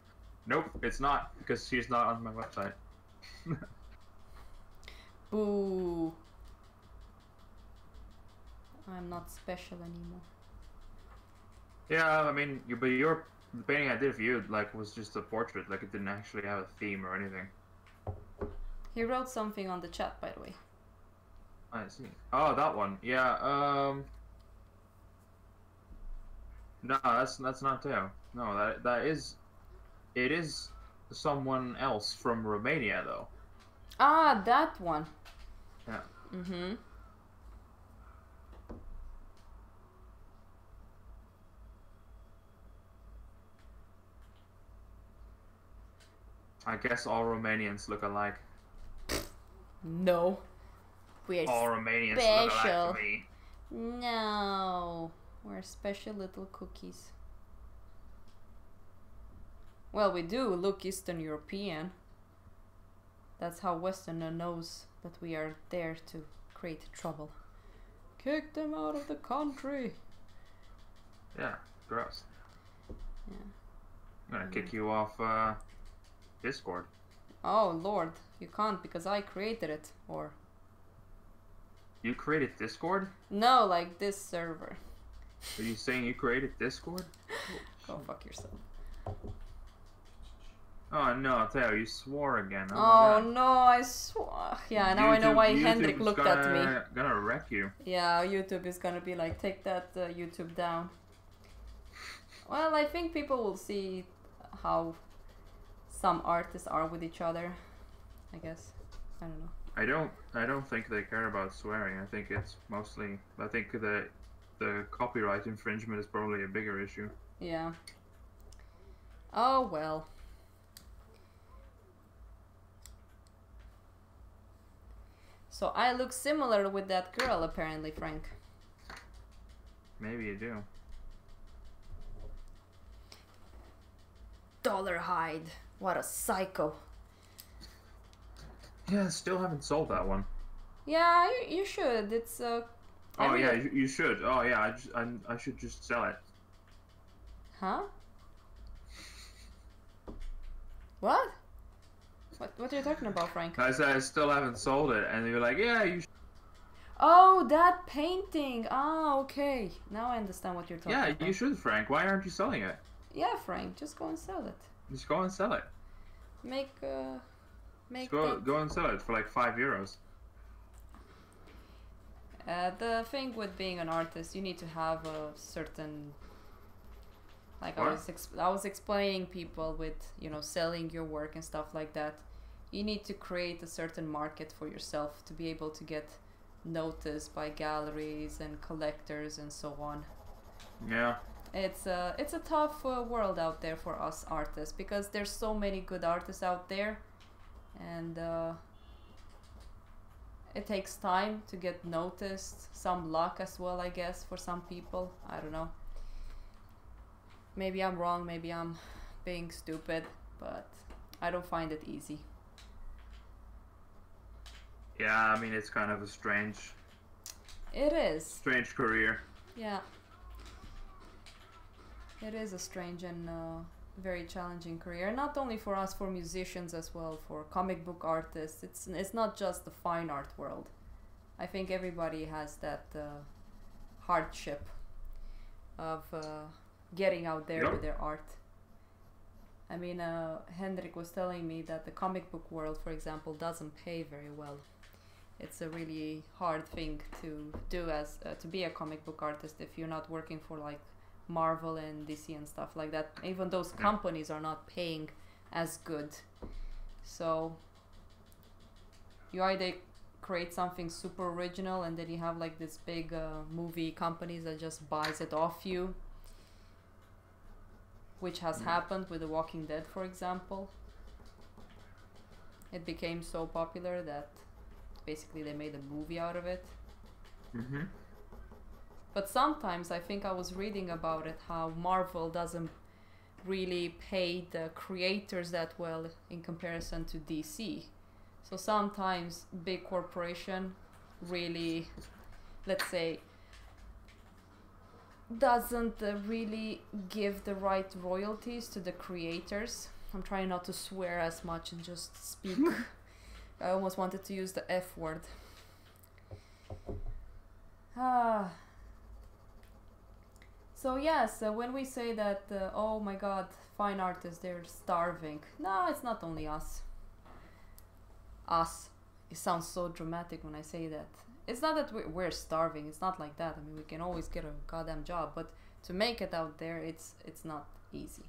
Speaker 2: Nope, it's not, because she's not on my website.
Speaker 1: Boo. I'm not special anymore.
Speaker 2: Yeah, I mean, the painting I did for you, like, was just a portrait. Like, it didn't actually have a theme or anything.
Speaker 1: He wrote something on the chat, by the way.
Speaker 2: I see. Oh, that one. Yeah, no, that's not Theo. No, it is someone else from Romania, though.
Speaker 1: Ah, that one.
Speaker 2: Yeah.
Speaker 1: Mm-hmm.
Speaker 2: I guess all Romanians look alike.
Speaker 1: No. We're
Speaker 2: All Romanians
Speaker 1: special.
Speaker 2: look alike to me.
Speaker 1: No. We're special little cookies. Well, we do look Eastern European. That's how Westerner knows that we are there to create trouble. Kick them out of the country.
Speaker 2: Yeah, gross.
Speaker 1: Yeah.
Speaker 2: I'm gonna kick you off Discord.
Speaker 1: Oh Lord, you can't because I created it. Or
Speaker 2: You created Discord?
Speaker 1: no, like this server.
Speaker 2: Are you saying you created Discord?
Speaker 1: Go fuck yourself.
Speaker 2: Oh no, Theo, you swore again. Oh,
Speaker 1: Oh
Speaker 2: my God.
Speaker 1: no, I swore. Yeah, now I know why Hendrik
Speaker 2: YouTube's
Speaker 1: looked at me.
Speaker 2: Gonna wreck you.
Speaker 1: Yeah, YouTube is gonna be like, take that YouTube down. Well, I think people will see how some artists are with each other. I guess. I don't know.
Speaker 2: I don't think they care about swearing. I think it's mostly. I think the copyright infringement is probably a bigger issue.
Speaker 1: Yeah. Oh well. So I look similar with that girl, apparently, Frank.
Speaker 2: Maybe you do.
Speaker 1: Dollarhide. What a psycho.
Speaker 2: Yeah, still haven't sold that one.
Speaker 1: Yeah, you should. It's
Speaker 2: Oh yeah, you should. Oh yeah, I should just sell it.
Speaker 1: Huh? What? What are you talking about, Frank?
Speaker 2: I said I still haven't sold it, and you're like, yeah, you.
Speaker 1: Oh, that painting. Ah, okay. Now I understand what you're talking
Speaker 2: Yeah,
Speaker 1: about.
Speaker 2: you should, Frank. Why aren't you selling it?
Speaker 1: Yeah, Frank, just go and sell it.
Speaker 2: Just go and sell it.
Speaker 1: Make
Speaker 2: Just go and sell it for like €5.
Speaker 1: The thing with being an artist, you need to have a certain, like
Speaker 2: What?
Speaker 1: I was explaining people with, you know, selling your work and stuff like that. You need to create a certain market for yourself to be able to get noticed by galleries and collectors and so on.
Speaker 2: Yeah.
Speaker 1: It's a tough world out there for us artists because there's so many good artists out there, and it takes time to get noticed. Some luck as well, I guess, for some people. I don't know. Maybe I'm wrong, maybe I'm being stupid, but I don't find it easy.
Speaker 2: Yeah, I mean, it's kind of a strange
Speaker 1: It is.
Speaker 2: strange career.
Speaker 1: Yeah. It is a strange and very challenging career. Not only for us, for musicians as well, for comic book artists. It's not just the fine art world. I think everybody has that hardship of getting out there with their art. I mean, Hendrik was telling me that the comic book world, for example, doesn't pay very well. It's a really hard thing to do as to be a comic book artist if you're not working for like Marvel and DC and stuff like that. Even those companies are not paying as good. So you either create something super original and then you have like this big movie companies that just buys it off you, which has happened with The Walking Dead, for example. It became so popular that basically they made a movie out of it.
Speaker 2: Mm-hmm.
Speaker 1: But sometimes I think I was reading about it, how Marvel doesn't really pay the creators that well in comparison to DC. So sometimes big corporation really, let's say, doesn't really give the right royalties to the creators. I'm trying not to swear as much and just speak. I almost wanted to use the F word. So yes, when we say that, oh my god, fine artists, they're starving. No, it's not only us. Us. It sounds so dramatic when I say that. It's not that we're starving, it's not like that. I mean, we can always get a goddamn job, but to make it out there, it's not easy.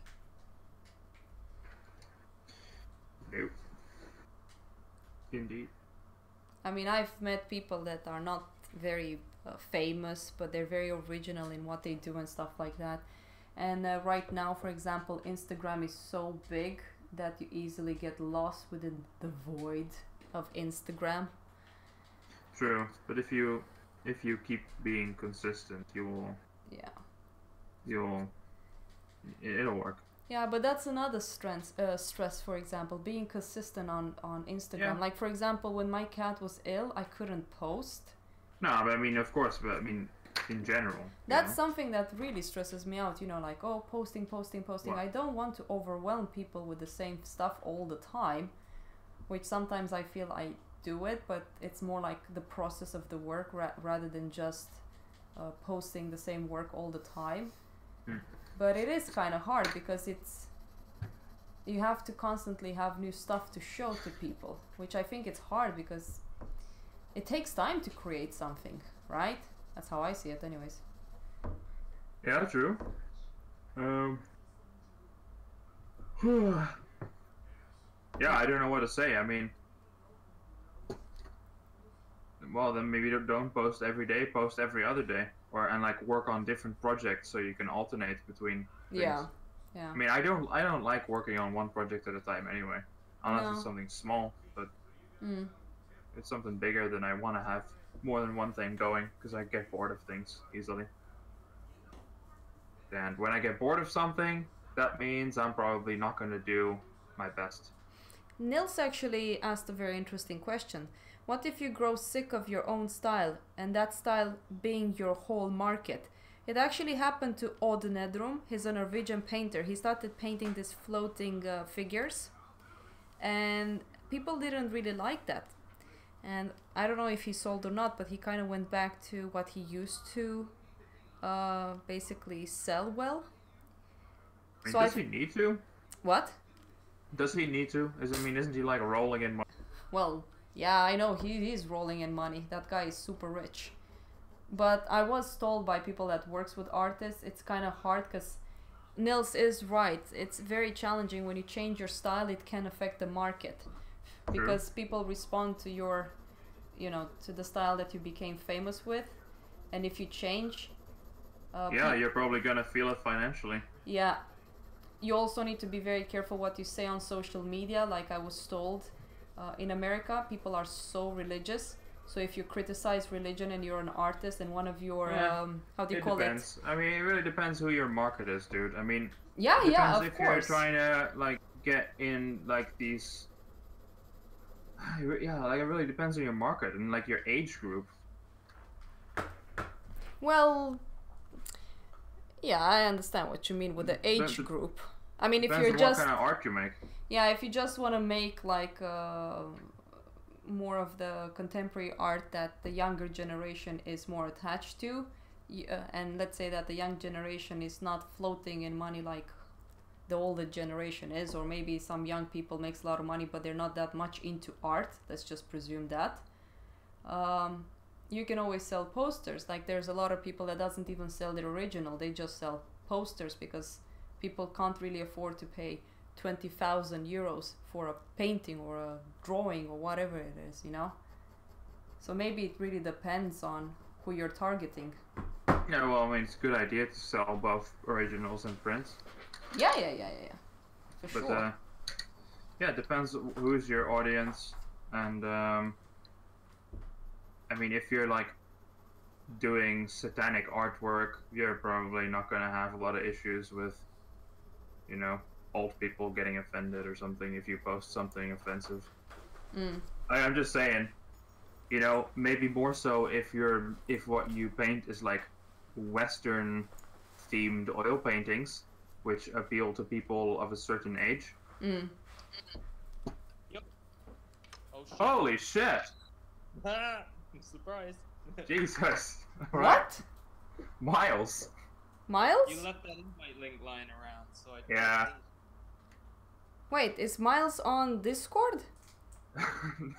Speaker 2: Nope. Indeed.
Speaker 1: I mean, I've met people that are not very famous, but they're very original in what they do and stuff like that. And right now, for example, Instagram is so big that you easily get lost within the void of Instagram.
Speaker 2: True, but if you keep being consistent, it'll work.
Speaker 1: Yeah, but that's another stress, for example, being consistent on Instagram.
Speaker 2: Yeah.
Speaker 1: Like, for example, when my cat was ill, I couldn't post.
Speaker 2: No, but I mean, of course, but I mean, in general.
Speaker 1: That's something that really stresses me out, like, oh, posting.
Speaker 2: What?
Speaker 1: I don't want to overwhelm people with the same stuff all the time, which sometimes I feel I do it, but it's more like the process of the work rather than just posting the same work all the time. But it is kind of hard because you have to constantly have new stuff to show to people, which I think it's hard because it takes time to create something, right? That's how I see it anyways.
Speaker 2: Yeah, true. Yeah, I don't know what to say. I mean, well, then maybe don't post every day, post every other day, and like work on different projects so you can alternate between things.
Speaker 1: Yeah.
Speaker 2: I mean, I don't like working on one project at a time anyway, unless it's something small. But if it's something bigger, then I want to have more than one thing going because I get bored of things easily. And when I get bored of something, that means I'm probably not going to do my best.
Speaker 1: Nils actually asked a very interesting question. What if you grow sick of your own style, and that style being your whole market? It actually happened to Odd Nedrum. He's a Norwegian painter. He started painting these floating figures, and people didn't really like that. And I don't know if he sold or not, but he kind of went back to what he used to basically sell well.
Speaker 2: I mean, does he need to?
Speaker 1: What?
Speaker 2: Does he need to? Isn't he like rolling in money?
Speaker 1: Well, yeah, I know he is rolling in money. That guy is super rich. But I was told by people that works with artists, it's kind of hard because Nils is right. It's very challenging when you change your style. It can affect the market because people respond to your, to the style that you became famous with, and if you change,
Speaker 2: you're probably gonna feel it financially.
Speaker 1: Yeah, you also need to be very careful what you say on social media. Like I was told, in America, people are so religious. So if you criticize religion and you're an artist and one of your how do you call
Speaker 2: it? I mean, it really depends who your market is, dude. I mean,
Speaker 1: of
Speaker 2: if
Speaker 1: course.
Speaker 2: You're trying to like get in like these. Yeah, like it really depends on your market and like your age group.
Speaker 1: Well, yeah, I understand what you mean with the age group. I mean, if you're just
Speaker 2: what kind of art you make.
Speaker 1: Yeah, if you just want to make like more of the contemporary art that the younger generation is more attached to, and let's say that the young generation is not floating in money like the older generation is, or maybe some young people makes a lot of money but they're not that much into art, let's just presume that, you can always sell posters. Like there's a lot of people that doesn't even sell the original, they just sell posters because people can't really afford to pay 20,000 euros for a painting or a drawing or whatever it is, So maybe it really depends on who you're targeting.
Speaker 2: Yeah, well, I mean, it's a good idea to sell both originals and prints.
Speaker 1: Yeah. For sure.
Speaker 2: Yeah, it depends who's your audience and I mean, if you're like doing satanic artwork, you're probably not gonna have a lot of issues with, you know, old people getting offended or something if you post something offensive. I'm just saying, you know, maybe more so if what you paint is like Western themed oil paintings, which appeal to people of a certain age.
Speaker 4: Yep. Oh shit.
Speaker 2: Holy shit!
Speaker 4: I'm surprised.
Speaker 2: Jesus!
Speaker 1: What?
Speaker 2: Miles!
Speaker 1: Miles?
Speaker 4: You left that invite link lying around, so I.
Speaker 2: Yeah.
Speaker 1: Wait, is Miles on Discord?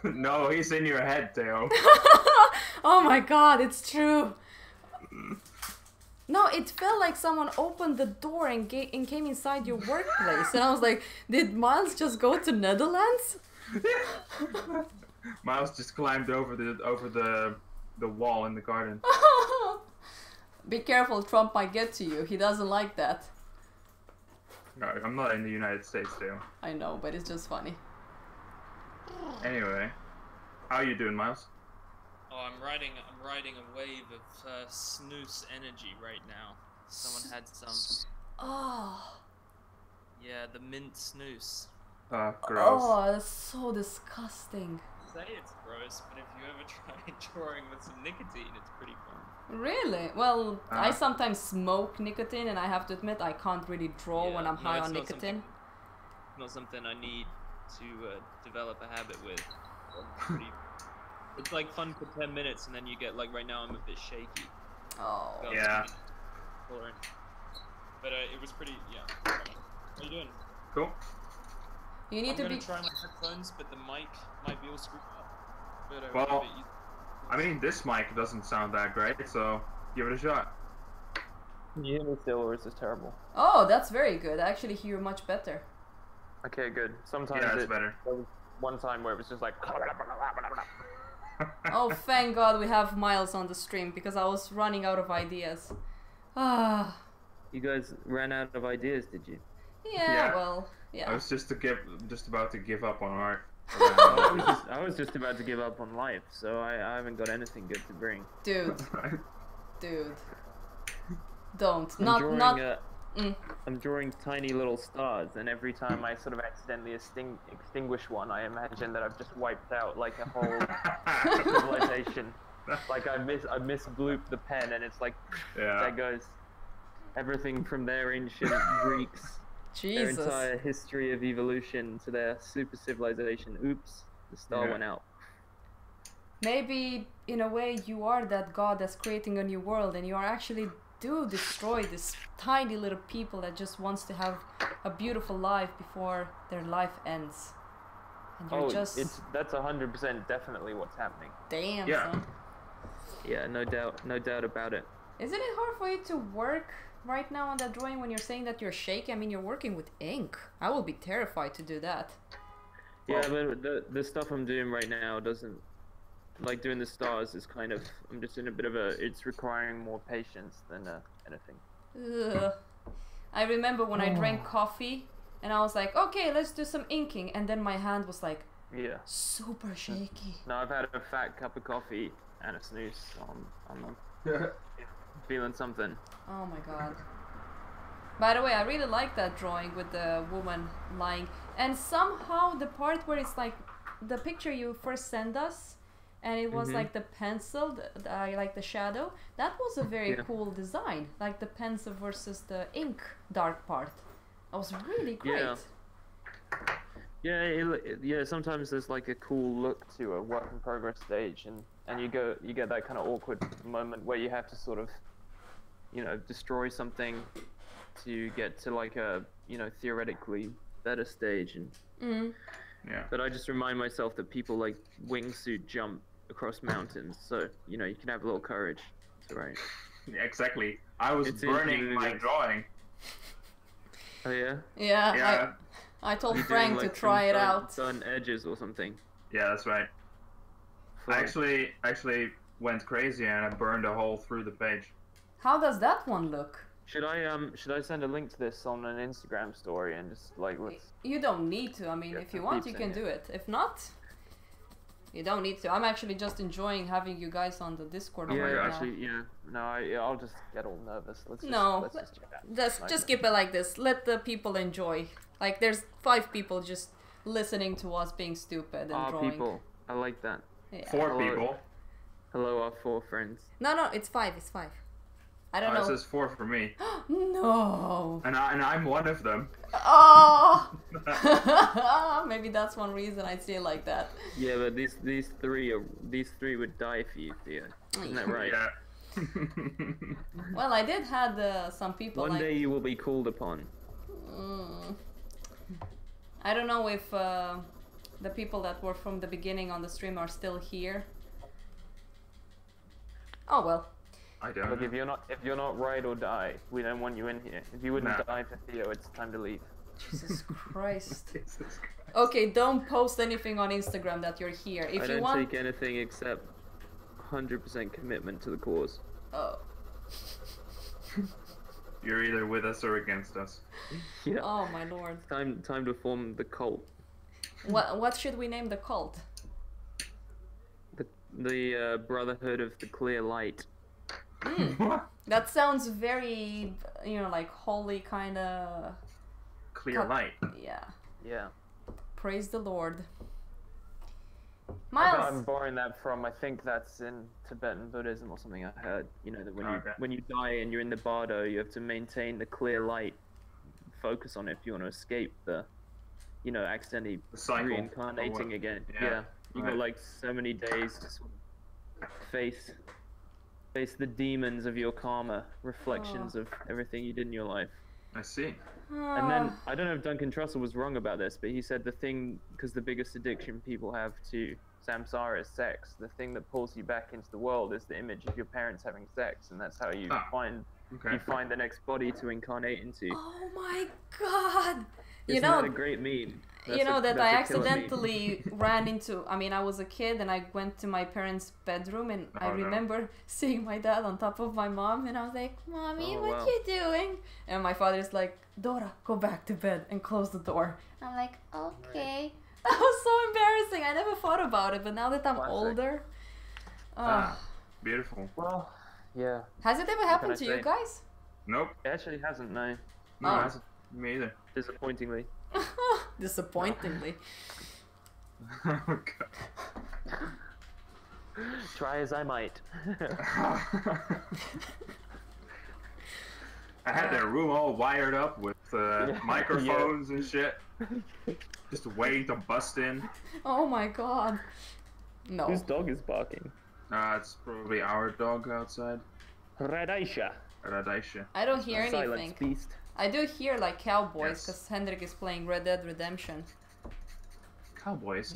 Speaker 2: No, he's in your head, Theo.
Speaker 1: Oh my god, it's true. No, it felt like someone opened the door and came inside your workplace, and I was like, did Miles just go to Netherlands?
Speaker 2: Miles just climbed over the wall in the garden.
Speaker 1: Be careful, Trump might get to you. He doesn't like that.
Speaker 2: No, I'm not in the United States, Theo.
Speaker 1: I know, but it's just funny.
Speaker 2: Anyway, how are you doing, Miles?
Speaker 4: Oh, I'm riding a wave of snooze energy right now. Someone had some.
Speaker 1: Oh.
Speaker 4: Yeah, the mint snooze.
Speaker 2: Gross.
Speaker 1: Oh, that's so disgusting.
Speaker 4: Say it's gross, but if you ever try drawing with some nicotine, it's pretty fun.
Speaker 1: Really? Well, I sometimes smoke nicotine, and I have to admit I can't really draw when I'm high on nicotine.
Speaker 4: Not something I need to develop a habit with. It's like fun for 10 minutes, and then you get like right now I'm a bit shaky.
Speaker 1: Oh.
Speaker 2: Yeah.
Speaker 4: But it was pretty. Yeah. How you doing?
Speaker 2: Cool.
Speaker 1: You need
Speaker 4: I'm
Speaker 1: to
Speaker 4: gonna
Speaker 1: be.
Speaker 4: try my headphones, but the mic might be all screwed up. But,
Speaker 2: Well, I mean, this mic doesn't sound that great, so give it a shot.
Speaker 5: Can you hear me still, or is this terrible?
Speaker 1: Oh, that's very good. I actually hear much better.
Speaker 5: Okay, good. Sometimes
Speaker 2: Yeah, it's better.
Speaker 5: there was one time where it was just like.
Speaker 1: Oh, thank God we have Miles on the stream, because I was running out of ideas. Ah.
Speaker 5: You guys ran out of ideas, did you?
Speaker 1: Yeah, well, yeah.
Speaker 2: I was just about to give up on art.
Speaker 5: I was just about to give up on life, so I haven't got anything good to bring.
Speaker 1: Dude. Dude. Don't.
Speaker 5: I'm drawing tiny little stars, and every time I sort of accidentally extinguish one, I imagine that I've just wiped out like a whole civilization. Like I misbloop the pen, and it's like there goes everything from their ancient Greeks,
Speaker 1: Jesus.
Speaker 5: their entire history of evolution to their super civilization. Oops, the star went out.
Speaker 1: Maybe in a way you are that god that's creating a new world, and you are actually do destroy this tiny little people that just wants to have a beautiful life before their life ends. And you're
Speaker 5: that's 100% definitely what's happening.
Speaker 1: Damn,
Speaker 2: Yeah.
Speaker 1: son.
Speaker 5: Yeah, no doubt about it.
Speaker 1: Isn't it hard for you to work right now on that drawing when you're saying that you're shaky? I mean, you're working with ink. I will be terrified to do that.
Speaker 5: Yeah, but the stuff I'm doing right now doesn't, like doing the stars is kind of, I'm just in a bit of it's requiring more patience than anything.
Speaker 1: Ugh. I remember when I drank coffee and I was like, okay, let's do some inking, and then my hand was like super shaky.
Speaker 5: No, I've had a fat cup of coffee and a snooze, so I'm feeling something.
Speaker 1: Oh my god. By the way, I really like that drawing with the woman lying, and somehow the part where it's like the picture you first sent us, and it was like the pencil, like the shadow. That was a very cool design, like the pencil versus the ink dark part. That was really great.
Speaker 5: Yeah, sometimes there's like a cool look to a work in progress stage, and you get that kind of awkward moment where you have to sort of, destroy something to get to like a, theoretically better stage. And but I just remind myself that people like wingsuit jump across mountains, so you can have a little courage. It's alright.
Speaker 2: Yeah, exactly. I was burning my drawing.
Speaker 5: Oh yeah?
Speaker 1: Yeah. I told Frank to try it out.
Speaker 5: Done edges or something.
Speaker 2: Yeah, that's right. I actually went crazy and I burned a hole through the page.
Speaker 1: How does that one look?
Speaker 5: Should I send a link to this on an Instagram story and just like let's...
Speaker 1: You don't need to. I mean, if you want, you can do it. If not, You don't need to. I'm actually just enjoying having you guys on the Discord
Speaker 5: Yeah,
Speaker 1: right now.
Speaker 5: actually, yeah. No, I'll just get all nervous. Let's just chat.
Speaker 1: Just keep it like this. Let the people enjoy. Like, there's 5 people just listening to us being stupid and drawing.
Speaker 5: People. I like that.
Speaker 1: Yeah.
Speaker 2: 4 people.
Speaker 5: Hello, our 4 friends.
Speaker 1: No, it's 5. It's 5. I don't know.
Speaker 2: It says 4 for me.
Speaker 1: No.
Speaker 2: And I'm one of them.
Speaker 1: Oh. Maybe that's one reason I say it like that.
Speaker 5: Yeah, but these three would die for you, Theo. Isn't that right?
Speaker 2: Yeah.
Speaker 1: Well, I did had some people.
Speaker 5: One day you will be called upon.
Speaker 1: I don't know if the people that were from the beginning on the stream are still here. Oh well.
Speaker 2: I don't.
Speaker 5: Look, if you're not ride or die, we don't want you in here. If you wouldn't die for Theo, it's time to leave.
Speaker 1: Jesus Christ.
Speaker 2: Jesus Christ.
Speaker 1: Okay, don't post anything on Instagram that you're here. If
Speaker 5: I
Speaker 1: you
Speaker 5: don't
Speaker 1: want.
Speaker 5: take anything except 100% commitment to the cause.
Speaker 1: Oh.
Speaker 2: You're either with us or against us.
Speaker 5: Yeah.
Speaker 1: Oh my lord.
Speaker 5: Time to form the cult.
Speaker 1: What should we name the cult?
Speaker 5: The Brotherhood of the Clear Light.
Speaker 2: What?
Speaker 1: That sounds very, like holy kind of.
Speaker 2: Clear light.
Speaker 1: Yeah.
Speaker 5: Yeah.
Speaker 1: Praise the Lord.
Speaker 5: I'm
Speaker 1: Miles.
Speaker 5: borrowing that from, I think that's in Tibetan Buddhism or something I heard. You know, that when you die and you're in the bardo, you have to maintain the clear light, focus on it if you want to escape the, accidentally
Speaker 2: The cycle.
Speaker 5: reincarnating again.
Speaker 2: Yeah.
Speaker 5: You got like so many days to sort of face the demons of your karma, reflections of everything you did in your life.
Speaker 2: I see.
Speaker 5: And then, I don't know if Duncan Trussell was wrong about this, but he said the thing, because the biggest addiction people have to samsara is sex, the thing that pulls you back into the world is the image of your parents having sex, and that's how you find the next body to incarnate into.
Speaker 1: Oh my god!
Speaker 5: Isn't that a great meme?
Speaker 1: That I accidentally ran into. I mean, I was a kid and I went to my parents' bedroom and I remember seeing my dad on top of my mom and I was like, "Mommy, what you doing?" And my father's like, "Dora, go back to bed and close the door." I'm like, "Okay." That was so embarrassing. I never thought about it, but now that I'm older,
Speaker 2: Beautiful.
Speaker 5: Well, yeah.
Speaker 1: Has it ever happened to you guys?
Speaker 2: Nope.
Speaker 5: It actually hasn't, no.
Speaker 2: No, it hasn't. Me either.
Speaker 5: Disappointingly.
Speaker 1: Disappointingly.
Speaker 2: Oh god.
Speaker 5: Try as I might.
Speaker 2: I had that room all wired up with microphones and shit. Just waiting to bust in.
Speaker 1: Oh my god. No.
Speaker 5: Whose dog is barking?
Speaker 2: It's probably our dog outside.
Speaker 5: Radaisha.
Speaker 2: Radaisha.
Speaker 1: I don't hear anything.
Speaker 5: Silence beast.
Speaker 1: I do hear like cowboys
Speaker 2: Yes.
Speaker 1: because Hendrik is playing Red Dead Redemption.
Speaker 2: Cowboys?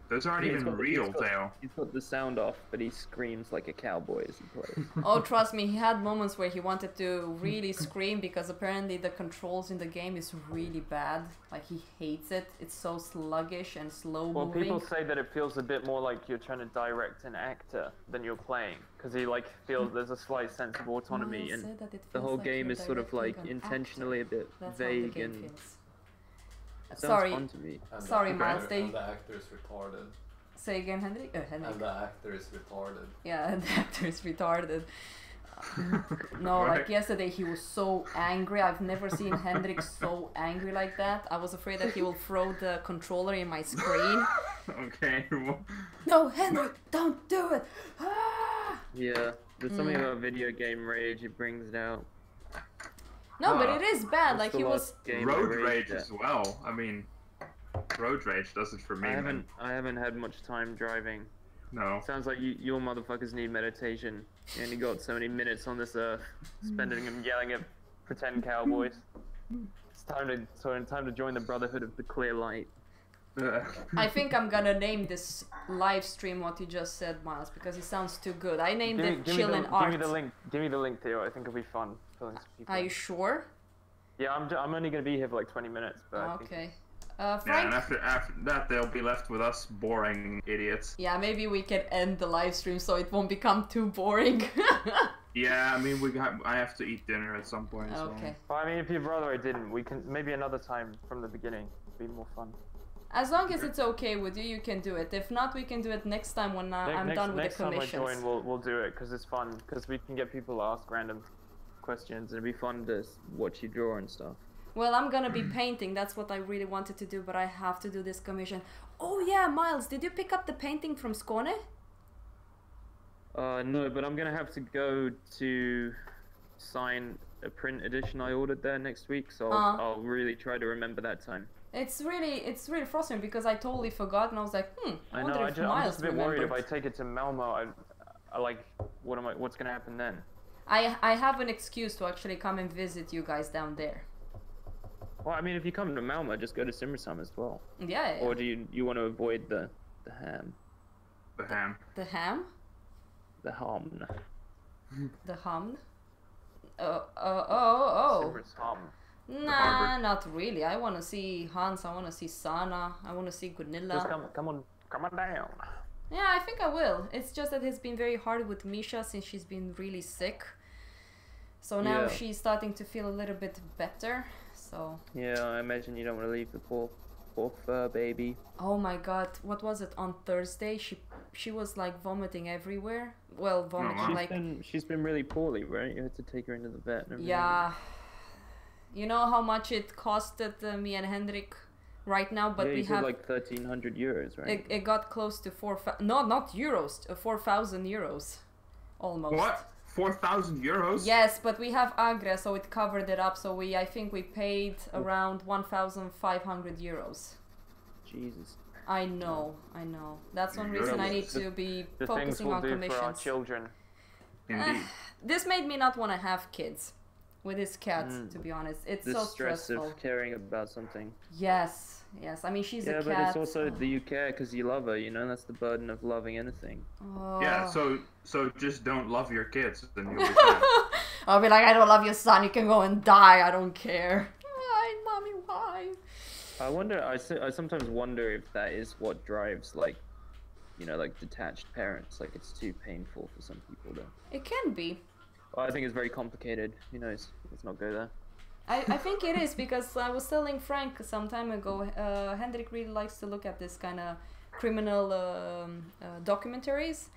Speaker 2: Those aren't even real, Theo.
Speaker 5: He's got the sound off, but he screams like a cowboy as he plays.
Speaker 1: Oh, trust me, he had moments where he wanted to really scream because apparently the controls in the game is really bad. Like, he hates it. It's so sluggish and slow
Speaker 5: Well,
Speaker 1: moving.
Speaker 5: people say that it feels a bit more like you're trying to direct an actor than you're playing, because he feels there's a slight sense of autonomy,
Speaker 1: Miles
Speaker 5: and
Speaker 1: said that it
Speaker 5: the
Speaker 1: feels
Speaker 5: whole
Speaker 1: like
Speaker 5: game
Speaker 1: you're
Speaker 5: is sort of
Speaker 1: directing
Speaker 5: like
Speaker 1: an
Speaker 5: intentionally
Speaker 1: actor.
Speaker 5: a bit
Speaker 1: That's how the
Speaker 5: vague
Speaker 1: game
Speaker 5: and.
Speaker 1: feels.
Speaker 5: Sounds
Speaker 1: Sorry.
Speaker 5: fun to me.
Speaker 3: And
Speaker 1: Sorry,
Speaker 3: the
Speaker 1: Miles,
Speaker 3: actor, and the actor is retarded.
Speaker 1: Say again, Hendrik? Hendrik.
Speaker 3: And the actor is retarded.
Speaker 1: Yeah, the actor is retarded. No,
Speaker 2: Right.
Speaker 1: like yesterday he was so angry. I've never seen Hendrik so angry like that. I was afraid that he will throw the controller in my screen.
Speaker 2: Okay.
Speaker 1: No, Hendrik, don't do it! Ah!
Speaker 5: Yeah, there's something about video game rage. It brings it out.
Speaker 1: No, but it is bad.
Speaker 5: What's
Speaker 1: Like
Speaker 5: the
Speaker 1: he was.
Speaker 5: last game I
Speaker 2: Road
Speaker 5: raged
Speaker 2: rage
Speaker 5: at?
Speaker 2: as well. I mean, road rage does it for me, man.
Speaker 5: I haven't had much time driving.
Speaker 2: No.
Speaker 5: Sounds like your motherfuckers need meditation. You only got so many minutes on this earth, spending them yelling at pretend cowboys. It's time to join the Brotherhood of the Clear Light.
Speaker 1: I think I'm gonna name this live stream what you just said, Miles, because it sounds too good. I named it Chill and Art.
Speaker 5: Give me the link, Theo. I think it'll be fun. Filling some people
Speaker 1: Are
Speaker 5: in.
Speaker 1: you sure?
Speaker 5: Yeah, I'm only gonna be here for like 20 minutes. But I think
Speaker 1: Okay.
Speaker 2: Yeah,
Speaker 1: Frank?
Speaker 2: and after that, they'll be left with us boring idiots.
Speaker 1: Yeah, maybe we can end the live stream so it won't become too boring.
Speaker 2: Yeah, I mean, I have to eat dinner at some point. So.
Speaker 1: Okay.
Speaker 5: Well, I mean, if you'd rather I didn't, we can maybe another time from the beginning. It'd be more fun.
Speaker 1: As long as it's okay with you, you can do it. If not, we can do it next time when I'm done with the commissions.
Speaker 5: Next time I join, we'll do it because it's fun. Because we can get people to ask random questions and it'd be fun to watch you draw and stuff.
Speaker 1: Well, I'm gonna be painting. That's what I really wanted to do, but I have to do this commission. Oh yeah, Miles, did you pick up the painting from Skåne?
Speaker 5: No, but I'm gonna have to go to sign a print edition I ordered there next week, so I'll really try to remember that time.
Speaker 1: It's really frustrating because I totally forgot and I was like, I wonder if
Speaker 5: I'm
Speaker 1: Miles
Speaker 5: just a bit worried if
Speaker 1: remembered.
Speaker 5: I take it to Malmo, I like, what's gonna happen then?
Speaker 1: I have an excuse to actually come and visit you guys down there.
Speaker 5: Well, I mean, if you come to Malmo, just go to Simrishamn as well.
Speaker 1: Yeah.
Speaker 5: Or do you want to avoid the ham?
Speaker 2: The ham.
Speaker 1: The ham?
Speaker 5: The ham.
Speaker 1: The ham? Oh.
Speaker 5: Simrishamn.
Speaker 1: Nah, not really. I want to see Hans. I want to see Sana. I want to see Gunilla.
Speaker 5: Just come on down.
Speaker 1: Yeah, I think I will. It's just that it's been very hard with Misha since she's been really sick. So now she's starting to feel a little bit better. So.
Speaker 5: Yeah, I imagine you don't want to leave the poor fur baby.
Speaker 1: Oh my God! What was it on Thursday? She was like vomiting everywhere. Well, vomiting
Speaker 5: She's been really poorly, right? You had to take her into the vet. And everything.
Speaker 1: Yeah. You know how much it costed me and Hendrik right now, but
Speaker 5: yeah,
Speaker 1: we have
Speaker 5: like 1,300 euros, right?
Speaker 1: It got close to 4,000. No, not euros. 4,000 euros, almost.
Speaker 2: What? 4,000 euros?
Speaker 1: Yes, but we have Agre, so it covered it up. So I think we paid around 1,500 euros.
Speaker 5: Jesus.
Speaker 1: I know. That's one reason I need to be focusing on commissions.
Speaker 5: For our children.
Speaker 2: Indeed.
Speaker 1: This made me not want to have kids with this cat, to be honest. It's
Speaker 5: the
Speaker 1: so
Speaker 5: stress
Speaker 1: stressful.
Speaker 5: of caring about something.
Speaker 1: Yes. I mean, she's a cat.
Speaker 5: Yeah, but it's also that you care because you love her. You know, that's the burden of loving anything.
Speaker 2: Yeah. So just don't love your kids, then you'll be fine.
Speaker 1: I'll be like, I don't love your son. You can go and die. I don't care. Why, mommy? Why?
Speaker 5: I wonder. I sometimes wonder if that is what drives like detached parents. Like it's too painful for some people to.
Speaker 1: It can be.
Speaker 5: Well, I think it's very complicated. Let's not go there.
Speaker 1: I think it is because I was telling Frank some time ago, Hendrik really likes to look at this kind of criminal documentaries.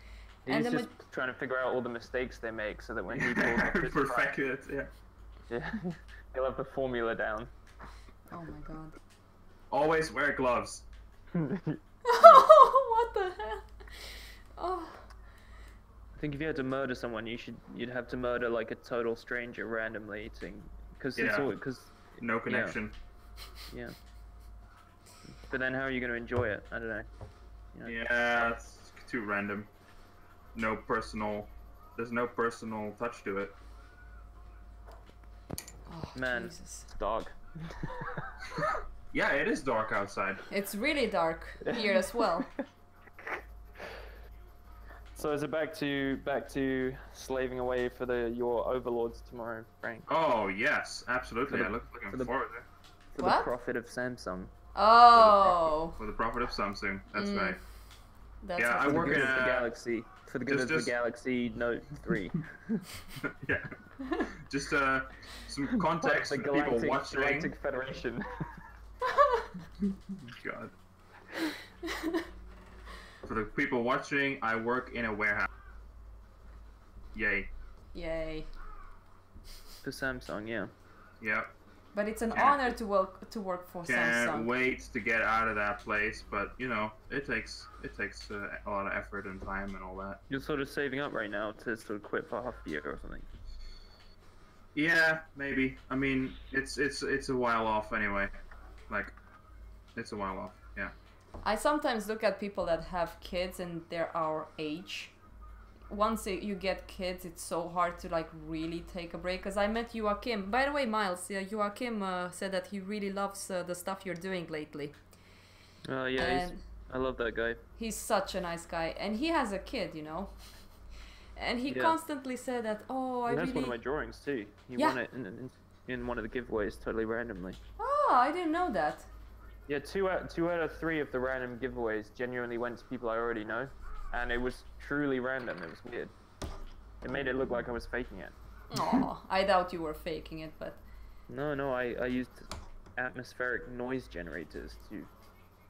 Speaker 5: He's just trying to figure out all the mistakes they make so that when he pulls
Speaker 2: perfect it,
Speaker 5: yeah, he'll have the formula down.
Speaker 1: Oh my God.
Speaker 2: Always wear gloves.
Speaker 1: What the hell? Oh.
Speaker 5: I think if you had to murder someone, you'd have to murder like a total stranger randomly because
Speaker 2: no connection.
Speaker 5: Yeah. But then how are you going to enjoy it? I don't know.
Speaker 2: Yeah, it's too random. There's no personal touch to it.
Speaker 1: Oh,
Speaker 5: man,
Speaker 1: Jesus.
Speaker 5: It's dark.
Speaker 2: Yeah, it is dark outside.
Speaker 1: It's really dark here as well.
Speaker 5: So is it back to slaving away for your overlords tomorrow, Frank?
Speaker 2: Oh yes, absolutely. I'm looking forward to it.
Speaker 5: For the profit of Samsung.
Speaker 1: Oh.
Speaker 2: For the profit of Samsung. That's right.
Speaker 1: That's
Speaker 2: yeah, I work in
Speaker 5: the Galaxy. For the good of the Galaxy Note 3.
Speaker 2: Yeah. Just some context for people watching.
Speaker 5: Galactic Federation.
Speaker 2: God. For the people watching, I work in a warehouse. Yay.
Speaker 1: Yay.
Speaker 5: For Samsung, yeah.
Speaker 2: Yep.
Speaker 1: But it's an honor to work for Samsung.
Speaker 2: Can't wait to get out of that place, but it takes a lot of effort and time and all that.
Speaker 5: You're sort of saving up right now to sort of quit for half a year or something.
Speaker 2: Yeah, maybe. I mean, it's a while off anyway. Like, it's a while off. Yeah.
Speaker 1: I sometimes look at people that have kids and they're our age. Once you get kids, it's so hard to like really take a break. Because I met Joachim. By the way, Miles, Joachim said that he really loves the stuff you're doing lately.
Speaker 5: Oh yeah, I love that guy.
Speaker 1: He's such a nice guy, and he has a kid, And he constantly said that,
Speaker 5: That's one of my drawings too. He won it in one of the giveaways totally randomly.
Speaker 1: Oh, I didn't know that.
Speaker 5: Yeah, two out of 3 of the random giveaways genuinely went to people I already know, and it was truly random. It was weird. It made it look like I was faking it.
Speaker 1: Oh, I doubt you were faking it, but...
Speaker 5: No, I used atmospheric noise generators to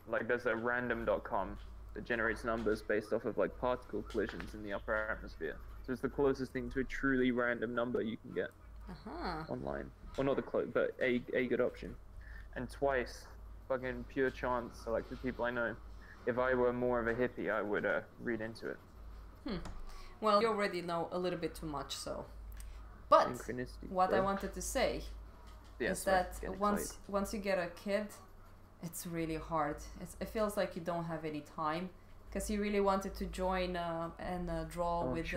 Speaker 5: like there's a random.com that generates numbers based off of like particle collisions in the upper atmosphere. So it's the closest thing to a truly random number you can get online. Well, not the close, but a good option. And twice, fucking pure chance, selected people I know. If I were more of a hippie, I would read into it.
Speaker 1: Well, you already know a little bit too much, so. But what I wanted to say is that once you get a kid, it's really hard. It feels like you don't have any time, because you really wanted to join and draw with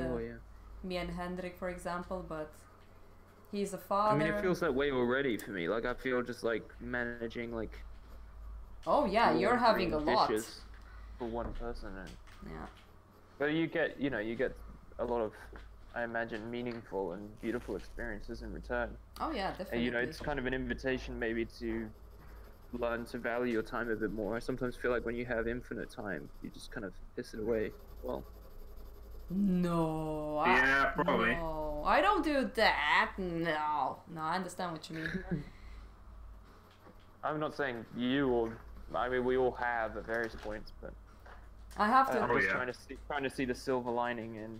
Speaker 1: me and Hendrik, for example, but he's a father.
Speaker 5: I mean, it feels that way already for me. Like I feel just like managing like.
Speaker 1: Oh yeah, you're having a lot.
Speaker 5: For one person, and
Speaker 1: yeah.
Speaker 5: But you get a lot of, I imagine, meaningful and beautiful experiences in return.
Speaker 1: Oh yeah, definitely.
Speaker 5: And you know, it's kind of an invitation maybe to learn to value your time a bit more. I sometimes feel like when you have infinite time, you just kind of piss it away. Well.
Speaker 1: No.
Speaker 2: Yeah, probably.
Speaker 1: No, I don't do that. No, I understand what you mean.
Speaker 5: I'm not saying you or, I mean, we all have at various points, but.
Speaker 1: I have to.
Speaker 5: I'm just trying to see the silver lining in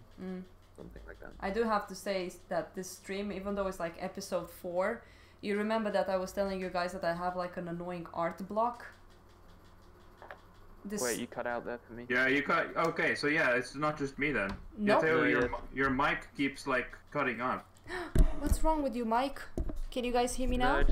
Speaker 5: something like that.
Speaker 1: I do have to say that this stream, even though it's like episode 4, you remember that I was telling you guys that I have like an annoying art block.
Speaker 5: Wait, you cut out there for me.
Speaker 2: Yeah, you cut. Okay, so yeah, it's not just me then.
Speaker 1: Nope.
Speaker 2: Your mic keeps like cutting off.
Speaker 1: What's wrong with you, Mike? Can you guys hear me now?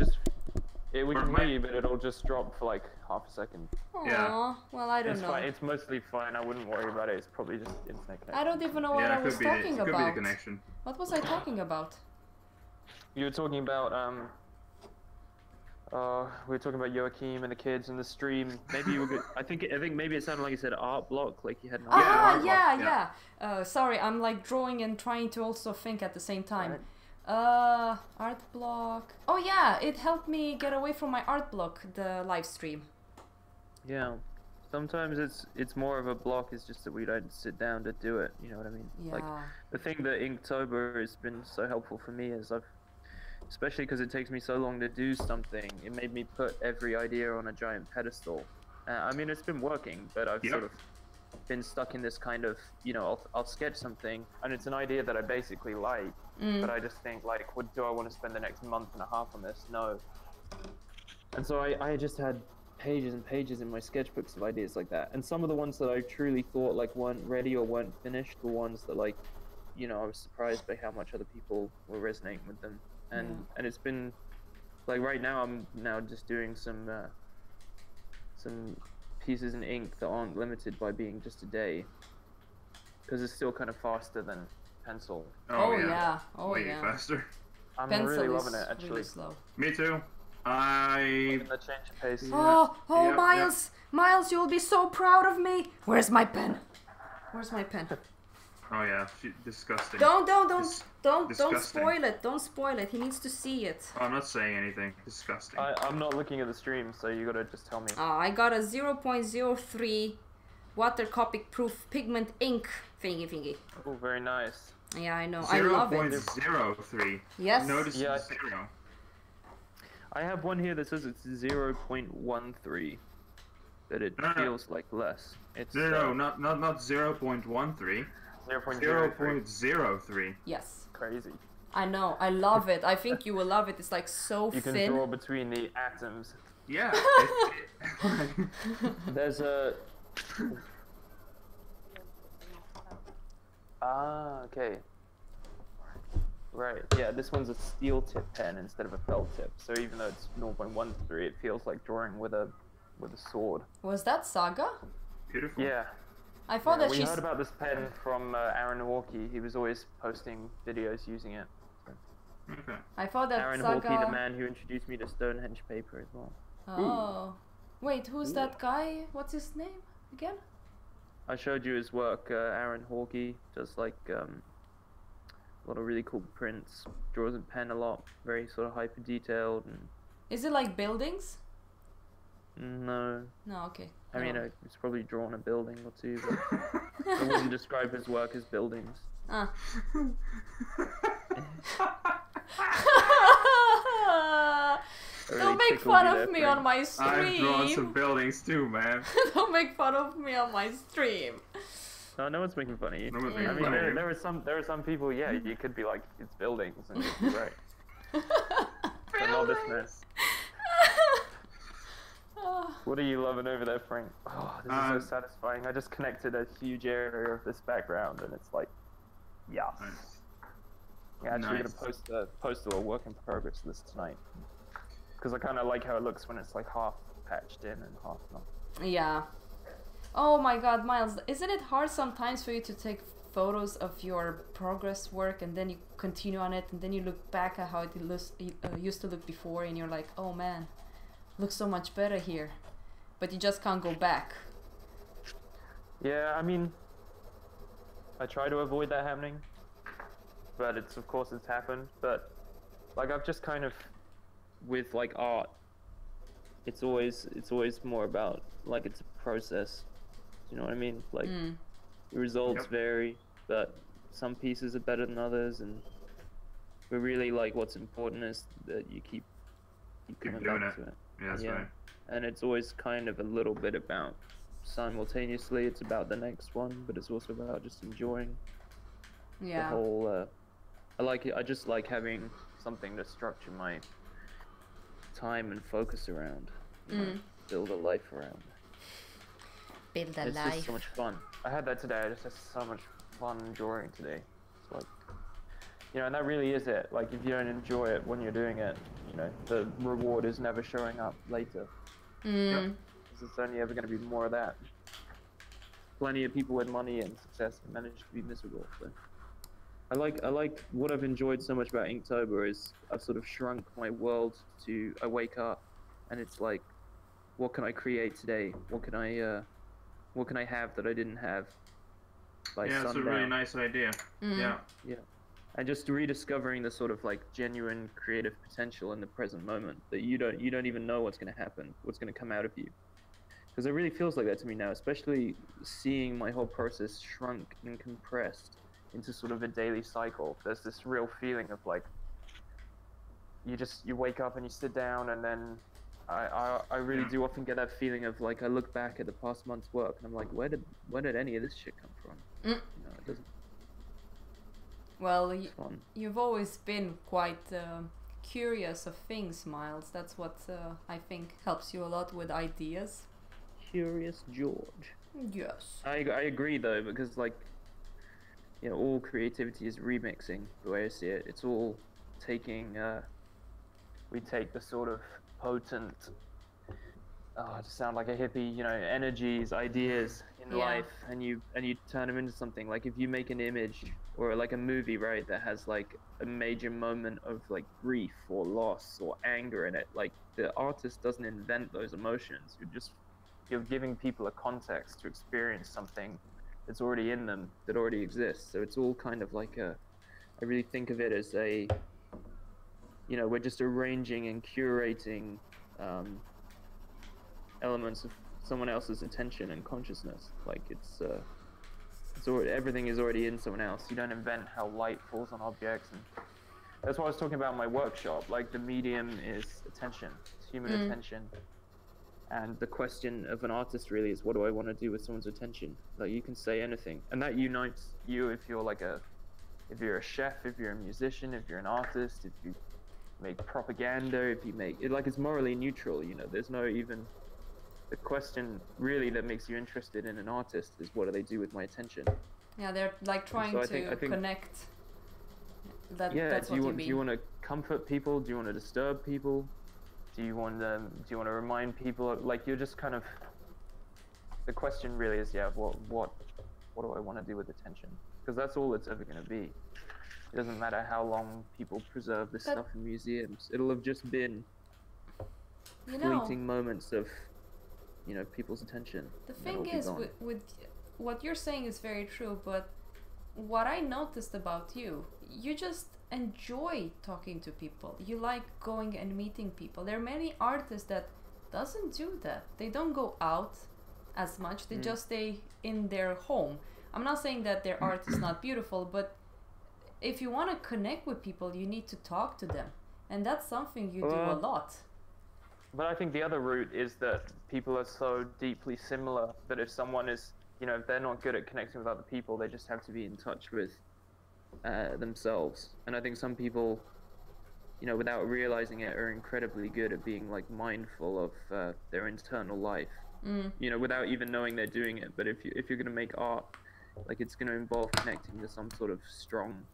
Speaker 5: We can hear you, but it'll just drop for like half a second.
Speaker 1: Aww,
Speaker 2: yeah.
Speaker 1: Well, I don't know.
Speaker 5: Fine. It's mostly fine. I wouldn't worry about it. It's probably just internet connection.
Speaker 1: I don't even know what I was talking about.
Speaker 2: It could be the connection.
Speaker 1: What was I talking about?
Speaker 5: You were talking about we were talking about Joachim and the kids and the stream. Maybe you were good. I think maybe it sounded like you said art block, like you had an art block.
Speaker 1: Yeah. Sorry, I'm like drawing and trying to also think at the same time.
Speaker 5: Right.
Speaker 1: Art block. Oh yeah, it helped me get away from my art block, the live stream.
Speaker 5: Yeah. Sometimes it's more of a block, it's just that we don't sit down to do it, you know what I mean?
Speaker 1: Yeah.
Speaker 5: Like, the thing that Inktober has been so helpful for me is especially because it takes me so long to do something, it made me put every idea on a giant pedestal. I mean, it's been working, but I've sort of been stuck in this kind of, you know, I'll sketch something, and it's an idea that I basically like, but I just think, like, do I want to spend the next month and a half on this? No. And so I just had pages and pages in my sketchbooks of ideas like that, and some of the ones that I truly thought like weren't ready or weren't finished were ones that, like, you know, I was surprised by how much other people were resonating with them, and it's been like right now I'm now just doing some pieces in ink that aren't limited by being just a day, because it's still kind of faster than pencil.
Speaker 2: Way faster.
Speaker 5: I'm
Speaker 1: Pencil
Speaker 5: really loving it, actually.
Speaker 1: Really slow.
Speaker 2: Me too.
Speaker 5: The change of pace.
Speaker 1: Miles, you'll be so proud of me. Where's my pen?
Speaker 2: Oh yeah, disgusting.
Speaker 1: Don't
Speaker 2: Disgusting.
Speaker 1: spoil it. Don't spoil it. He needs to see it.
Speaker 2: Oh, I'm not saying anything. Disgusting.
Speaker 5: I'm not looking at the stream, so you gotta just tell me.
Speaker 1: I got a 0.03 water Copic proof pigment ink thingy.
Speaker 5: Oh, very nice.
Speaker 1: Yeah, I know. I love it.
Speaker 2: 0.03.
Speaker 1: Yes.
Speaker 2: Notice
Speaker 5: Yeah.
Speaker 2: the 0.
Speaker 5: I have one here that says it's 0.13, but it feels like less. It's
Speaker 2: not 0.13. 0.03.
Speaker 1: Yes.
Speaker 5: Crazy.
Speaker 1: I know. I love it. I think you will love it. It's like so
Speaker 5: You can
Speaker 1: thin.
Speaker 5: draw between the atoms.
Speaker 2: Yeah.
Speaker 5: There's a... okay. Right, yeah, this one's a steel tip pen instead of a felt tip, so even though it's 0.13, it feels like drawing with a sword.
Speaker 1: Was that Saga?
Speaker 2: Beautiful.
Speaker 5: Yeah.
Speaker 1: I thought that
Speaker 5: we
Speaker 1: she's...
Speaker 5: heard about this pen from Aaron Hawkey. He was always posting videos using it.
Speaker 2: Okay.
Speaker 1: I thought that
Speaker 5: Aaron
Speaker 1: Saga...
Speaker 5: Hawkey, the man who introduced me to Stonehenge paper as well.
Speaker 1: Oh. Wait, who's that guy? What's his name again?
Speaker 5: I showed you his work. Aaron Hawkey does like a lot of really cool prints, draws in pen a lot, very sort of hyper detailed. And...
Speaker 1: Is it like buildings?
Speaker 5: No.
Speaker 1: No, okay.
Speaker 5: I mean, it's probably drawn a building or two, but I wouldn't describe his work as buildings.
Speaker 1: Ah. Don't make fun of me on my stream.
Speaker 2: I've drawn some buildings too, man.
Speaker 1: Don't make fun of me on my stream.
Speaker 5: No one's making fun of you.
Speaker 2: No one's
Speaker 5: I
Speaker 2: making
Speaker 5: mean,
Speaker 2: fun of you.
Speaker 5: there are some people. Yeah, you could be like, it's buildings, and you'd be right. But not this mess. What are you loving over there, Frank? Oh, this is so satisfying. I just connected a huge area of this background, and it's like, yes.
Speaker 2: Nice.
Speaker 5: Yeah, actually
Speaker 2: Nice.
Speaker 5: gonna post a work in progress list tonight, because I kind of like how it looks when it's like half patched in and half not.
Speaker 1: Yeah. Oh my god, Miles, isn't it hard sometimes for you to take photos of your progress work and then you continue on it and then you look back at how it used to look before and you're like, oh man, looks so much better here, but you just can't go back.
Speaker 5: Yeah, I mean, I try to avoid that happening, but of course it's happened. But like I've just kind of, with like art, it's always more about like it's a process. You know what I mean? Like the results vary, but some pieces are better than others, and but really like what's important is that you keep coming
Speaker 2: doing
Speaker 5: back
Speaker 2: it.
Speaker 5: to it.
Speaker 2: Yeah, that's right.
Speaker 5: And it's always kind of a little bit about simultaneously it's about the next one, but it's also about just enjoying the whole I just like having something to structure my time and focus around, you know, build a life around.
Speaker 1: Build a
Speaker 5: It's
Speaker 1: life.
Speaker 5: just so much fun. I had that today. I just had so much fun drawing today. It's like, you know, and that really is it. Like if you don't enjoy it when you're doing it, you know, the reward is never showing up later. Because it's only ever going to be more of that. Plenty of people with money and success have managed to be miserable. So I like what I've enjoyed so much about Inktober is I've sort of shrunk my world to I wake up and it's like, what can I create today? What can I have that I didn't have by
Speaker 2: Yeah,
Speaker 5: sundown?
Speaker 2: it's a really nice idea. Yeah.
Speaker 5: Yeah. And just rediscovering the sort of like genuine creative potential in the present moment that you don't even know what's going to happen, what's going to come out of you. Because it really feels like that to me now, especially seeing my whole process shrunk and compressed into sort of a daily cycle. There's this real feeling of like, you wake up and you sit down, and then I really do often get that feeling of like, I look back at the past month's work and I'm like, where did any of this shit come from? You know, it doesn't.
Speaker 1: Well, you've always been quite curious of things, Miles. That's what I think helps you a lot with ideas.
Speaker 5: Curious George.
Speaker 1: Yes.
Speaker 5: I agree though, because like, you know, all creativity is remixing, the way I see it. It's all taking, we take the sort of potent, to sound like a hippie, you know, energies, ideas in life, and you turn them into something. Like if you make an image or like a movie, right, that has like a major moment of like grief or loss or anger in it, like the artist doesn't invent those emotions. You're giving people a context to experience something that's already in them, that already exists. So it's all kind of like I really think of it as a, you know, we're just arranging and curating elements of someone else's attention and consciousness. Like everything is already in someone else. You don't invent how light falls on objects, and that's why I was talking about my workshop. Like the medium is attention, it's human attention. And the question of an artist really is, what do I want to do with someone's attention? Like you can say anything, and that unites you if you're if you're a chef, if you're a musician, if you're an artist, if you make propaganda, if you make it, like it's morally neutral. You know, there's no even. The question really that makes you interested in an artist is, what do they do with my attention? Yeah,
Speaker 1: they're like trying to connect. That's what you mean.
Speaker 5: Do you want to comfort people? Do you want to disturb people? Do you want to remind people? Like you're just kind of. The question really is, what do I want to do with attention? Because that's all it's ever going to be. It doesn't matter how long people preserve this stuff in museums. It'll have just been fleeting moments of, you know, people's attention.
Speaker 1: The thing is, with what you're saying is very true, but what I noticed about you just enjoy talking to people. You like going and meeting people. There are many artists that doesn't do that. They don't go out as much. They just stay in their home. I'm not saying that their art is not beautiful, but if you want to connect with people, you need to talk to them. And that's something you do a lot.
Speaker 5: But I think the other route is that people are so deeply similar that if someone is, if they're not good at connecting with other people, they just have to be in touch with themselves. And I think some people, without realizing it, are incredibly good at being like mindful of their internal life. Without even knowing they're doing it. But if you're going to make art, like it's going to involve connecting to some sort of strong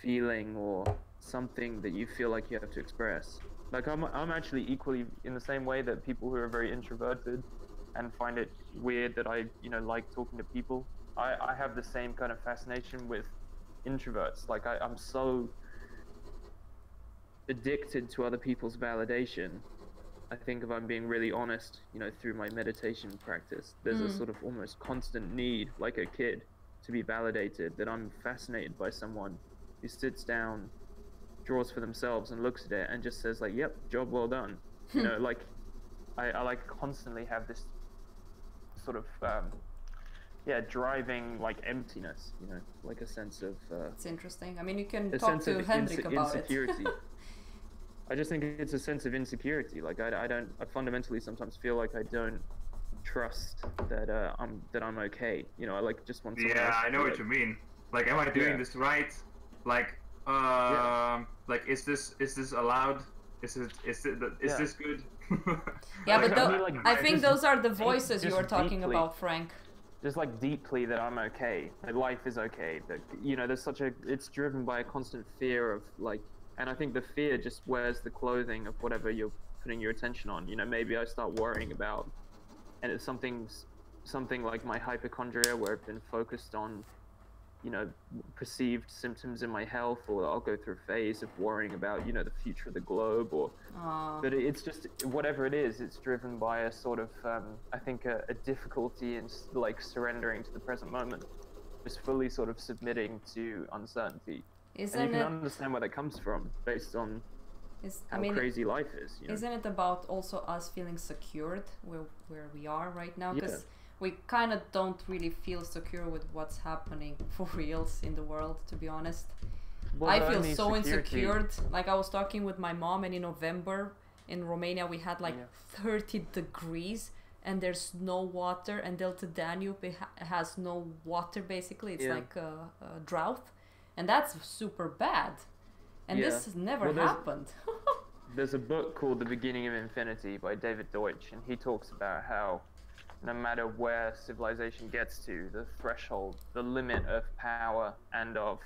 Speaker 5: feeling or something that you feel like you have to express. Like I'm actually equally in the same way that people who are very introverted and find it weird that I like talking to people. I have the same kind of fascination with introverts. Like I'm so addicted to other people's validation. I think if I'm being really honest, through my meditation practice, there's a sort of almost constant need, like a kid, to be validated, that I'm fascinated by someone who sits down, draws for themselves and looks at it and just says like, yep, job well done. Like I like constantly have this sort of, driving like emptiness, like a sense of...
Speaker 1: it's interesting. I mean, you can talk to Hendrik about
Speaker 5: insecurity. I just think it's a sense of insecurity. Like I fundamentally sometimes feel like I don't trust that I'm okay. I like just want someone else
Speaker 2: I know what you mean. Like, am I doing this right? Like, like is this allowed? Is this good?
Speaker 1: Yeah,
Speaker 5: like,
Speaker 1: but I think those are the voices you were talking
Speaker 5: deeply,
Speaker 1: about, Frank.
Speaker 5: Just like deeply that I'm okay, that life is okay, that there's it's driven by a constant fear of like. And I think the fear just wears the clothing of whatever you're putting your attention on. Maybe I start worrying about, and it's something like my hypochondria, where I've been focused on, perceived symptoms in my health, or I'll go through a phase of worrying about, the future of the globe, or. But it's just whatever it is. It's driven by a sort of, I think, a difficulty in like surrendering to the present moment, just fully sort of submitting to uncertainty. And you can understand where that comes from based on how crazy life is.
Speaker 1: Isn't it about also us feeling secured where we are right now? Because we kind of don't really feel secure with what's happening for reals in the world, to be honest. Well, I feel so insecure. Like I was talking with my mom, and in November in Romania we had like 30 degrees and there's no water, and Delta Danube has no water basically. It's like a drought. And that's super bad. And this has never happened.
Speaker 5: There's a book called The Beginning of Infinity by David Deutsch, and he talks about how no matter where civilization gets to, the threshold, the limit of power and of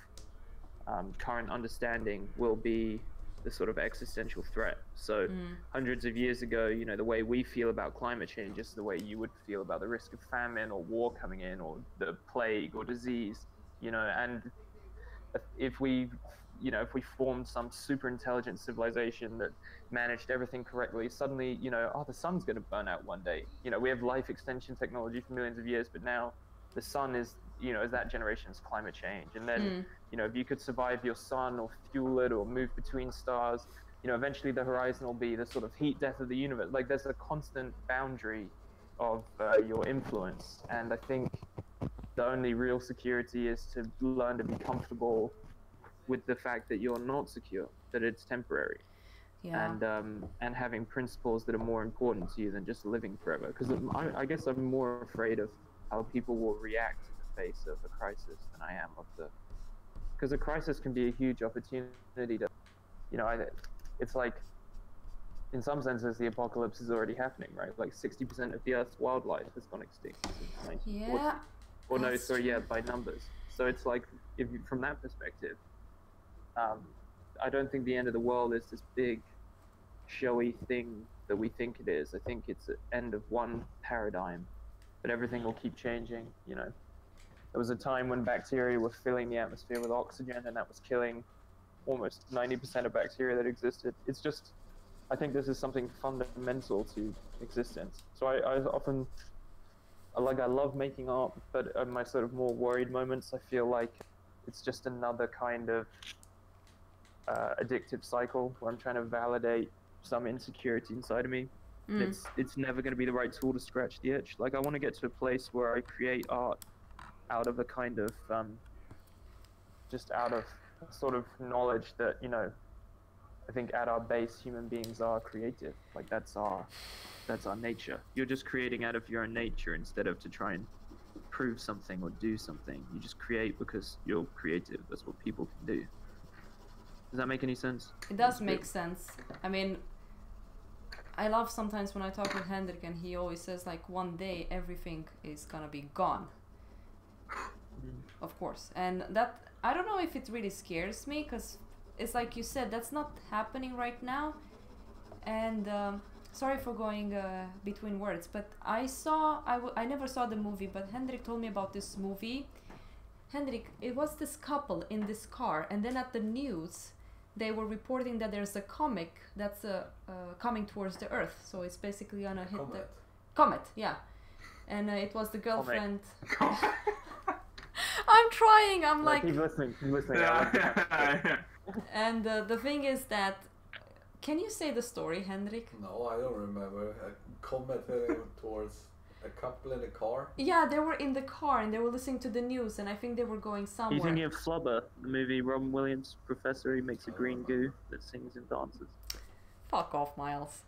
Speaker 5: current understanding will be the sort of existential threat. So hundreds of years ago, the way we feel about climate change is the way you would feel about the risk of famine or war coming in, or the plague or disease, and if we formed some super intelligent civilization that managed everything correctly, suddenly, the sun's going to burn out one day. We have life extension technology for millions of years, but now the sun is, is that generation's climate change. And then, if you could survive your sun or fuel it or move between stars, eventually the horizon will be the sort of heat death of the universe. Like there's a constant boundary of your influence. And I think the only real security is to learn to be comfortable with the fact that you're not secure, that it's temporary, and having principles that are more important to you than just living forever. Because I guess I'm more afraid of how people will react in the face of a crisis than I am of because a crisis can be a huge opportunity to, it's like, in some senses, the apocalypse is already happening, right? Like 60% of the Earth's wildlife has gone extinct since 1940. Or no, sorry, by numbers. So it's like, from that perspective, I don't think the end of the world is this big, showy thing that we think it is. I think it's the end of one paradigm, but everything will keep changing. There was a time when bacteria were filling the atmosphere with oxygen, and that was killing almost 90% of bacteria that existed. It's just, I think this is something fundamental to existence. So I often, I love making art, but in my sort of more worried moments, I feel like it's just another kind of addictive cycle where I'm trying to validate some insecurity inside of me. It's never going to be the right tool to scratch the itch. Like I want to get to a place where I create art out of a kind of just out of sort of knowledge that I think at our base, human beings are creative. Like that's our nature. You're just creating out of your own nature instead of to try and prove something or do something. You just create because you're creative. That's what people can do. Does that make any sense?
Speaker 1: It does make sense. I mean, I love sometimes when I talk with Hendrik and he always says like one day everything is gonna be gone. Of course. And that, I don't know if it really scares me, because it's like you said, that's not happening right now. And sorry for going between words, but I never saw the movie, but Hendrik told me about this movie. Hendrik, it was this couple in this car, and then at the news they were reporting that there's a comet that's coming towards the Earth, so it's basically gonna hit the comet, yeah. And it was the girlfriend. I'm trying. I'm like.
Speaker 5: Keep listening. Keep listening.
Speaker 1: And the thing is that, can you say the story, Hendrik?
Speaker 3: No, I don't remember. A comet heading towards a couple in a car.
Speaker 1: Yeah, they were in the car and they were listening to the news, and I think they were going somewhere.
Speaker 5: You're thinking of Flubber, the movie Robin Williams' professor. He makes a green goo that sings and dances.
Speaker 1: Fuck off, Miles.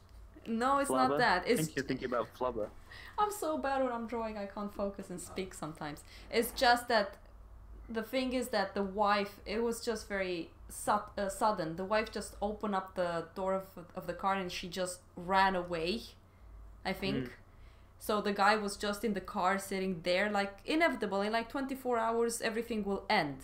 Speaker 1: No, it's
Speaker 5: Flubber?
Speaker 1: not that.
Speaker 5: I think you're thinking about Flubber.
Speaker 1: I'm so bad when I'm drawing, I can't focus and speak sometimes. It's just that the thing is that the wife, it was just very sudden. The wife just opened up the door of the car and she just ran away, I think. So the guy was just in the car sitting there, like inevitable, in like 24 hours everything will end.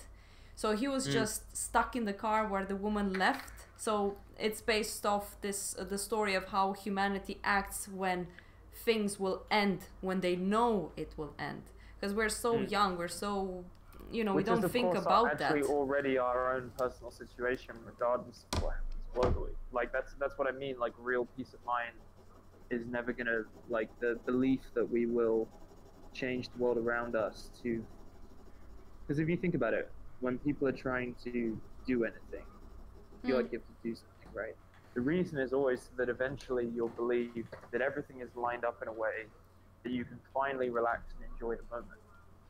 Speaker 1: So he was just stuck in the car where the woman left. So it's based off this the story of how humanity acts when things will end, when they know it will end. Because we're so young, we're so, you know,
Speaker 5: Which
Speaker 1: we don't think about that.
Speaker 5: Actually, already our own personal situation, regardless of what happens globally. Like that's what I mean. Like real peace of mind is never gonna, like the belief that we will change the world around us to. Because if you think about it, when people are trying to do anything, you feel like you have to do something, right? The reason is always that eventually you'll believe that everything is lined up in a way that you can finally relax and enjoy the moment.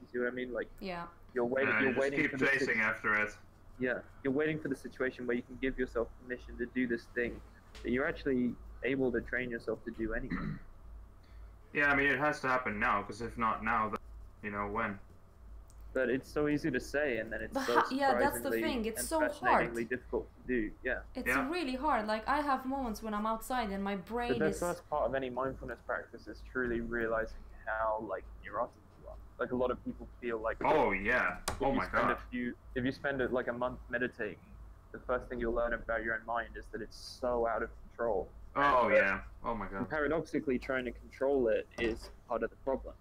Speaker 5: You see what I mean? Like,
Speaker 1: Yeah.
Speaker 5: you're waiting. You're
Speaker 2: just
Speaker 5: waiting
Speaker 2: keep
Speaker 5: for the
Speaker 2: chasing after it.
Speaker 5: Yeah, you're waiting for the situation where you can give yourself permission to do this thing that you're actually able to train yourself to do anyway.
Speaker 2: Yeah, I mean, it has to happen now, because if not now, then, you know, when?
Speaker 5: But it's so easy to say, and then it's
Speaker 1: But
Speaker 5: so
Speaker 1: yeah, that's the
Speaker 5: surprisingly
Speaker 1: thing, it's
Speaker 5: and
Speaker 1: so
Speaker 5: fascinatingly
Speaker 1: hard.
Speaker 5: difficult to do. Yeah.
Speaker 1: It's
Speaker 2: Yeah.
Speaker 1: really hard. Like I have moments when I'm outside and my
Speaker 5: But
Speaker 1: brain
Speaker 5: the
Speaker 1: is.
Speaker 5: first part of any mindfulness practice is truly realizing how like neurotic you are. Like a lot of people feel like.
Speaker 2: Oh yeah. Oh my god.
Speaker 5: If you spend like a month meditating, the first thing you'll learn about your own mind is that it's so out of control.
Speaker 2: Oh
Speaker 5: And,
Speaker 2: yeah. Oh my
Speaker 5: And
Speaker 2: god.
Speaker 5: paradoxically, trying to control it is part of the problem.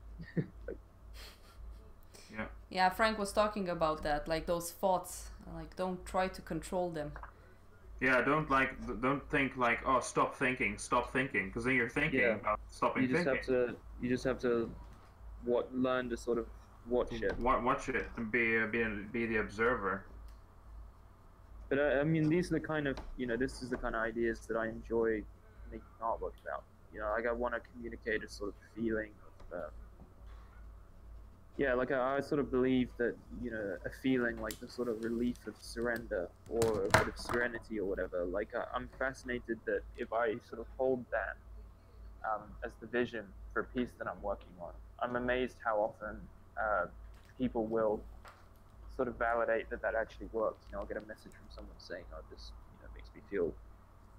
Speaker 5: Like,
Speaker 2: Yeah.
Speaker 1: Yeah, Frank was talking about that, like those thoughts. Like don't try to control them.
Speaker 2: Yeah. Don't think like, oh, stop thinking, because then you're thinking
Speaker 5: Yeah.
Speaker 2: about stopping
Speaker 5: you just
Speaker 2: thinking.
Speaker 5: you just have to learn to sort of watch it.
Speaker 2: Watch it and be the observer.
Speaker 5: But I mean, these are the kind of, this is the kind of ideas that I enjoy making artwork about. Like I want to communicate a sort of feeling of, like I sort of believe that, a feeling like the sort of relief of surrender or a bit of serenity or whatever. Like I'm fascinated that if I sort of hold that as the vision for a piece that I'm working on, I'm amazed how often people will sort of validate that actually works. I'll get a message from someone saying, "Oh, this makes me feel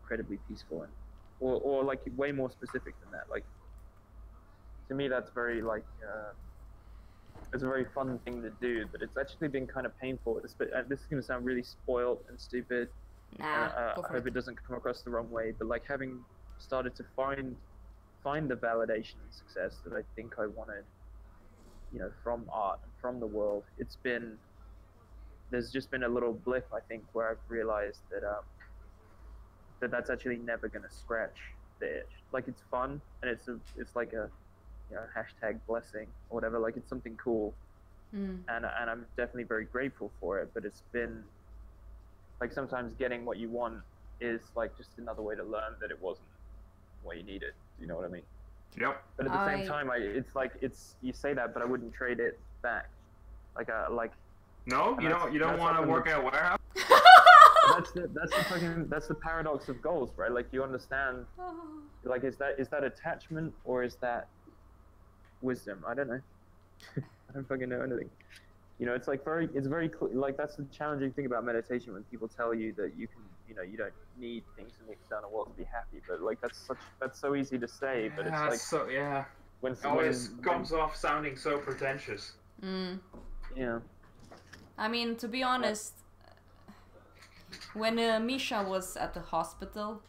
Speaker 5: incredibly peaceful," and or like way more specific than that. Like to me, that's very like it's a very fun thing to do, but it's actually been kind of painful. This is going to sound really spoiled and stupid.
Speaker 1: Nah, go
Speaker 5: I
Speaker 1: for
Speaker 5: hope
Speaker 1: it.
Speaker 5: it doesn't come across the wrong way. But like having started to find the validation and success that I think I wanted, from art and from the world, there's just been a little blip, I think, where I've realized that that's actually never going to scratch the itch. Like it's fun and it's like a hashtag blessing or whatever. Like it's something cool, and I'm definitely very grateful for it. But it's been like sometimes getting what you want is like just another way to learn that it wasn't what you needed. You know what I mean?
Speaker 2: Yep.
Speaker 5: But at the same time, it's you say that, but I wouldn't trade it back. Like
Speaker 2: No, you don't want to work at a warehouse.
Speaker 5: that's the paradox of goals, right? Like you understand, like is that attachment or is that wisdom? I don't know. I don't fucking know anything. You know, it's like like that's the challenging thing about meditation when people tell you that you can, you know, you don't need things in the external world to be happy. But like that's so easy to say, but it's like
Speaker 2: so yeah.
Speaker 5: when
Speaker 2: It always comes off sounding so pretentious.
Speaker 5: Yeah.
Speaker 1: I mean, to be honest, when Misha was at the hospital,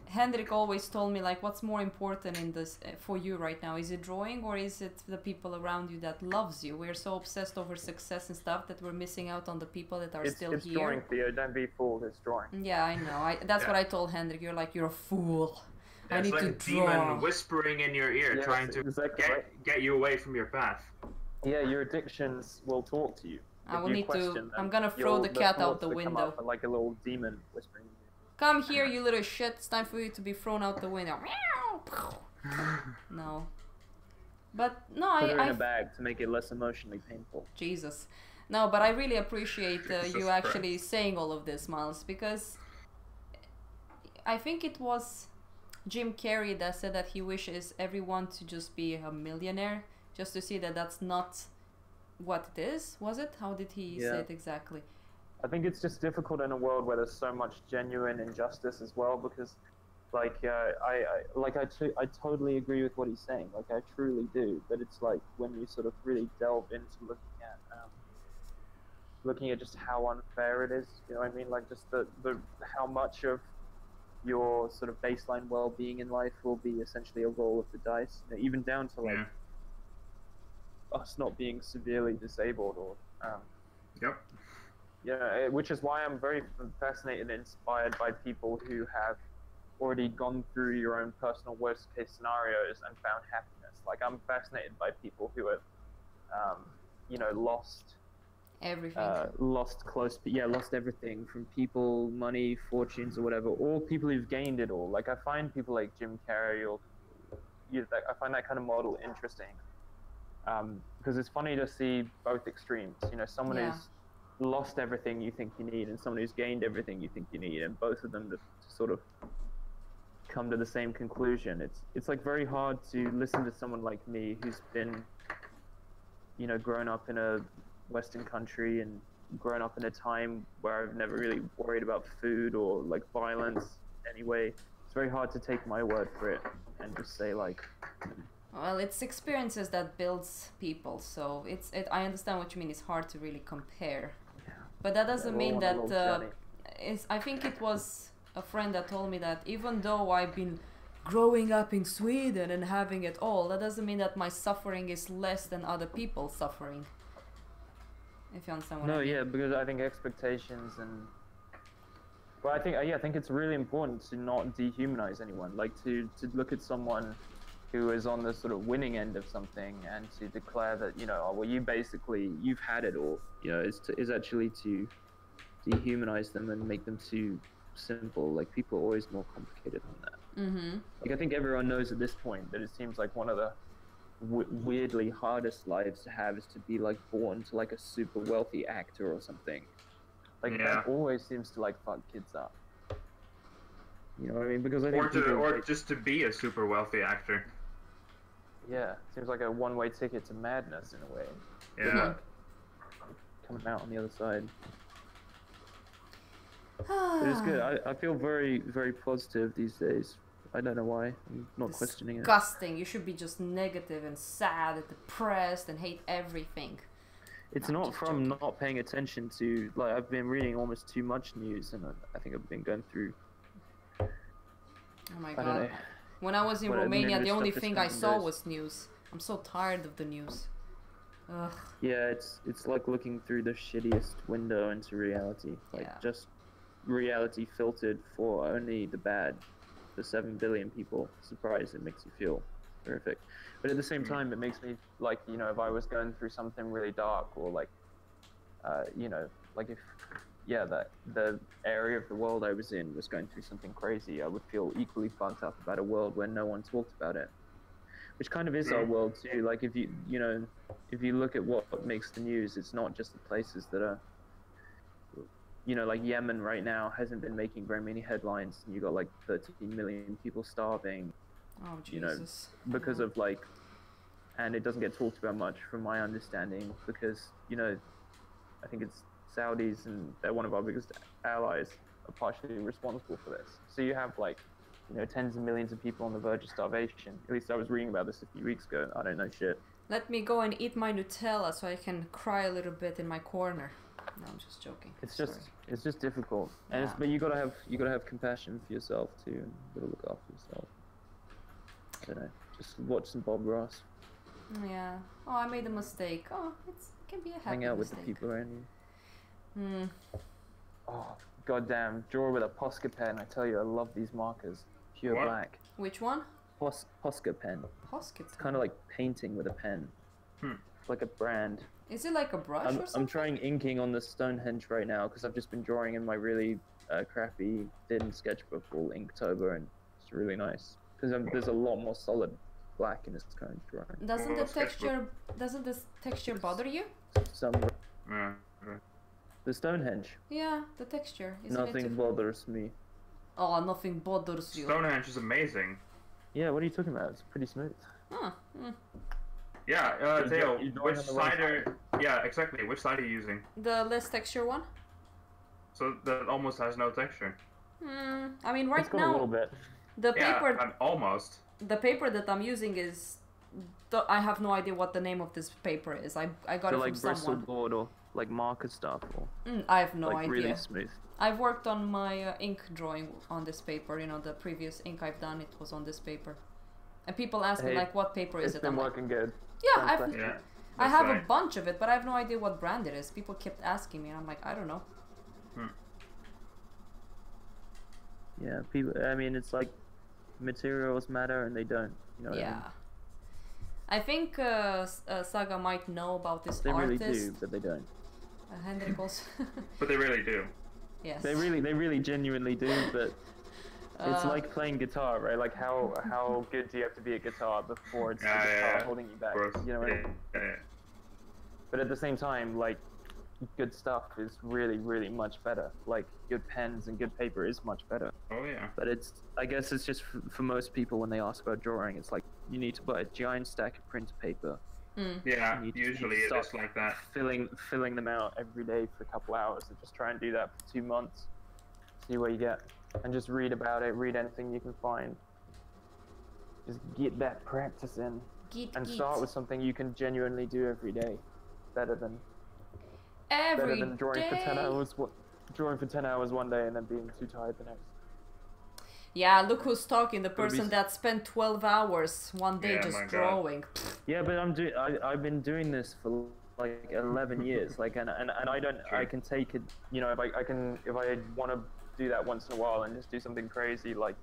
Speaker 1: Hendrik always told me, like, what's more important in this for you right now? Is it drawing or is it the people around you that loves you? We're so obsessed over success and stuff that we're missing out on the people that are still
Speaker 5: it's
Speaker 1: here.
Speaker 5: Drawing, Theo. Don't be fooled. It's drawing.
Speaker 1: Yeah, I know. That's what I told Hendrik. You're like, you're a fool.
Speaker 2: Yeah,
Speaker 1: I need
Speaker 2: like
Speaker 1: to
Speaker 2: a
Speaker 1: draw.
Speaker 2: demon whispering in your ear,
Speaker 5: Yes,
Speaker 2: trying to
Speaker 5: exactly,
Speaker 2: get you away from your path.
Speaker 5: Yeah, your addictions will talk to you.
Speaker 1: I will need to. I'm gonna throw the cat out the window.
Speaker 5: Like a little demon whispering.
Speaker 1: Come here, you little shit. It's time for you to be thrown out the window. No. But no,
Speaker 5: Put her in a bag to make it less emotionally painful.
Speaker 1: Jesus. No, but I really appreciate
Speaker 2: Jesus
Speaker 1: you actually saying all of this, Miles, because I think it was Jim Carrey that said that he wishes everyone to just be a millionaire, just to see that that's not what it is. Was it? How did he say it exactly?
Speaker 5: I think it's just difficult in a world where there's so much genuine injustice as well, because like I totally agree with what he's saying. Like I truly do, but it's like when you sort of really delve into looking at just how unfair it is, you know what I mean? Like just the how much of your sort of baseline well-being in life will be essentially a roll of the dice, you know, even down to like us not being severely disabled or yeah, which is why I'm very fascinated and inspired by people who have already gone through your own personal worst case scenarios and found happiness. Like I'm fascinated by people who have you know, lost
Speaker 1: everything.
Speaker 5: Lost everything from people, money, fortunes, or whatever. Or people who've gained it all. Like I find people like Jim Carrey, or I find that kind of model interesting, because it's funny to see both extremes. You know, someone who's lost everything you think you need, and someone who's gained everything you think you need, and both of them to sort of come to the same conclusion. It's like very hard to listen to someone like me who's been, you know, grown up in a Western country and grown up in a time where I've never really worried about food or like violence anyway. It's very hard to take my word for it and just say like,
Speaker 1: well, it's experiences that builds people, so I understand what you mean. It's hard to really compare, but that doesn't mean that I think it was a friend that told me that even though I've been growing up in Sweden and having it all, that doesn't mean that my suffering is less than other people's suffering. If you understand what I mean.
Speaker 5: No, yeah, because I think expectations and... Well, I think it's really important to not dehumanize anyone. Like, to look at someone who is on the sort of winning end of something and to declare that, you know, oh, well, you've had it all, you know, is actually to dehumanize them and make them too simple. Like, people are always more complicated than that.
Speaker 1: Mm-hmm.
Speaker 5: Like, I think everyone knows at this point that it seems like one of the weirdly hardest lives to have is to be like born to like a super wealthy actor or something. Like that always seems to like fuck kids up. You know what I mean? Because I think
Speaker 2: or just to be a super wealthy actor.
Speaker 5: Yeah, seems like a one-way ticket to madness in a way.
Speaker 2: Yeah.
Speaker 5: Like, coming out on the other side. But it's good. I feel very, very positive these days. I don't know why. I'm not questioning it.
Speaker 1: Disgusting. You should be just negative and sad and depressed and hate everything.
Speaker 5: It's not from not paying attention to, like, I've been reading almost too much news, and I think I've been going through...
Speaker 1: Oh my god.
Speaker 5: I don't know.
Speaker 1: When I was in Romania, the only thing I saw was news. I'm so tired of the news. Ugh.
Speaker 5: Yeah, it's like looking through the shittiest window into reality. Like, just reality filtered for only the bad. For 7 billion people. Surprise, it makes you feel horrific. But at the same time, it makes me like, you know, if I was going through something really dark, or like, you know, like if, that the area of the world I was in was going through something crazy, I would feel equally fucked up about a world where no one talked about it. Which kind of is our world too. Like if you look at what makes the news, it's not just the places that are, you know, like Yemen right now hasn't been making very many headlines, and you got like 13 million people starving,
Speaker 1: Oh
Speaker 5: you know,
Speaker 1: Jesus.
Speaker 5: because
Speaker 1: Yeah.
Speaker 5: of like, and it doesn't get talked about much from my understanding because, you know, I think it's Saudis and they're one of our biggest allies are partially responsible for this. So you have like, you know, tens of millions of people on the verge of starvation. At least I was reading about this a few weeks ago. I don't know shit.
Speaker 1: Let me go and eat my Nutella so I can cry a little bit in my corner. No, I'm just joking.
Speaker 5: It's
Speaker 1: Sorry.
Speaker 5: just difficult, and
Speaker 1: Yeah.
Speaker 5: but you gotta have compassion for yourself too, and you gotta look after yourself. I don't know, just watch some Bob Ross,
Speaker 1: Yeah. Oh, I made a mistake. Oh, it can be a happy
Speaker 5: hang out with
Speaker 1: mistake.
Speaker 5: the people around you.
Speaker 1: Hmm.
Speaker 5: Oh, goddamn, draw with a Posca pen. I tell you, I love these markers. Pure
Speaker 2: What?
Speaker 5: black.
Speaker 1: Which one?
Speaker 5: Posca pen.
Speaker 1: Hosket.
Speaker 5: It's kind of like painting with a pen.
Speaker 2: Hmm.
Speaker 5: Like a brand.
Speaker 1: Is it like a brush or something?
Speaker 5: I'm trying inking on the Stonehenge right now because I've just been drawing in my really crappy thin sketchbook all Inktober, and it's really nice because there's a lot more solid black in this current drawing.
Speaker 1: Doesn't the
Speaker 2: Well, sketchbook.
Speaker 1: doesn't this texture bother you?
Speaker 5: Some
Speaker 2: Yeah.
Speaker 5: the Stonehenge.
Speaker 1: Yeah, the texture. Isn't
Speaker 5: Nothing
Speaker 1: it
Speaker 5: bothers me.
Speaker 1: Oh, nothing bothers you.
Speaker 2: Stonehenge is amazing.
Speaker 5: Yeah, what are you talking about? It's pretty smooth.
Speaker 1: Huh. Hmm.
Speaker 2: Yeah,
Speaker 5: You're
Speaker 2: Theo,
Speaker 5: drawing
Speaker 2: which
Speaker 5: on the right
Speaker 2: side are... Yeah, exactly. Which side are you using?
Speaker 1: The less texture one?
Speaker 2: So that almost has no texture.
Speaker 1: Hmm. I mean,
Speaker 5: It's
Speaker 1: right
Speaker 5: got a little
Speaker 1: now,
Speaker 5: bit.
Speaker 1: the paper,
Speaker 2: Yeah, almost.
Speaker 1: the paper that I'm using is. I have no idea what the name of this paper is. I got
Speaker 5: So
Speaker 1: it
Speaker 5: like
Speaker 1: from
Speaker 5: bristle
Speaker 1: someone.
Speaker 5: board or like marker stuff or
Speaker 1: I have no
Speaker 5: like
Speaker 1: idea.
Speaker 5: really smooth.
Speaker 1: I've worked on my ink drawing on this paper. You know, the previous ink I've done, it was on this paper. And people ask me
Speaker 5: Hey,
Speaker 1: like, what paper is
Speaker 5: It's
Speaker 1: it?
Speaker 5: been
Speaker 1: I'm like,
Speaker 5: working good.
Speaker 1: yeah,
Speaker 5: Thanks,
Speaker 2: Yeah.
Speaker 1: I
Speaker 2: that's
Speaker 1: have
Speaker 2: right.
Speaker 1: a bunch of it, but I have no idea what brand it is. People kept asking me, and I'm like, I don't know.
Speaker 5: Yeah, people. I mean, it's like materials matter and they don't. You know what I
Speaker 1: Yeah.
Speaker 5: mean?
Speaker 1: I think Saga might know about this
Speaker 5: They really
Speaker 1: artist.
Speaker 5: do, but they don't.
Speaker 1: Hendrik also.
Speaker 2: But they really do.
Speaker 1: Yes.
Speaker 5: They really genuinely do, but it's
Speaker 1: Uh,
Speaker 5: like playing guitar, right? Like how good do you have to be at guitar before it's the
Speaker 2: Yeah,
Speaker 5: guitar
Speaker 2: yeah.
Speaker 5: holding you back?
Speaker 2: Of course.
Speaker 5: You know what I
Speaker 2: Yeah,
Speaker 5: mean?
Speaker 2: yeah.
Speaker 5: But at the same time, like good stuff is really much better. Like good pens and good paper is much better.
Speaker 2: Oh yeah.
Speaker 5: But I guess it's just for most people when they ask about drawing, it's like you need to buy a giant stack of printer paper,
Speaker 2: Yeah,
Speaker 5: You just
Speaker 2: usually it
Speaker 5: stop
Speaker 2: is like that.
Speaker 5: filling them out every day for a couple hours, and just try and do that for 2 months, see what you get, and just read about it, read anything you can find. Just get that practice in, and start with something you can genuinely do every day, better than drawing for 10 hours. Drawing for 10 hours one day and then being too tired the next.
Speaker 1: Yeah, look who's talking. The
Speaker 5: Gotta be
Speaker 1: person that spent 12 hours one day
Speaker 2: Yeah,
Speaker 1: just
Speaker 2: my God.
Speaker 1: drawing.
Speaker 5: Yeah, but I've been doing this for like 11 years. Like, and I don't.
Speaker 2: Sure.
Speaker 5: I can take it. You know, if I want to do that once in a while and just do something crazy, like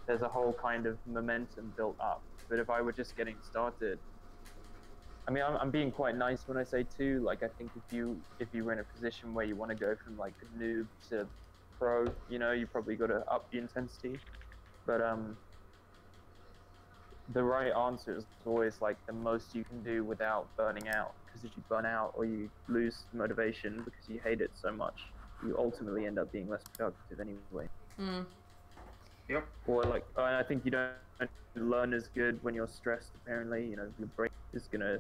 Speaker 5: there's a whole kind of momentum built up. But if I were just getting started, I mean, I'm being quite nice when I say too. Like, I think if you were in a position where you want to go from like noob to pro, you know, you probably got to up the intensity. But the right answer is always like the most you can do without burning out. Because if you burn out or you lose motivation because you hate it so much, you ultimately end up being less productive anyway.
Speaker 1: Mm.
Speaker 2: Yep.
Speaker 5: Or like, I think you don't learn as good when you're stressed. Apparently, you know, your brain is gonna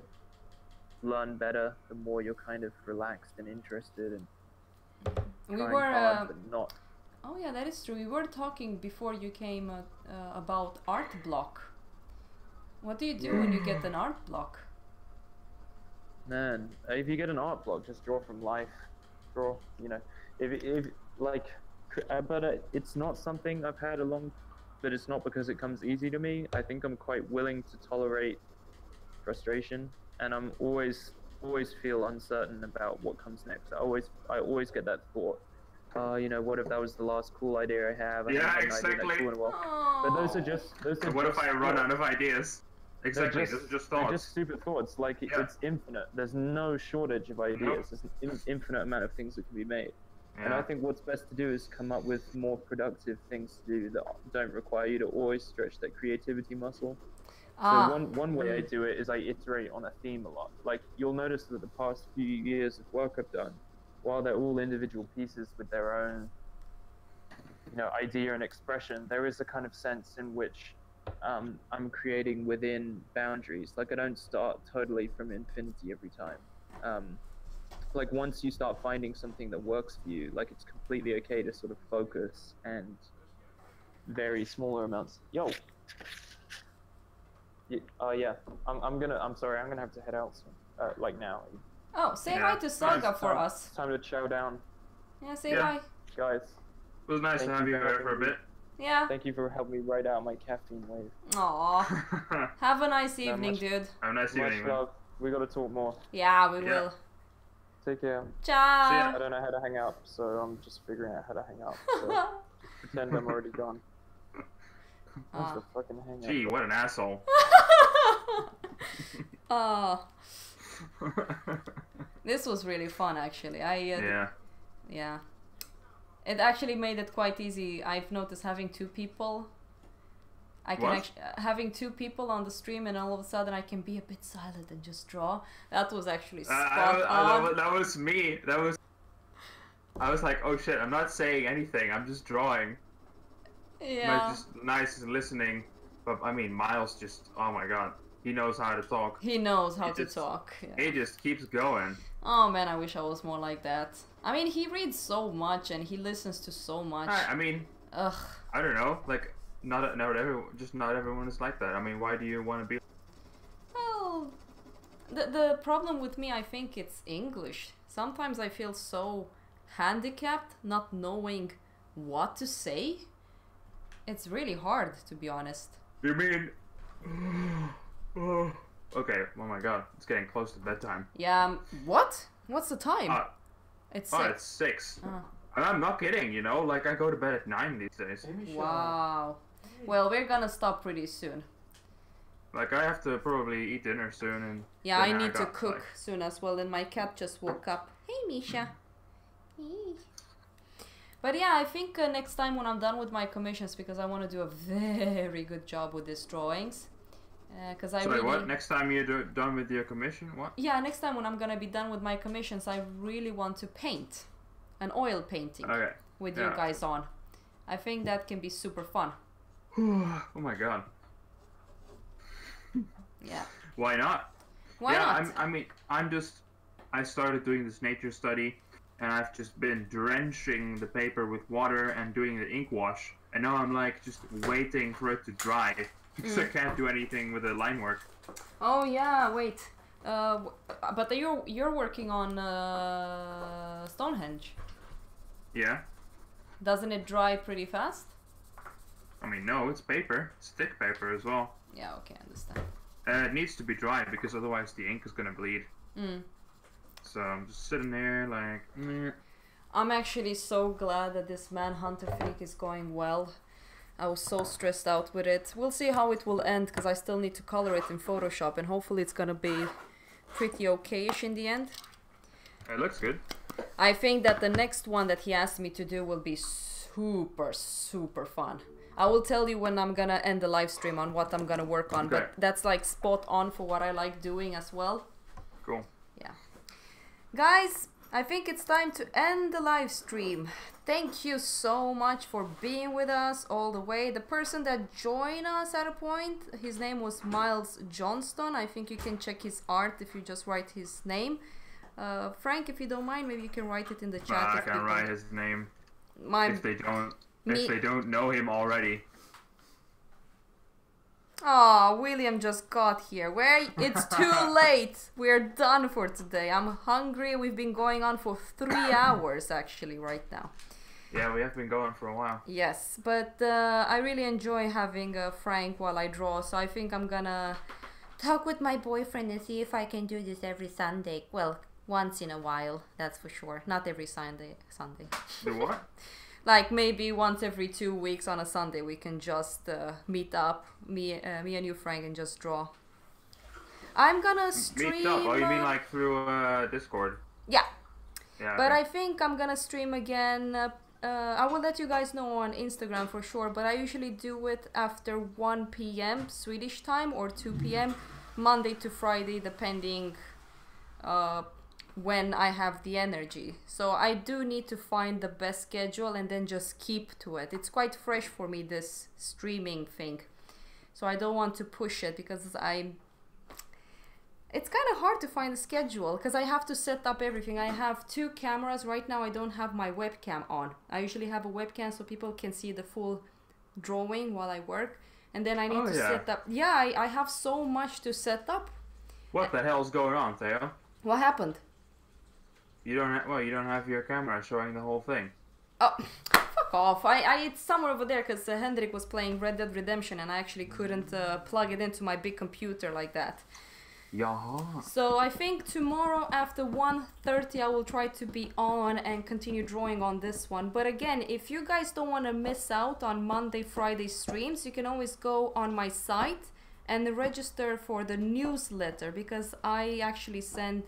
Speaker 5: learn better the more you're kind of relaxed and interested and
Speaker 1: We
Speaker 5: trying
Speaker 1: were.
Speaker 5: hard, but not.
Speaker 1: Oh yeah, that is true. We were talking before you came about art block. What do you do when you get an art block?
Speaker 5: Man, if you get an art block, just draw from life. Draw, you know, if like, but it's not something I've had but it's not because it comes easy to me. I think I'm quite willing to tolerate frustration, and I'm always feel uncertain about what comes next. I always get that thought, you know, what if that was the last cool idea I have? I
Speaker 2: Yeah,
Speaker 5: haven't had an idea
Speaker 2: exactly.
Speaker 5: that's cool in a while. But those are just
Speaker 2: And what if I run
Speaker 5: thoughts.
Speaker 2: out of ideas? Exactly,
Speaker 5: They're
Speaker 2: this is just
Speaker 5: they're
Speaker 2: thoughts.
Speaker 5: just stupid thoughts. Like
Speaker 2: Yeah.
Speaker 5: it's infinite. There's no shortage of ideas.
Speaker 2: Nope.
Speaker 5: There's an infinite amount of things that can be made. And
Speaker 2: Yeah.
Speaker 5: I think what's best to do is come up with more productive things to do that don't require you to always stretch that creativity muscle. So one way I do it is I iterate on a theme a lot. Like you'll notice that the past few years of work I've done, while they're all individual pieces with their own, you know, idea and expression, there is a kind of sense in which I'm creating within boundaries. Like I don't start totally from infinity every time. Like once you start finding something that works for you, like it's completely okay to sort of focus and vary smaller amounts. Yo. Yeah. I'm sorry. I'm gonna have to head out soon. Like now.
Speaker 1: Oh, say
Speaker 2: Yeah.
Speaker 1: hi to Saga for us.
Speaker 5: Time to chow down,
Speaker 1: Yeah, say
Speaker 2: Yeah.
Speaker 1: hi.
Speaker 5: guys.
Speaker 2: It was nice
Speaker 5: Thank
Speaker 2: to have
Speaker 5: you
Speaker 2: you
Speaker 5: for
Speaker 2: there for a
Speaker 5: having me.
Speaker 2: bit.
Speaker 1: Yeah.
Speaker 5: Thank you for helping me ride out my caffeine wave.
Speaker 1: Aw. Have a nice
Speaker 5: No,
Speaker 1: evening,
Speaker 5: much-
Speaker 1: dude.
Speaker 2: Have a nice
Speaker 5: Much
Speaker 2: evening, man.
Speaker 5: love. We gotta talk more.
Speaker 1: Yeah, we
Speaker 2: Yeah.
Speaker 1: will.
Speaker 5: Take care.
Speaker 1: Ciao.
Speaker 5: I don't know how to hang up, so I'm just figuring out how to hang up. So just pretend I'm already gone. What's the fucking hang up?
Speaker 2: Gee, what an asshole.
Speaker 1: Oh, this was really fun, actually.
Speaker 2: Yeah.
Speaker 1: Yeah. It actually made it quite easy. I've noticed having two people. I can
Speaker 2: What?
Speaker 1: having two people on the stream, and all of a sudden I can be a bit silent and just draw. That was actually spot on.
Speaker 2: That was me. I was like, oh shit, I'm not saying anything. I'm just drawing.
Speaker 1: Yeah.
Speaker 2: It's just nice listening. But I mean, Miles just, oh my god, he knows how to talk.
Speaker 1: He knows how
Speaker 2: He
Speaker 1: to
Speaker 2: just-
Speaker 1: talk. Yeah.
Speaker 2: He just keeps going.
Speaker 1: Oh man, I wish I was more like that. I mean, he reads so much and he listens to so much.
Speaker 2: I mean,
Speaker 1: Ugh.
Speaker 2: I don't know, like not everyone is like that. I mean, why do you want to be?
Speaker 1: Well, the problem with me, I think it's English. Sometimes I feel so handicapped, not knowing what to say. It's really hard, to be honest.
Speaker 2: You mean? Okay. Oh my god, it's getting close to bedtime.
Speaker 1: Yeah. What? What's the time? It's
Speaker 2: Oh,
Speaker 1: 6.
Speaker 2: it's 6.
Speaker 1: Oh.
Speaker 2: And I'm not kidding. You know, like I go to bed at 9 these days.
Speaker 3: Hey, Michelle.
Speaker 1: Wow. Well, we're gonna stop pretty soon.
Speaker 2: Like I have to probably eat dinner soon and.
Speaker 1: Yeah, I
Speaker 2: then
Speaker 1: need to
Speaker 2: got,
Speaker 1: cook
Speaker 2: like-
Speaker 1: soon as well. And my cat just woke up. Hey, Misha. Hey. But yeah, I think next time when I'm done with my commissions, because I want to do a very good job with these drawings. Because I
Speaker 2: Sorry,
Speaker 1: really...
Speaker 2: what? Next time you're done with your commission, what?
Speaker 1: Yeah, next time when I'm gonna be done with my commissions, I really want to paint an oil painting
Speaker 2: Okay.
Speaker 1: with you
Speaker 2: yeah.
Speaker 1: guys on. I think that can be super fun.
Speaker 2: Oh my god.
Speaker 1: Yeah.
Speaker 2: Why not?
Speaker 1: Why not?
Speaker 2: I started doing this nature study, and I've just been drenching the paper with water and doing the ink wash, and now I'm like just waiting for it to dry because I can't do anything with the line work.
Speaker 1: Oh yeah, wait. But you're working on Stonehenge.
Speaker 2: Yeah.
Speaker 1: Doesn't it dry pretty fast?
Speaker 2: I mean, no, it's paper. It's thick paper as well.
Speaker 1: Yeah, okay, I understand.
Speaker 2: And it needs to be dry because otherwise the ink is gonna bleed.
Speaker 1: Mm.
Speaker 2: So I'm just sitting there like, meh.
Speaker 1: I'm actually so glad that this Manhunter Freak is going well. I was so stressed out with it. We'll see how it will end, because I still need to color it in Photoshop, and hopefully it's gonna be pretty okay-ish in the end.
Speaker 2: It looks good.
Speaker 1: I think that the next one that he asked me to do will be super, super fun. I will tell you when I'm gonna end the live stream on what I'm gonna work on,
Speaker 2: Okay.
Speaker 1: but that's like spot on for what I like doing as well.
Speaker 2: Cool.
Speaker 1: Yeah. Guys, I think it's time to end the live stream. Thank you so much for being with us all the way. The person that joined us at a point, his name was Miles Johnston. I think you can check his art if you just write his name. Frank, if you don't mind, maybe you can write it in the chat.
Speaker 2: I
Speaker 1: if
Speaker 2: can
Speaker 1: people-
Speaker 2: write his name
Speaker 1: My
Speaker 2: if they don't
Speaker 1: Me-
Speaker 2: know him already.
Speaker 1: Oh, William just got here. It's too late. We're done for today. I'm hungry. We've been going on for 3 hours actually right now.
Speaker 2: Yeah, we have been going for a while.
Speaker 1: Yes, but I really enjoy having Frank while I draw, so I think I'm gonna talk with my boyfriend and see if I can do this every Sunday. Well, once in a while, that's for sure. Not every Sunday.
Speaker 2: The what?
Speaker 1: Like maybe once every 2 weeks on a Sunday we can just meet up, me and you, Frank, and just draw. I'm gonna stream.
Speaker 2: Meet up? Oh, you mean like through Discord?
Speaker 1: Yeah,
Speaker 2: Yeah.
Speaker 1: but
Speaker 2: okay.
Speaker 1: I think I'm gonna stream again. I will let you guys know on Instagram for sure, but I usually do it after 1 p.m. Swedish time or 2 p.m. Monday to Friday, depending when I have the energy. So I do need to find the best schedule and then just keep to it. It's quite fresh for me, this streaming thing. So I don't want to push it because it's kind of hard to find a schedule because I have to set up everything. I have 2 cameras. Right now I don't have my webcam on. I usually have a webcam so people can see the full drawing while I work. And then I need to set up... Yeah, I have so much to set up.
Speaker 2: What the hell's going on, Theo?
Speaker 1: What happened?
Speaker 2: You don't have your camera showing the whole thing.
Speaker 1: Oh, fuck off. It's somewhere over there because Hendrik was playing Red Dead Redemption and I actually couldn't plug it into my big computer like that.
Speaker 2: Yeah.
Speaker 1: So I think tomorrow after 1:30 I will try to be on and continue drawing on this one. But again, if you guys don't want to miss out on Monday, Friday streams, you can always go on my site and register for the newsletter, because I actually send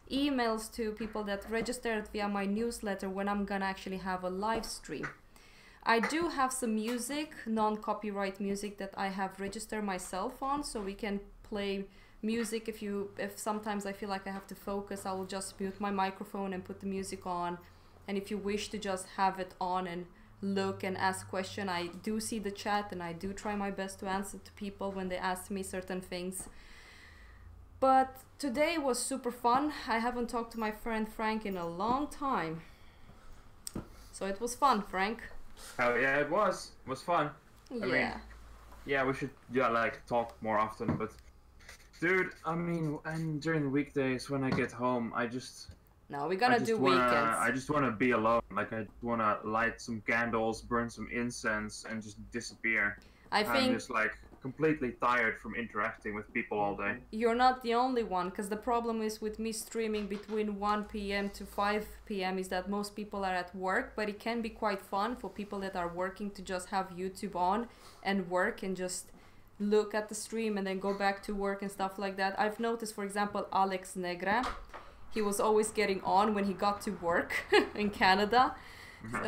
Speaker 1: emails to people that registered via my newsletter when I'm gonna actually have a live stream. I do have some music, non-copyright music, that I have registered myself on, so we can play music if sometimes I feel like I have to focus. I will just mute my microphone and put the music on, and if you wish to just have it on and look and ask question, I do see the chat and I do try my best to answer to people when they ask me certain things. But today was super fun. I haven't talked to my friend Frank in a long time, so it was fun, Frank.
Speaker 2: Oh yeah, it was fun.
Speaker 1: Yeah.
Speaker 2: I mean, yeah, we should like talk more often, but dude, I mean, and during the weekdays when I get home,
Speaker 1: No, we're gonna do weekends.
Speaker 2: I just want to be alone. Like, I want to light some candles, burn some incense, and just disappear.
Speaker 1: I think
Speaker 2: I'm just like completely tired from interacting with people all day.
Speaker 1: you're not the only one, because the problem is with me streaming between 1 p.m. to 5 p.m. is that most people are at work, but it can be quite fun for people that are working to just have YouTube on and work and just look at the stream and then go back to work and stuff like that. I've noticed, for example, Alex Negra, he was always getting on when he got to work in Canada.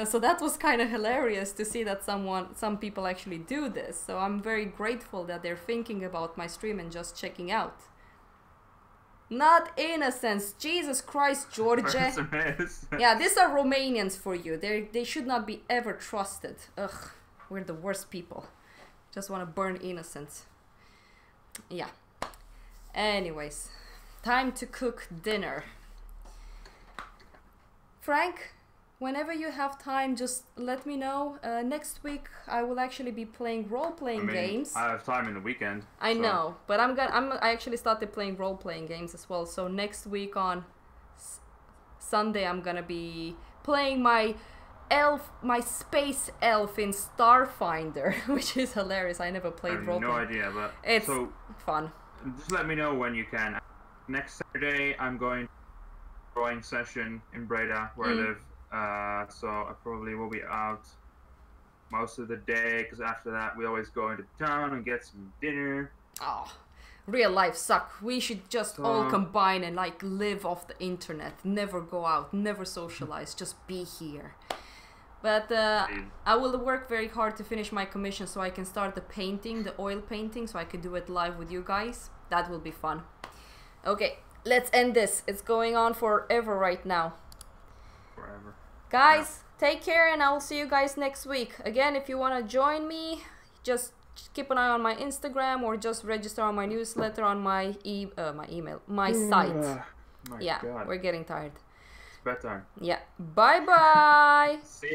Speaker 1: So that was kind of hilarious to see that some people actually do this. So I'm very grateful that they're thinking about my stream and just checking out. Not innocence, Jesus Christ, George. Yeah, these are Romanians for you. They should not be ever trusted. Ugh, we're the worst people. Just want to burn innocence. Yeah. Anyways, time to cook dinner. Frank, whenever you have time, just let me know. Next week I will actually be playing role-playing games.
Speaker 2: I have time in the weekend.
Speaker 1: I know, but I actually started playing role-playing games as well. So next week on Sunday I'm gonna be playing my space elf in Starfinder, which is hilarious. I never played role-playing.
Speaker 2: No idea, but
Speaker 1: it's fun.
Speaker 2: Just let me know when you can. Next Saturday I'm going to a drawing session in Breda where I live. So I probably will be out most of the day, because after that we always go into town and get some dinner.
Speaker 1: Oh, real life suck. We should just all combine and like live off the internet, never go out, never socialize, just be here. But I will work very hard to finish my commission so I can start the painting, the oil painting, so I can do it live with you guys. That will be fun. Okay, let's end this. It's going on forever right now.
Speaker 2: Forever.
Speaker 1: Guys, take care, and I will see you guys next week. Again, if you want to join me, just keep an eye on my Instagram or just register on my newsletter on my site.
Speaker 2: My
Speaker 1: Yeah,
Speaker 2: God.
Speaker 1: we're getting tired.
Speaker 2: It's bedtime.
Speaker 1: Yeah. Bye-bye.
Speaker 2: See ya.